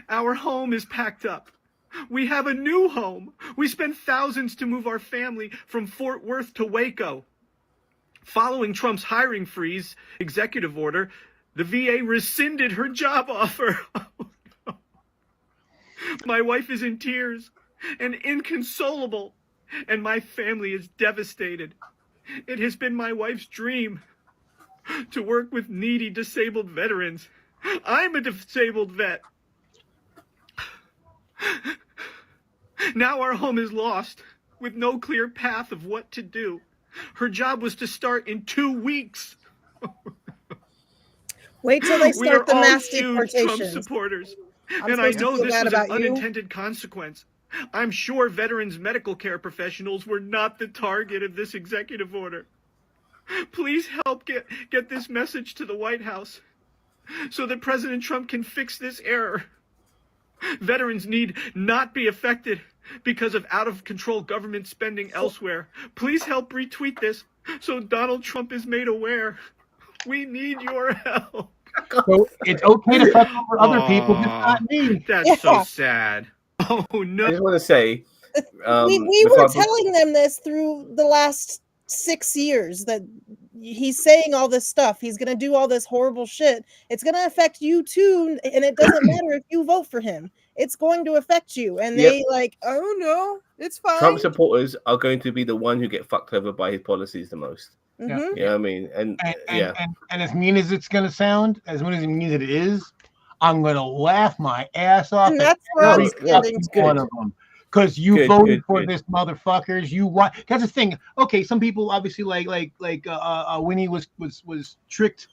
Our home is packed up. We have a new home. We spent thousands to move our family from Fort Worth to Waco. Following Trump's hiring freeze executive order, the VA rescinded her job offer. My wife is in tears and inconsolable, and my family is devastated. It has been my wife's dream to work with needy disabled veterans. I'm a disabled vet. Now our home is lost with no clear path of what to do. Her job was to start in 2 weeks.
Wait till they
We are
start the
all
mass
huge Trump
deportations.
supporters,
I'm
and I
supposed to
know
feel
this
bad
was an
about you?
unintended consequence. I'm sure veterans medical care professionals were not the target of this executive order. Please help get this message to the White House so that President Trump can fix this error. Veterans need not be affected because of out-of-control government spending elsewhere. Please help retweet this so Donald Trump is made aware. We need your help.
So it's okay to fuck over other people, just not me.
That's so sad. Oh, no.
I just want to say,
we were telling them this through the last 6 years that he's saying all this stuff. He's going to do all this horrible shit. It's going to affect you too, and it doesn't matter if you vote for him. It's going to affect you. And they like, oh no, it's fine.
Trump supporters are going to be the one who get fucked over by his policies the most.
Yeah.
Mm-hmm.
You know what I mean? And
as mean as it's going to sound, as mean as it is, I'm going to laugh my ass off.
And that's where I was getting to.
One of them. Because you voted for this, motherfuckers. You want. That's the thing. Okay, some people obviously like Winnie was tricked,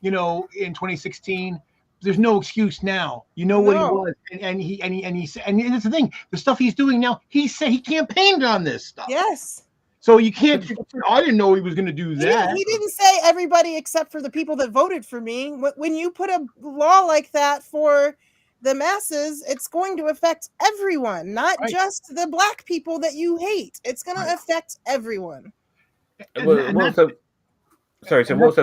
in 2016. There's no excuse now. You know what he was, and it's the thing. The stuff he's doing now. He said he campaigned on this stuff.
Yes.
So you can't. I didn't know he was going to do that.
He didn't say everybody except for the people that voted for me. When you put a law like that for the masses, it's going to affect everyone, not just the black people that you hate. It's going to affect everyone.
What's so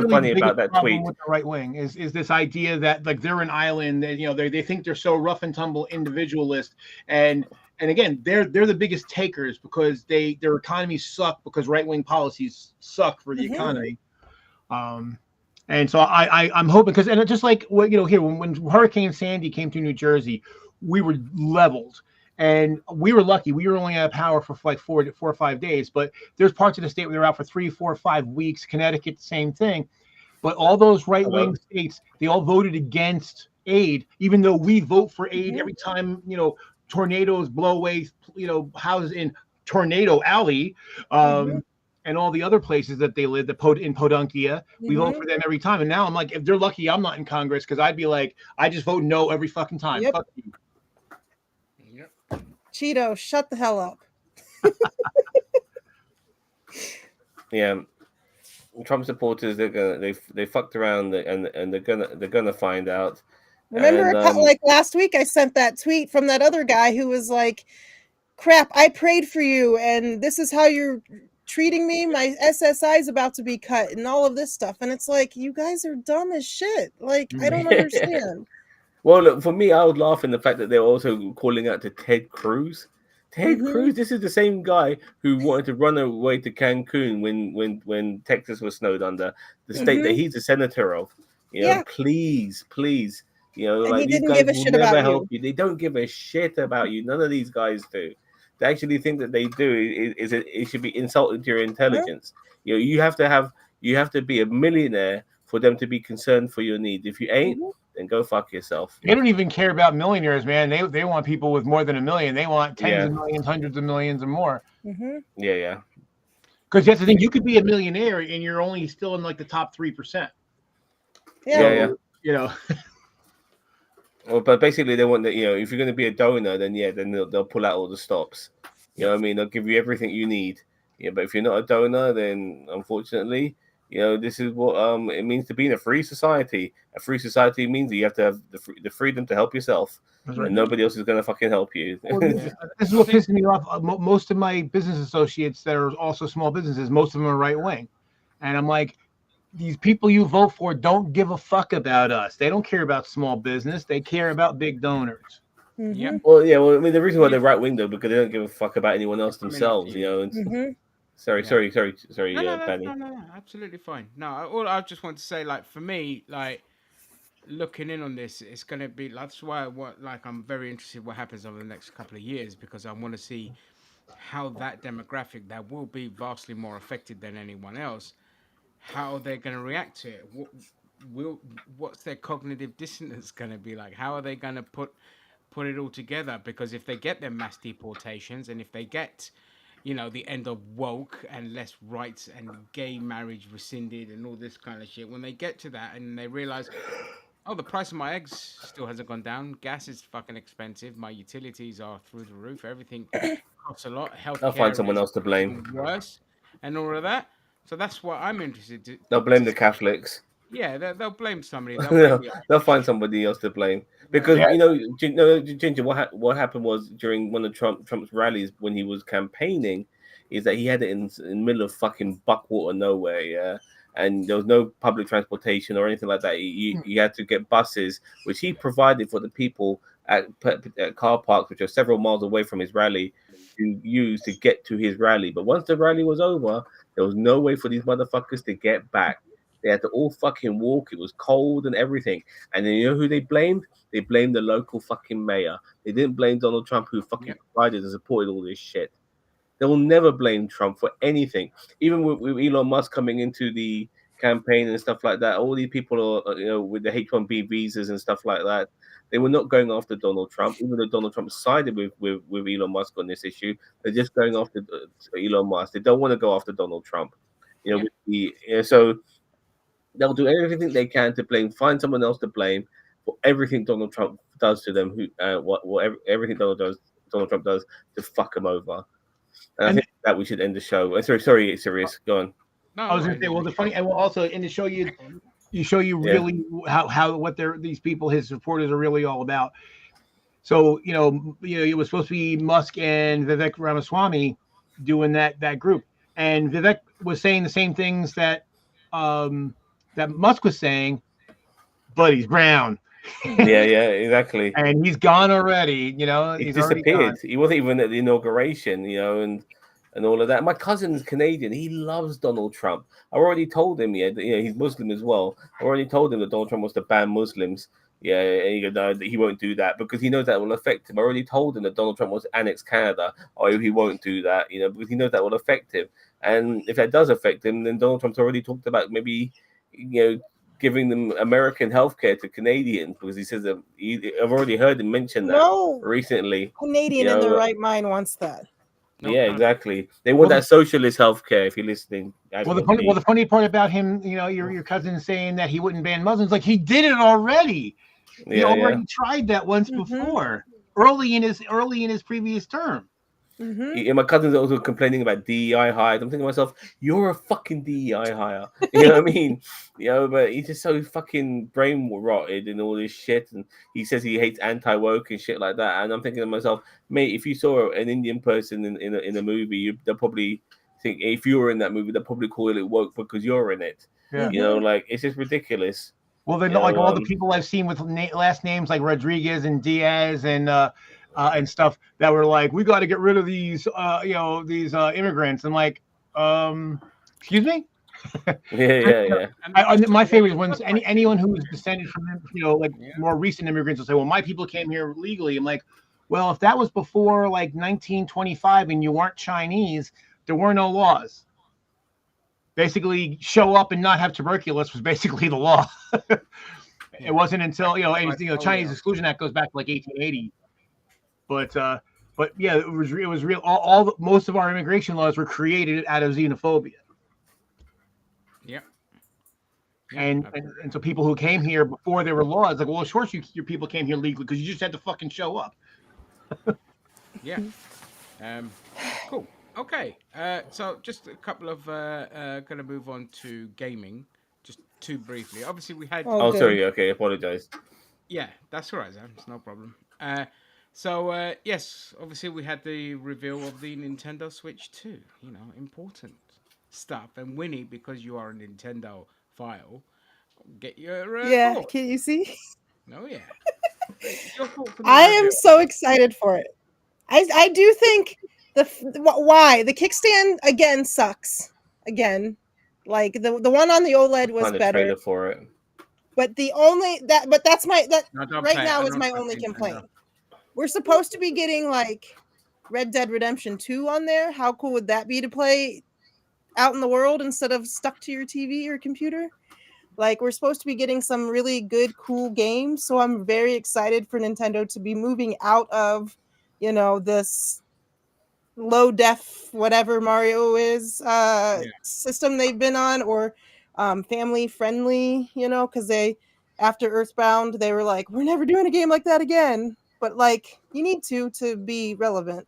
funny about that tweet
with the right wing is this idea that like they're an island, and they think they're so rough and tumble individualist, and again they're the biggest takers because their economies suck because right wing policies suck for the economy. And so I'm hoping, because and just like here when Hurricane Sandy came to New Jersey, we were leveled, and we were lucky. We were only out of power for like 4 or 5 days, but there's parts of the state where they're out for 3, 4, 5 weeks. Connecticut, same thing. But all those right wing states, they all voted against aid, even though we vote for aid every time tornadoes blow away houses in Tornado Alley. And all the other places that they live, in Podunkia, we vote for them every time. And now I'm like, if they're lucky, I'm not in Congress, because I'd be like, I just vote no every fucking time.
Yep.
Fuck you.
Cheeto, shut the hell up.
Yeah, Trump supporters, they fucked around, and they're gonna find out.
Remember, like last week, I sent that tweet from that other guy who was like, "Crap, I prayed for you, and this is how you're treating me. My SSI is about to be cut, and all of this stuff." And it's like, you guys are dumb as shit. Like, I don't understand.
Well, look, for me, I would laugh in the fact that they're also calling out to Ted Cruz. Ted Cruz, this is the same guy who wanted to run away to Cancun when Texas was snowed under, the state that he's a senator of. Please.
And
like these guys will never help you. They don't give a shit about you. None of these guys do. They actually think that they do it should be insulting to your intelligence. You have to be a millionaire for them to be concerned for your needs. If you ain't, then go fuck yourself.
They don't even care about millionaires, man. They want people with more than $1 million. They want tens of millions, hundreds of millions, and more.
Yeah.
Because that's the thing. You could be a millionaire and you're only still in like the top 3%.
Yeah.
You know.
Well, but basically, they want that. If you're going to be a donor, then they'll pull out all the stops. You know what I mean? They'll give you everything you need. Yeah, but if you're not a donor, then unfortunately, this is what it means to be in a free society. A free society means that you have to have the freedom to help yourself,
Right.
and nobody else is going to fucking help you.
Well, this is what pisses me off. Most of my business associates that are also small businesses, most of them are right wing, and I'm like, these people you vote for don't give a fuck about us. They don't care about small business. They care about big donors.
Yeah.
Well, yeah. Well, I mean, the reason why they're right wing though, because they don't give a fuck about anyone else themselves. Sorry, Benny.
No, absolutely fine. No, all I just want to say, like, for me, like, looking in on this, it's gonna be that's why I'm very interested what happens over the next couple of years, because I want to see how that demographic that will be vastly more affected than anyone else, how they're going to react to it. What's their cognitive dissonance going to be like? How are they going to put it all together? Because if they get their mass deportations, and if they get, the end of woke and less rights and gay marriage rescinded and all this kind of shit, when they get to that and they realize, oh, the price of my eggs still hasn't gone down. Gas is fucking expensive. My utilities are through the roof. Everything costs a lot. Healthcare
I'll find someone else to blame.
Worse, and all of that. So that's what I'm interested to.
They'll blame the Catholics.
Yeah, they'll blame somebody.
They'll find somebody else to blame because Ginger. What happened was during one of Trump's rallies when he was campaigning, is that he had it in the middle of fucking buckwater nowhere, yeah, and there was no public transportation or anything like that. You had to get buses, which he provided for the people at car parks, which are several miles away from his rally, to use to get to his rally. But once the rally was over, there was no way for these motherfuckers to get back. They had to all fucking walk. It was cold and everything. And then you know who they blamed? They blamed the local fucking mayor. They didn't blame Donald Trump, who fucking provided and supported all this shit. They will never blame Trump for anything. Even with Elon Musk coming into the campaign and stuff like that, all these people are, with the H-1B visas and stuff like that, they were not going after Donald Trump, even though Donald Trump sided with Elon Musk on this issue. They're just going after Elon Musk. They don't want to go after Donald Trump. So they'll do everything they can to find someone else to blame for everything Donald Trump does to them. Everything Donald Trump does to fuck them over. And I think that we should end the show. Sorry, Sirius, go on.
No, I was going to say, well, the funny, and also, and to show you really how what these people, his supporters, are really all about. So it was supposed to be Musk and Vivek Ramaswamy doing that group, and Vivek was saying the same things that Musk was saying, but he's brown.
Yeah, exactly.
And he's gone already.
He disappeared. He wasn't even at the inauguration. And all of that. My cousin's Canadian. He loves Donald Trump. I already told him, he's Muslim as well. I already told him that Donald Trump wants to ban Muslims. Yeah, and he goes, no, he won't do that because he knows that will affect him. I already told him that Donald Trump wants to annex Canada. Oh, he won't do that, because he knows that will affect him. And if that does affect him, then Donald Trump's already talked about maybe, giving them American healthcare to Canadians, because he says that I've already heard him mention that recently.
Canadian in their right mind wants that.
Yeah, exactly. They want that socialist healthcare. If you're listening,
the funny part about him, your cousin saying that he wouldn't ban Muslims, like he did it already. He already tried that once before, early in his previous term.
Mm-hmm. My cousin's also complaining about DEI hires. I'm thinking to myself, you're a fucking DEI hire. You know what I mean? But he's just so fucking brain rotted and all this shit. And he says he hates anti-woke and shit like that. And I'm thinking to myself, mate, if you saw an Indian person in a movie, they'll probably think, if you were in that movie, they'll probably call it woke because you're in it. Yeah. It's just ridiculous.
Well, they're not like all the people I've seen with last names like Rodriguez and Diaz and stuff that were like, we got to get rid of these immigrants. I'm like, excuse me.
Yeah.
My favorite ones, anyone who is descended from more recent immigrants will say, well, my people came here legally. I'm like, well, if that was before like 1925 and you weren't Chinese, there were no laws. Basically, show up and not have tuberculosis was basically the law. It wasn't until Chinese Exclusion Act goes back to like 1880. But yeah, it was real. Most of our immigration laws were created out of xenophobia.
Yeah.
And so people who came here before there were laws, like, well, of course your people came here legally because you just had to fucking show up.
Yeah. Cool. Okay. So just a couple of gonna move on to gaming, just too briefly. Obviously, we had.
Oh, sorry. Okay, apologize.
Yeah, that's all right, Zam. It's no problem. Yes, obviously we had the reveal of the Nintendo Switch 2. You know, important stuff. And Winnie, because you are a Nintendo file, get your
Yeah,
thoughts.
can you see?
Oh yeah. Your thoughts on the
I am
reveal.
so excited for it. I do think why the kickstand again sucks again. Like the one on the OLED was
Find a
better,
trailer for it.
but that's my
No, don't
right
play it.
now
I
is
don't
my
trust
only
Nintendo.
complaint. We're supposed to be getting like Red Dead Redemption 2 on there. How cool would that be to play out in the world instead of stuck to your TV or computer? Like, we're supposed to be getting some really good, cool games. So I'm very excited for Nintendo to be moving out of, this low def, whatever Mario is, system they've been on, or family friendly, because after Earthbound, they were like, we're never doing a game like that again. But like, you need to be relevant.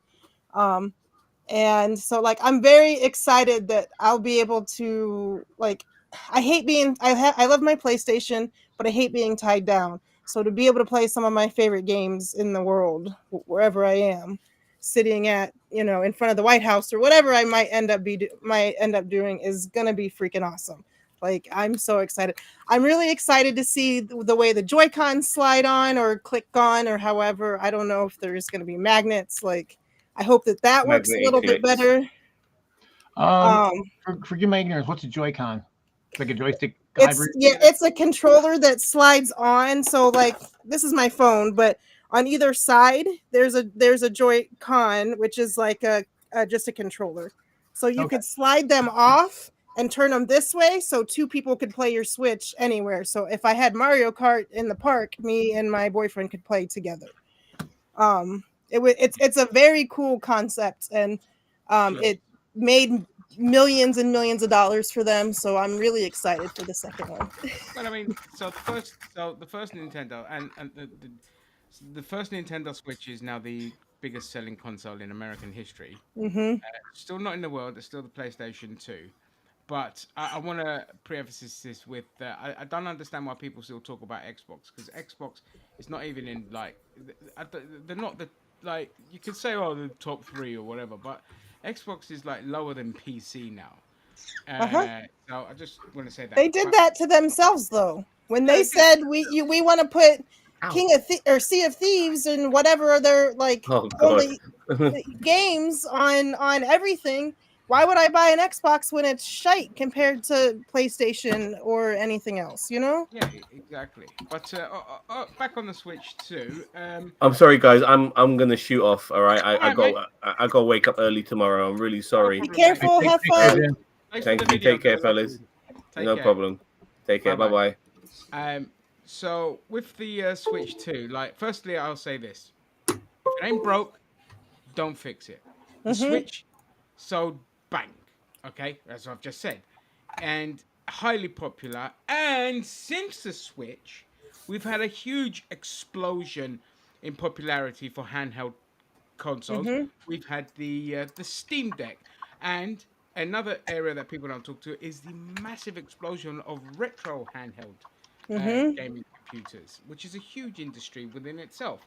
And so like I'm very excited that I'll be able to I love my PlayStation, but I hate being tied down. So to be able to play some of my favorite games in the world wherever I am, sitting at, in front of the White House or whatever I might end up doing is going to be freaking awesome. Like, I'm so excited. I'm really excited to see the way the Joy-Cons slide on or click on or however. I don't know if there's going to be magnets. Like, I hope that works a little bit better.
Forgive my ignorance. What's a Joy-Con? It's like a joystick
It's
hybrid?
it's a controller that slides on. So like, this is my phone, but on either side there's a Joy-Con, which is like just a controller. So you could slide them off and turn them this way, so two people could play your Switch anywhere. So if I had Mario Kart in the park, me and my boyfriend could play together. It's a very cool concept, and it made millions and millions of dollars for them. So I'm really excited for the second one.
Well, I mean, so the first Nintendo and the first Nintendo Switch is now the biggest selling console in American history.
Mm-hmm.
Still not in the world. It's still the PlayStation 2. But I want to pre-emphasize this with I don't understand why people still talk about Xbox, because Xbox is not even in like they're not the, like, you could say, oh, the top 3 or whatever, but Xbox is like lower than PC now. So I just want to say that
They did that to themselves, though, when they said we want to put or Sea of Thieves and whatever other only games on everything. Why would I buy an Xbox when it's shite compared to PlayStation or anything else?
Yeah, exactly. But back on the Switch too.
I'm sorry, guys. I'm gonna shoot off. All right. I got to wake up early tomorrow. I'm really sorry.
Be careful. Have fun.
Thank you. Take care, fellas. No problem. Take care. Bye
bye. So with the Switch 2, like, firstly, I'll say this: if it ain't broke, don't fix it. The Switch sold bang. Okay, that's what I've just said, and highly popular. And since the Switch, we've had a huge explosion in popularity for handheld consoles. We've had the Steam Deck, and another area that people don't talk to is the massive explosion of retro handheld gaming computers, which is a huge industry within itself.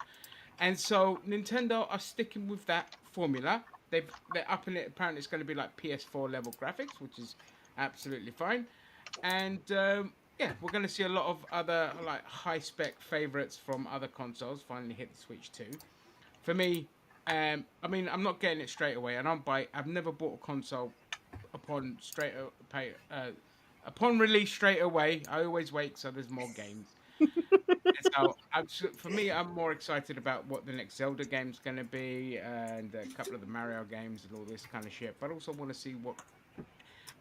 And so Nintendo are sticking with that formula. They're upping it. Apparently, it's going to be like PS4 level graphics, which is absolutely fine. And yeah, we're going to see a lot of other like high spec favorites from other consoles finally hit the Switch 2. For me, I mean, I'm not getting it straight away. I've never bought a console upon upon release straight away. I always wait, so there's more games. So for me, I'm more excited about what the next Zelda game's going to be, and a couple of the Mario games and all this kind of shit. But I also want to see what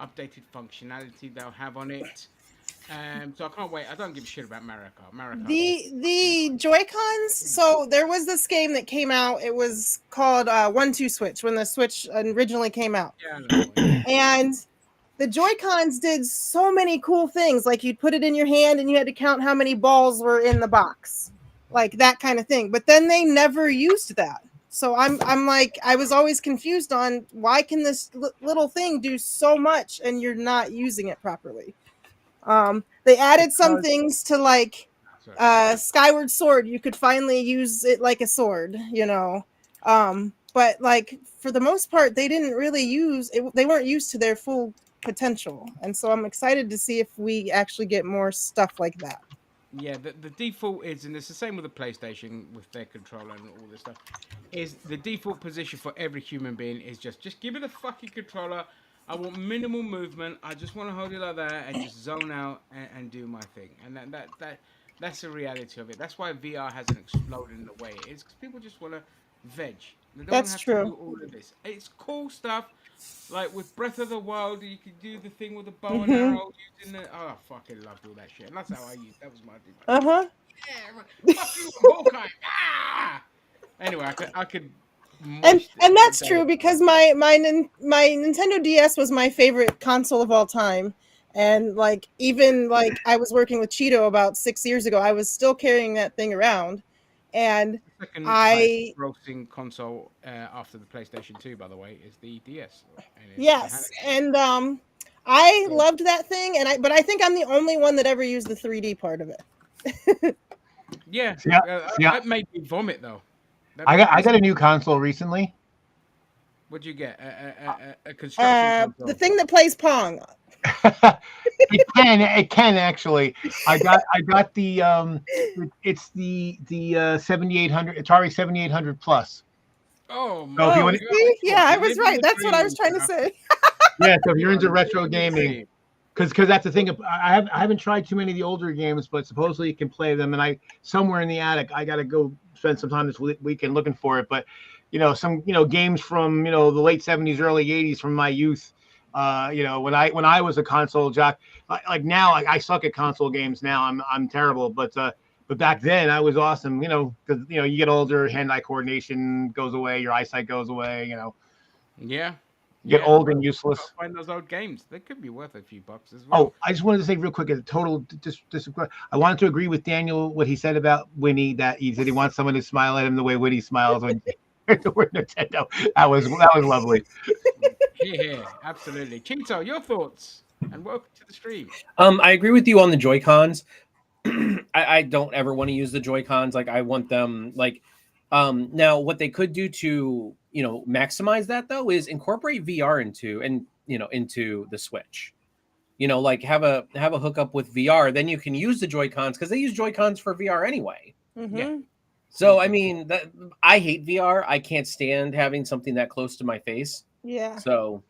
updated functionality they'll have on it. So I can't wait. I don't give a shit about Mario Kart.
The Joy-Cons. So there was this game that came out. It was called 1-2 Switch when the Switch originally came out.
Yeah,
and the Joy-Cons did so many cool things. Like you'd put it in your hand and you had to count how many balls were in the box, like that kind of thing. But then they never used that. So I'm like, I was always confused on why can this little thing do so much and you're not using it properly. They added some things to like Skyward Sword. You could finally use it like a sword, you know. But like for the most part, they didn't really use it. They weren't used to their full potential, and so I'm excited to see if we actually get more stuff like that.
Yeah, the default is, and it's the same with the PlayStation with their controller and all this stuff. Is the default position for every human being is just give me the fucking controller. I want minimal movement. I just want to hold it like that and just zone out and do my thing. And that's the reality of it. That's why VR hasn't exploded in the way it is, because people just want to veg. They don't want to
That's
have
true.
to do all of this. It's cool stuff. Like with Breath of the Wild, you could do the thing with the bow and arrow using the. Oh, I fucking loved all that shit. And that's how I used. That was my thing. Yeah, fuck you, Hawkeye. Ah! Anyway, I could.
And that's true because my Nintendo DS was my favorite console of all time. And like even like I was working with Cheeto about 6 years ago, I was still carrying that thing around. And
Second
I
highest grossing console after the PlayStation 2, by the way, is the DS.
yes, and I loved that thing, and but I think I'm the only one that ever used the 3D part of it.
Yeah,
Yeah.
that made me vomit though.
I got a new console recently.
What'd you get? A construction console.
The thing that plays Pong.
It can actually. I got the it's the 7800 Atari 7800 Plus.
Oh
So if you want
yeah, I was right. That's what I was trying to say.
Yeah, so if you're into retro gaming, because that's the thing. I haven't tried too many of the older games, but supposedly you can play them. And I somewhere in the attic, I got to go spend some time this weekend looking for it. But some games from the late 70s, early 80s from my youth. When I was a console jock, like now I suck at console games now. I'm terrible, but back then I was awesome. Because you get older, hand-eye coordination goes away, your eyesight goes away.
Yeah.
Get old and useless.
Find those old games. They could be worth a few bucks as well.
Oh, I just wanted to say real quick, a total I wanted to agree with Daniel what he said about Winnie, that he said he wants someone to smile at him the way Winnie smiles when we're Nintendo. That was lovely.
Yeah, absolutely. Cheeto, your thoughts, and welcome to the stream.
I agree with you on the Joy-Cons. I don't ever want to use the Joy-Cons. Like I want them like now what they could do to maximize that though is incorporate VR into the Switch. Like have a hookup with VR, then you can use the Joy-Cons because they use Joy-Cons for VR anyway.
Yeah.
So I mean I hate VR. I can't stand having something that close to my face.
Yeah.
So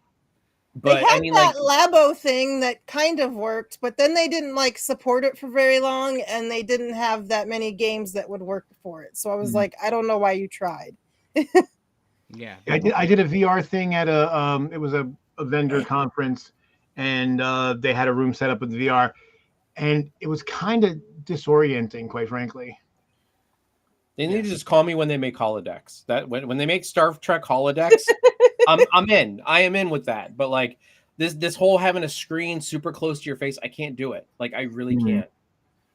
they had that Labo thing that kind of worked, but then they didn't support it for very long, and they didn't have that many games that would work for it. So I was like, I don't know why you tried.
Yeah,
I did a VR thing at it was a vendor conference, and they had a room set up with VR, and it was kind of disorienting, quite frankly.
They need to just call me when they make holodecks. That when they make Star Trek holodecks, I'm in. I am in with that. But like this whole having a screen super close to your face, I can't do it. Like I really can't.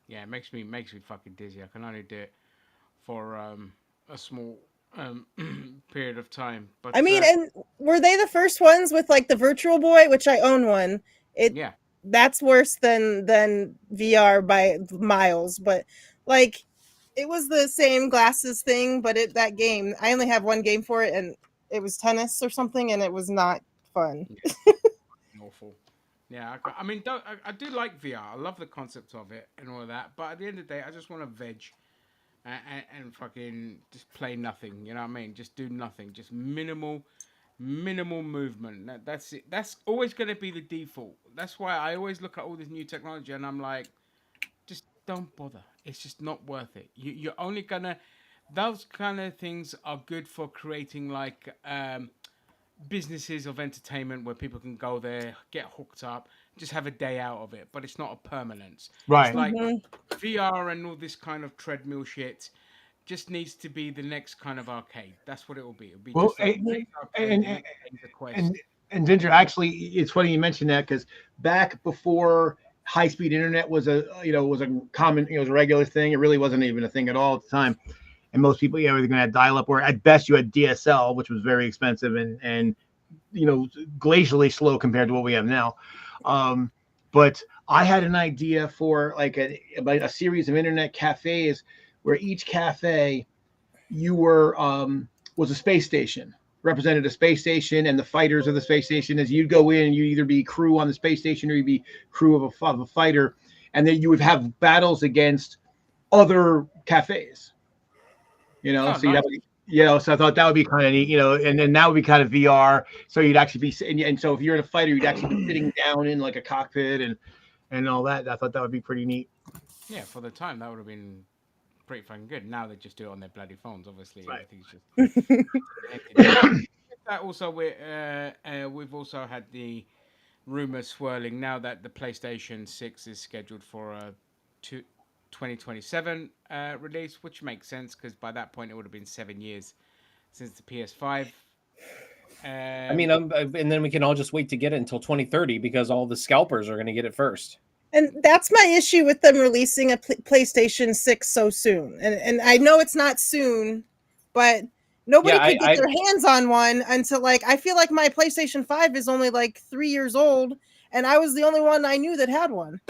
Yeah, it makes me fucking dizzy. I can only do it for a small period of time. But
I mean, and were they the first ones with the Virtual Boy, which I own one? That's worse than VR by miles. But it was the same glasses thing, but that game, I only have one game for it, and it was tennis or something, and it was not fun.
Awful. Yeah, I mean, I do like VR. I love the concept of it and all of that. But at the end of the day, I just want to veg and fucking just play nothing. You know what I mean? Just do nothing. Just minimal movement. That's it. That's always going to be the default. That's why I always look at all this new technology and I'm like, just don't bother. It's just not worth it. You're only gonna. Those kind of things are good for creating businesses of entertainment where people can go there, get hooked up, just have a day out of it. But it's not a permanence.
Right.
It's like VR and all this kind of treadmill shit just needs to be the next kind of arcade. That's what it will be. It'll be just like arcade,
and And Ginger, actually, it's funny you mentioned that because back before high-speed internet was a common, was a regular thing. It really wasn't even a thing at all at the time. And most people, were going to have dial-up, or at best you had DSL, which was very expensive and glacially slow compared to what we have now. But I had an idea for like a series of internet cafes where each cafe you were was a space station, represented a space station, and the fighters of the space station, as you'd go in and you either be crew on the space station or you'd be crew of a fighter, and then you would have battles against other cafes. So you'd have, so I thought that would be kind of neat, and then that would be kind of VR. So you'd actually be, and so if you're in a fighter, you'd actually be sitting down in like a cockpit and all that. I thought that would be pretty neat.
Yeah, for the time that would have been pretty fucking good. Now they just do it on their bloody phones. Obviously,
right.
Everything's just. That also we've also had the rumor swirling now that the PlayStation 6 is scheduled for a 2027 release, which makes sense because by that point it would have been 7 years since the PS5.
I mean, and then we can all just wait to get it until 2030 because all the scalpers are going to get it first.
And that's my issue with them releasing a PlayStation 6 so soon. And I know it's not soon, but nobody could get their hands on one until I feel like my PlayStation 5 is only 3 years old, and I was the only one I knew that had one.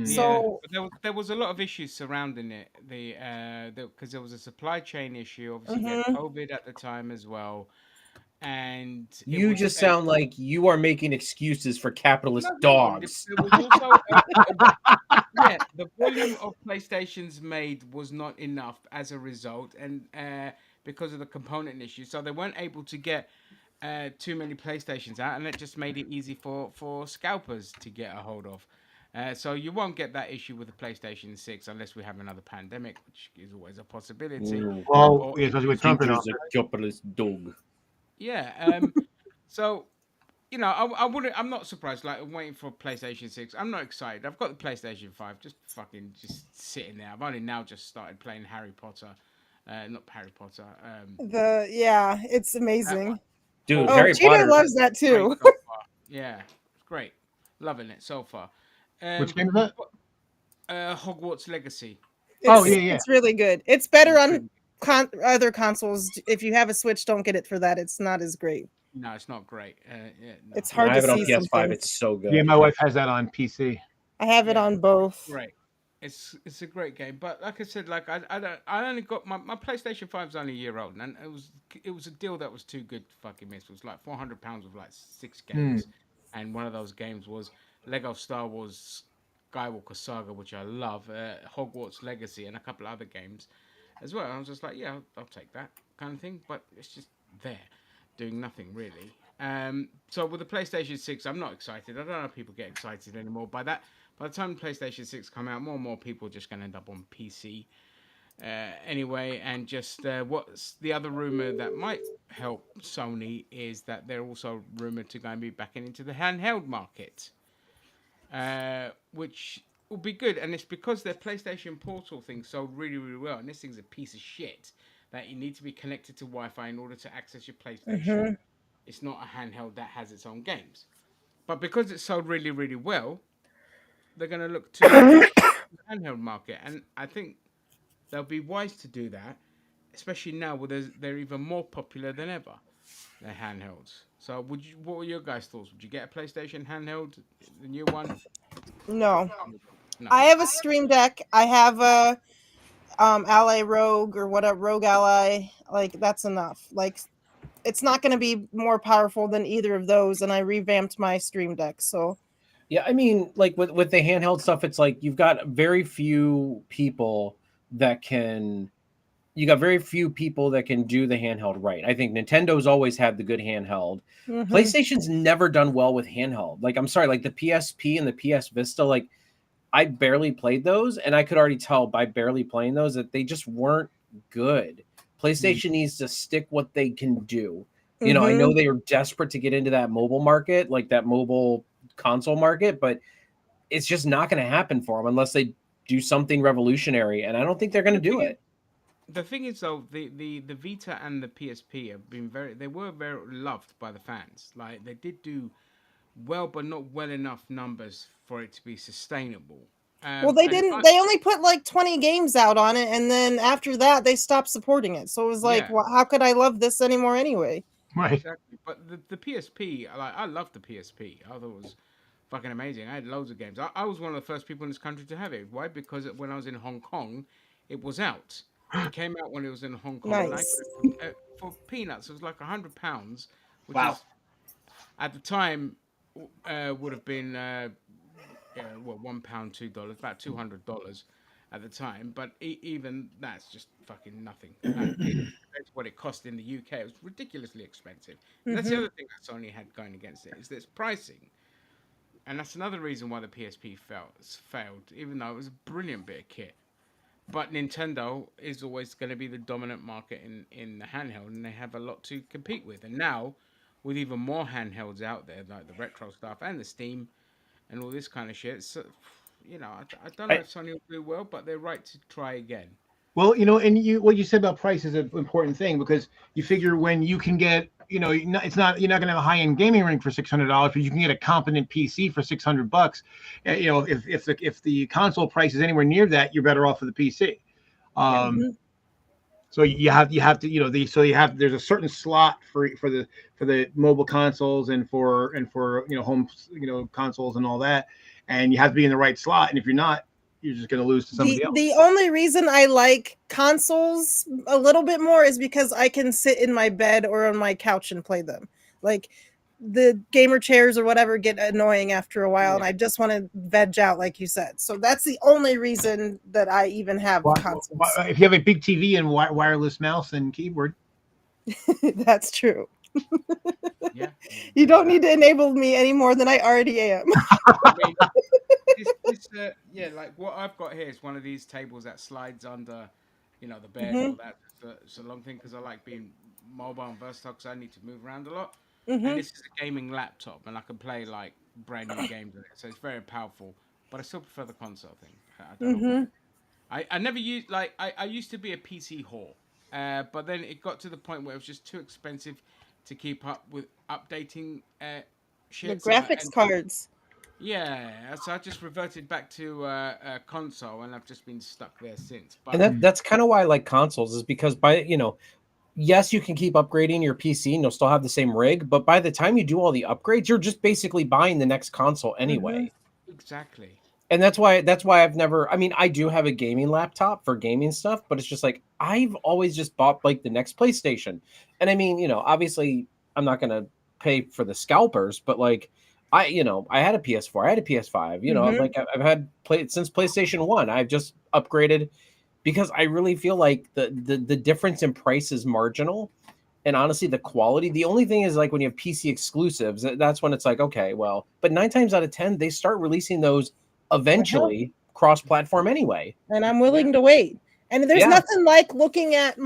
So
there was a lot of issues surrounding it. Because there was a supply chain issue. Obviously, we had COVID at the time as well. And
you just sound like you are making excuses for capitalist dogs.
There was also, the volume of PlayStations made was not enough as a result, and because of the component issue, so they weren't able to get too many PlayStations out, and it just made it easy for scalpers to get a hold of. So you won't get that issue with the PlayStation 6 unless we have another pandemic, which is always a possibility.
Well, especially with Trump and all.
A capitalist dog.
Yeah. So, I'm not surprised. I'm waiting for PlayStation 6. I'm not excited. I've got the PlayStation 5, just sitting there. I've only now just started playing Harry Potter. Not Harry Potter.
It's amazing.
Dude, Harry Potter
loves that too.
So yeah, it's great. Loving it so far.
Which game is that?
Hogwarts Legacy.
It's really good. It's better on other consoles. If you have a Switch, don't get it for that. It's not as great.
No, it's not great.
It's hard
I have
to
it on
see
PS5. It's so good.
Yeah, my wife has that on PC.
I have it on both.
Right. It's a great game, but like I said, I only got my PlayStation 5's only a year old, and it was a deal that was too good to fucking miss. It was like £400 with 6 games, and one of those games was Lego Star Wars Skywalker Saga, which I love, Hogwarts Legacy, and a couple of other games as well. I was just like, yeah, I'll take that kind of thing, but it's just there, doing nothing really. So with the PlayStation 6, I'm not excited. I don't know if people get excited anymore. By the time the PlayStation 6 come out, more and more people are just going to end up on PC anyway. And just what's the other rumor that might help Sony is that they're also rumored to go and be backing into the handheld market, which will be good. And it's because their PlayStation Portal thing sold really, really well. And this thing's a piece of shit that you need to be connected to Wi-Fi in order to access your PlayStation. It's not a handheld that has its own games. But because it sold really, really well, they're going to look to the handheld market. And I think they'll be wise to do that, especially now where they're even more popular than ever, their handhelds. So what were your guys' thoughts? Would you get a PlayStation handheld, the new one?
No. I have a Stream Deck. I have a Ally Rogue or whatever, Rogue Ally. That's enough. It's not going to be more powerful than either of those, and I revamped my Stream Deck, so...
Yeah, I mean, with the handheld stuff, it's you've got very few people that can... You got very few people that can do the handheld right. I think Nintendo's always had the good handheld. PlayStation's never done well with handheld. I'm sorry, the PSP and the PS Vista, I barely played those, and I could already tell by barely playing those that they just weren't good. PlayStation needs to stick what they can do. I know they are desperate to get into that mobile market, that mobile console market, but it's just not going to happen for them unless they do something revolutionary, and I don't think they're going to do it.
The thing is, though, the Vita and the PSP have been they were very loved by the fans. Like they did do well, but not well enough numbers for it to be sustainable.
Well, they
And
didn't. They only put like 20 games out on it, and then after that, they stopped supporting it. So it was like,
yeah,
well, how could I love this anymore anyway?
Right.
exactly. But the PSP, I love the PSP. I thought it was fucking amazing. I had loads of games. I was one of the first people in this country to have it. Why? Because when I was in Hong Kong, it was out. It came out when it was in Hong Kong, and I
Nice.
got it for peanuts. It was like £100, which
Wow.
is at the time would have been £1, $2, about $200 at the time. But even that's just fucking nothing. That's what it cost in the UK. It was ridiculously expensive. And that's the
Mhm.
other thing that Sony had going against it is this pricing. And that's another reason why the PSP failed, even though it was a brilliant bit of kit. But Nintendo is always going to be the dominant market in the handheld, and they have a lot to compete with. And now, with even more handhelds out there, like the retro stuff and the Steam and all this kind of shit, so, I don't know if Sony will do well, but they're right to try again.
Well, and what you said about price is an important thing because you figure when you can get, it's not you're not going to have a high end gaming ring for $600, but you can get a competent PC for $600. If the console price is anywhere near that, you're better off with the PC. So you have to there's a certain slot for the mobile consoles and for home consoles and all that, and you have to be in the right slot. And if you're not, you're just going to lose to somebody else.
The only reason I like consoles a little bit more is because I can sit in my bed or on my couch and play them. Like the gamer chairs or whatever get annoying after a while, and I just want to veg out, like you said. So that's the only reason that I even have consoles.
If you have a big TV and wireless mouse and keyboard,
that's true.
Yeah,
you don't need to enable me any more than I already am.
Like what I've got here is one of these tables that slides under, the bed
Mhm.
or that. It's a long thing because I like being mobile and versatile because I need to move around a lot.
Mhm.
And this is a gaming laptop, and I can play like brand new games on it, so it's very powerful. But I still prefer the console thing. I don't know why. I never used I used to be a PC whore, but then it got to the point where it was just too expensive to keep up with updating shit.
The graphics cards.
Yeah, so I just reverted back to a console, and I've just been stuck there since. But
And that's kind of why I like consoles, is because yes, you can keep upgrading your PC and you'll still have the same rig, but by the time you do all the upgrades, you're just basically buying the next console anyway.
Exactly.
And that's why I've never, I do have a gaming laptop for gaming stuff, but it's just like I've always just bought like the next PlayStation. And obviously I'm not going to pay for the scalpers, but like I had a PS4, I had a PS5, I've had since PlayStation 1. I've just upgraded because I really feel like the difference in price is marginal. And honestly, the quality, the only thing is like when you have PC exclusives, that's when it's like, okay, well, but 9 times out of 10, they start releasing those eventually cross-platform anyway.
And I'm willing to wait. And there's nothing like looking at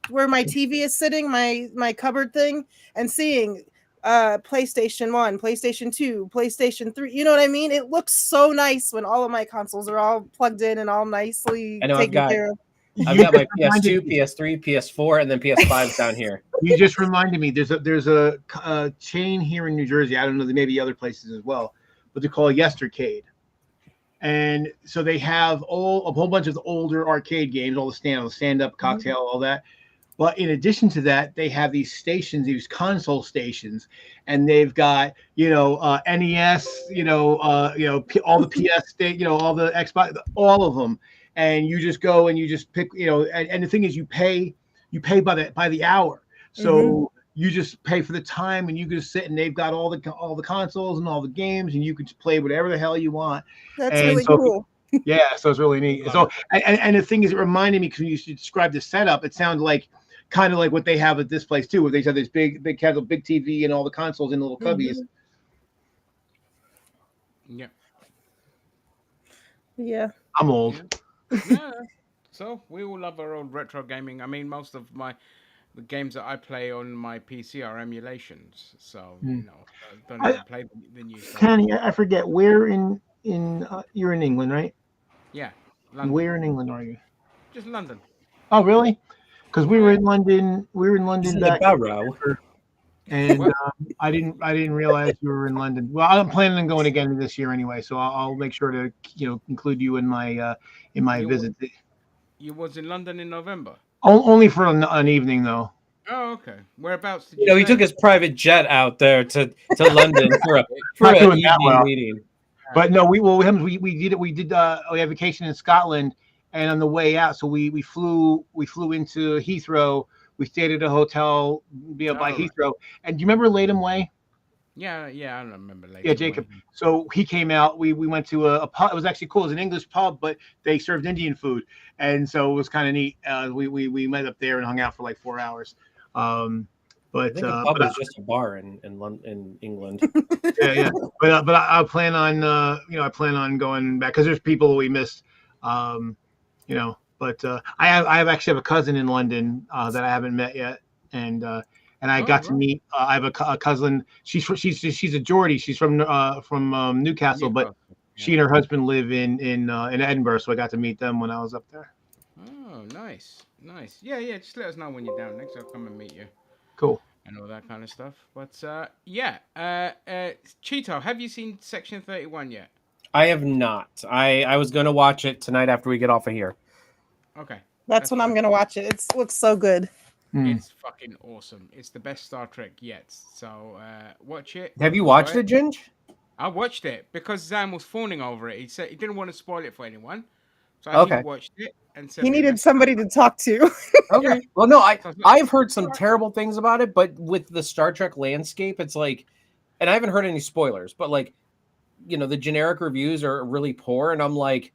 where my TV is sitting, my cupboard thing, and seeing PlayStation 1, PlayStation 2, PlayStation 3. You know what I mean? It looks so nice when all of my consoles are all plugged in and all nicely taken care of.
I've got my PS2, PS3, PS4, and then PS5 down here.
You just reminded me. There's a chain here in New Jersey. I don't know. There may be other places as well, but they call it Yestercade. And so they have a whole bunch of the older arcade games, all the stand-up, cocktail, all that. But in addition to that, they have these stations, these console stations, and they've got NES, all the PS, all the Xbox, all of them. And you just go and you just pick, and the thing is, you pay by the hour. So you just pay for the time, and you can sit, and they've got all the consoles and all the games, and you can just play whatever the hell you want.
That's really cool.
Yeah, so it's really neat. So and the thing is, it reminded me, because when you described the setup, it sounded like kind of like what they have at this place too, where they have this big kind of big TV and all the consoles in little cubbies.
Yeah.
Yeah.
I'm old.
Yeah. So we all love our old retro gaming. I mean, most of the games that I play on my PC are emulations. So I don't even play the new stuff.
Kenny, I forget where in you're in England, right?
Yeah, London.
Where in England are you?
Just London.
Oh, really? Because we were in London. We were in London
in the
back,
borough.
and I didn't realize you were in London. Well, I'm planning on going again this year anyway, so I'll make sure to include you in my
You
visit.
you was in London in November.
Only for an evening though.
Oh, okay. Whereabouts did
You
you
know, he
stay?
took his private jet out there to London for
Not
an
doing that
evening
well.
meeting.
But no, we did we had vacation in Scotland, and on the way out, so we flew into Heathrow. We stayed at a hotel by
All right.
Heathrow. And do you remember Latham Way?
Yeah, I don't remember
Yeah,
later.
Jacob. So he came out. We went to a pub. It was actually cool. It was an English pub, but they served Indian food, and so it was kind of neat. We met up there and hung out for like 4 hours.
I think a pub is just a bar in England.
Yeah. But I plan on I plan on going back because there's people we missed. But I actually have a cousin in London that I haven't met yet, and I got to meet. I have a cousin. She's a Geordie. She's from Newcastle, but she and her husband live in Edinburgh, so I got to meet them when I was up there.
Oh, nice. Yeah. Just let us know when you're down next. I'll come and meet you.
Cool.
And all that kind of stuff. But Cheeto, have you seen Section 31 yet?
I have not. I was going to watch it tonight after we get off of here.
Okay.
That's when I'm gonna watch it. It looks so good.
It's fucking awesome. It's the best Star Trek yet. So watch it.
Have you watched it, Ginge?
I watched it because Zam was fawning over it. He said he didn't want to spoil it for anyone. So
Okay.
he watched it and said
He needed somebody to talk to.
Okay. Well, no, I've heard some terrible things about it, but with the Star Trek landscape, it's like, and I haven't heard any spoilers, but like, the generic reviews are really poor, and I'm like,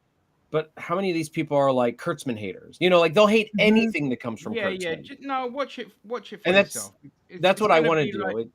but how many of these people are like Kurtzman haters? Like they'll hate anything that comes from Kurtzman.
Yeah. No, watch it for
and
yourself.
That's what I want to do.
Like,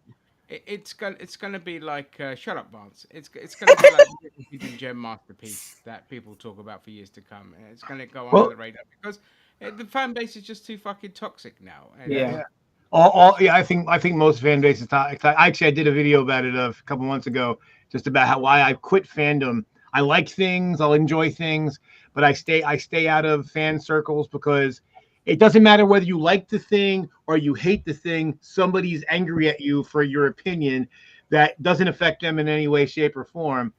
it's gonna be like shut up, Vance. It's gonna be like the hidden gem masterpiece that people talk about for years to come, and it's gonna go under the radar because the fan base is just too fucking toxic now. And,
Yeah. I think most fan bases. Actually, I did a video about it a couple months ago, just about why I quit fandom. I like things, I'll enjoy things, but I stay out of fan circles because it doesn't matter whether you like the thing or you hate the thing. Somebody's angry at you for your opinion that doesn't affect them in any way, shape, or form.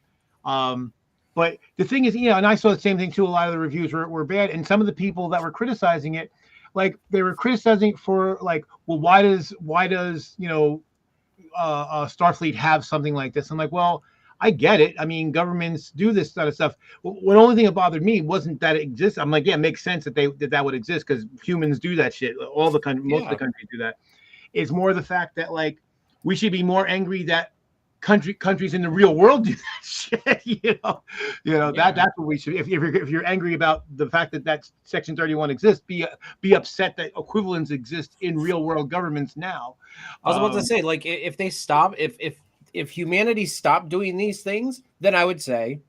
But the thing is, and I saw the same thing too. A lot of the reviews were bad, and some of the people that were criticizing it, like they were criticizing it for like, well, why does Starfleet have something like this? I'm like, well, I get it. I mean, governments do this sort of stuff. The only thing that bothered me wasn't that it exists. I'm like, yeah, it makes sense that that would exist because humans do that shit. All the country, most of the countries do that. It's more the fact that like we should be more angry that countries in the real world do that shit. That's what we should. If you're angry about the fact that Section 31 exists, be upset that equivalents exist in real world governments now.
I was about to say, like, if they stop, if humanity stopped doing these things, then I would say,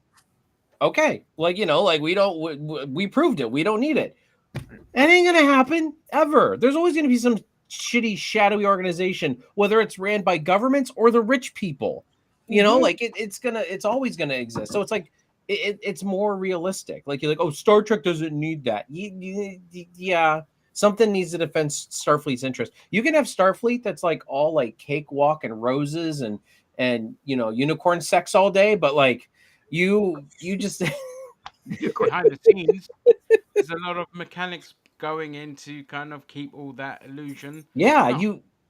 okay, like, we proved it. We don't need it. It ain't going to happen ever. There's always going to be some shitty, shadowy organization, whether it's ran by governments or the rich people, like it's always going to exist. So it's like, it's more realistic. Like, you're like, oh, Star Trek doesn't need that. Yeah. Something needs to defend Starfleet's interest. You can have Starfleet that's like all like cakewalk and roses and unicorn sex all day, but like you just
behind the scenes, there's a lot of mechanics going in to kind of keep all that illusion.
Yeah,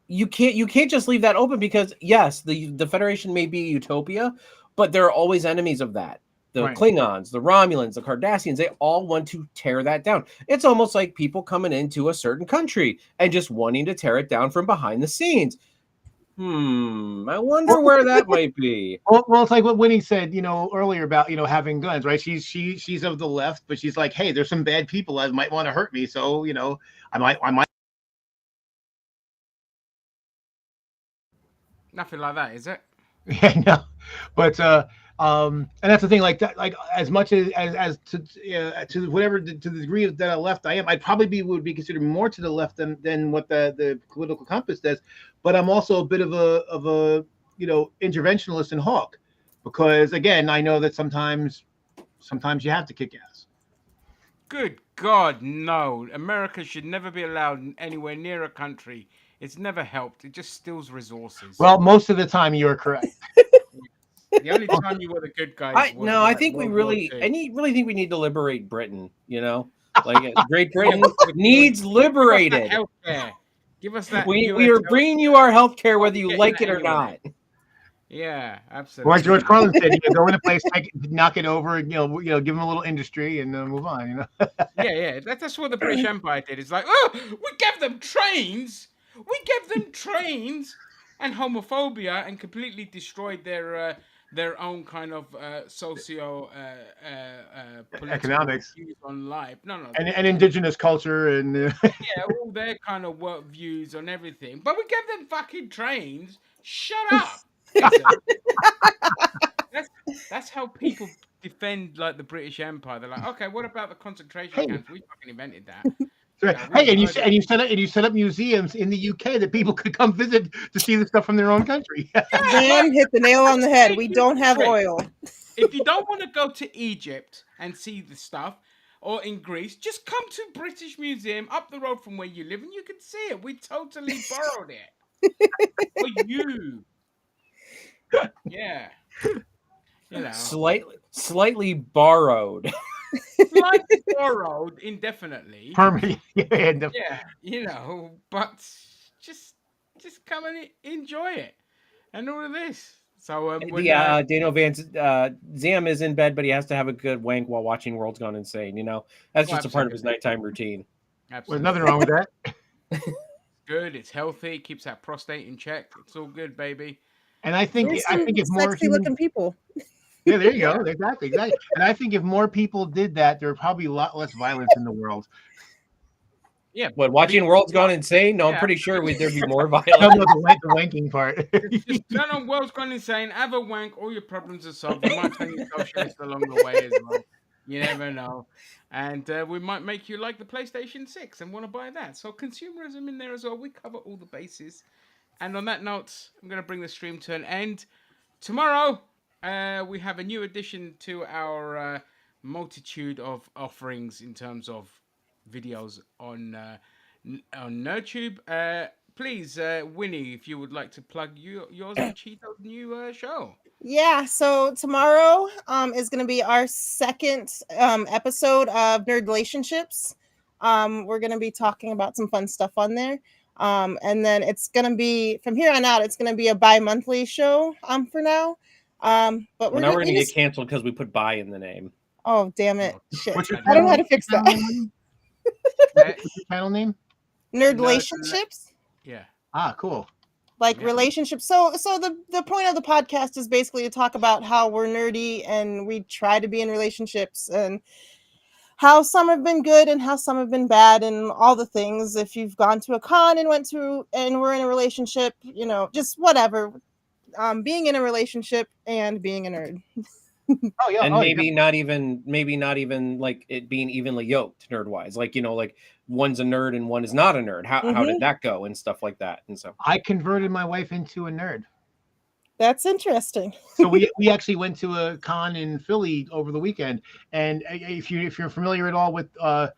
you can't just leave that open because yes, the Federation may be a utopia, but there are always enemies of that. The Klingons, the Romulans, the Cardassians, they all want to tear that down. It's almost like people coming into a certain country and just wanting to tear it down from behind the scenes. I wonder where that might be.
Well, it's like what Winnie said, earlier about, having guns, right? She's of the left, but she's like, hey, there's some bad people that might want to hurt me. So, I might.
Nothing like that, is it?
Yeah, no. But, and that's the thing, like that, like as much as to whatever to the degree that I left I am, I'd probably would be considered more to the left than what the political compass does. But I'm also a bit of a interventionalist and hawk, because again, I know that sometimes you have to kick ass.
Good God, no. America should never be allowed anywhere near a country. It's never helped. It just steals resources.
Well, most of the time you are correct.
The only time you were the good guys was
I
like
think we
World War
really,
II.
really think we need to liberate Britain. You know, like Great
Yeah,
Britain needs
give us that
liberated.
healthcare. Give us that
We
US
are bringing you our health care whether you
getting
like
that
it or
anyway.
not.
Yeah,
Or
absolutely.
as George Carlin said, go in a place, knock it over, and give them a little industry and move on.
Yeah. That's what the British Empire did. It's like, oh, we gave them trains. We gave them trains and homophobia and completely destroyed their own kind of socio political
Economics
views on life. No,
and indigenous culture and
yeah, all their kind of work views on everything. But we gave them fucking trains. Shut up. Listen, that's how people defend like the British Empire. They're like, okay, what about the concentration
Hey.
camps? We fucking invented that.
Hey, and you set up museums in the UK that people could come visit to see the stuff from their own country.
Dan hit the nail on the head. We don't have oil.
If you don't want to go to Egypt and see the stuff, or in Greece, just come to British Museum up the road from where you live, and you can see it. We totally borrowed it for you. Yeah, you know,
Slightly borrowed.
slightly borrowed indefinitely.
Permanently,
Yeah, you know, but just come and enjoy it, and all of this. So
Dano Vance Zam is in bed, but he has to have a good wank while watching World's Gone Insane. You know, that's just a part of his nighttime routine.
Absolutely.
There's nothing wrong with that.
Good. It's healthy. Keeps that prostate in check. It's all good, baby.
And I think if more
sexy looking people.
Yeah, there you go. Exactly. And I think if more people did that, there would probably be a lot less violence in the world.
Yeah.
What, watching World's Gone Insane? No, I'm pretty sure there'd be more violence.
No, the wanking part.
Just turn on World's Gone Insane, have a wank, all your problems are solved. You might turn your socialist along the way as well. You never know. And we might make you like the PlayStation 6 and want to buy that. So consumerism in there as well. We cover all the bases. And on that note, I'm going to bring the stream to an end. Tomorrow, we have a new addition to our multitude of offerings in terms of videos on NerdTube. Please, Winnie, if you would like to plug yours and Cheeto's new show.
Yeah, so tomorrow is going to be our second episode of Nerd Relationships. We're going to be talking about some fun stuff on there. And then it's going to be, from here on out, it's going to be a bi-monthly show for now. But
we're going to get canceled because we put bi in the name.
Oh, damn it. Shit.
What's your
I don't know how to fix that.
What's your channel name?
Nerd Relationships?
Yeah.
Ah, cool.
Like relationships. So the point of the podcast is basically to talk about how we're nerdy and we try to be in relationships and how some have been good and how some have been bad and all the things. If you've gone to a con and we're in a relationship, you know, just whatever. Being in a relationship and being a nerd.
Oh yeah,
and maybe not even like it being evenly yoked nerd wise. Like, you know, like one's a nerd and one is not a nerd. How did that go and stuff like that? And so
I converted my wife into a nerd.
That's interesting.
So we actually went to a con in Philly over the weekend, and if you're familiar at all with the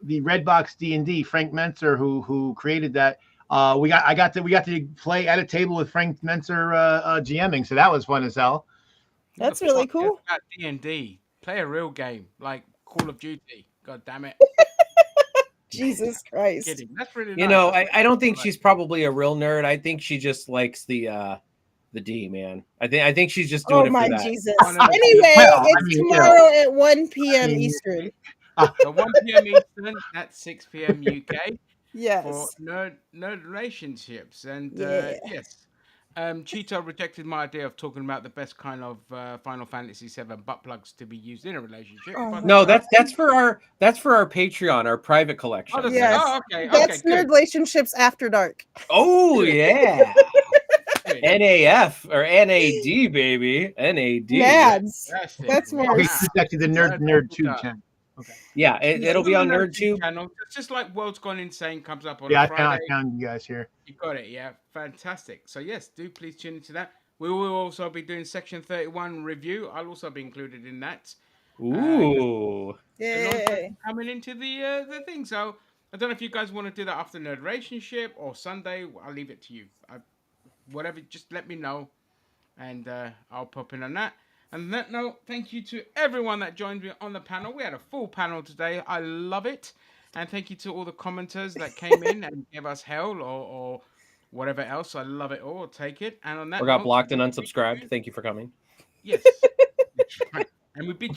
Redbox D&D, Frank Menser, who created that, we got to play at a table with Frank Menser GMing, so that was fun as hell.
That's really cool.
D&D, play a real game like Call of Duty. God damn it.
Jesus Christ.
Kidding. That's really
you
nice.
know, I don't think she's probably a real nerd. I think she just likes the D, man. I think she's just doing it for that.
Oh my Jesus. Anyway, it's tomorrow at 1 p.m. Eastern.
So 1 p.m. Eastern, that's 6 p.m. UK.
Yes.
For nerd relationships. And yes. Cheeto rejected my idea of talking about the best kind of Final Fantasy VII butt plugs to be used in a relationship.
Oh,
but,
no, that's for our Patreon, our private collection.
Yes.
Oh, okay.
That's
okay,
Nerd
good.
Relationships After Dark.
Oh yeah. NAF or NAD, baby. NAD.
Nads. That's
more.
more.
It's actually the NerdTube channel. Okay.
Yeah, it'll be on NerdTube.
Channel. It's just like World's Gone Insane comes up on
Yeah,
Friday.
I found you guys here.
You got it, yeah. Fantastic. So yes, do please tune into that. We will also be doing Section 31 review. I'll also be included in that.
Ooh.
Yay.
Coming into the thing. So I don't know if you guys want to do that after Nerd Relationship or Sunday. I'll leave it to you. Whatever, just let me know, and I'll pop in on that. And on that note, thank you to everyone that joined me on the panel. We had a full panel today. I love it. And thank you to all the commenters that came in and gave us hell or whatever else. I love it all. I'll take it. And on that
Or got
note,
blocked and unsubscribed. Thank you for coming.
yes. And we beat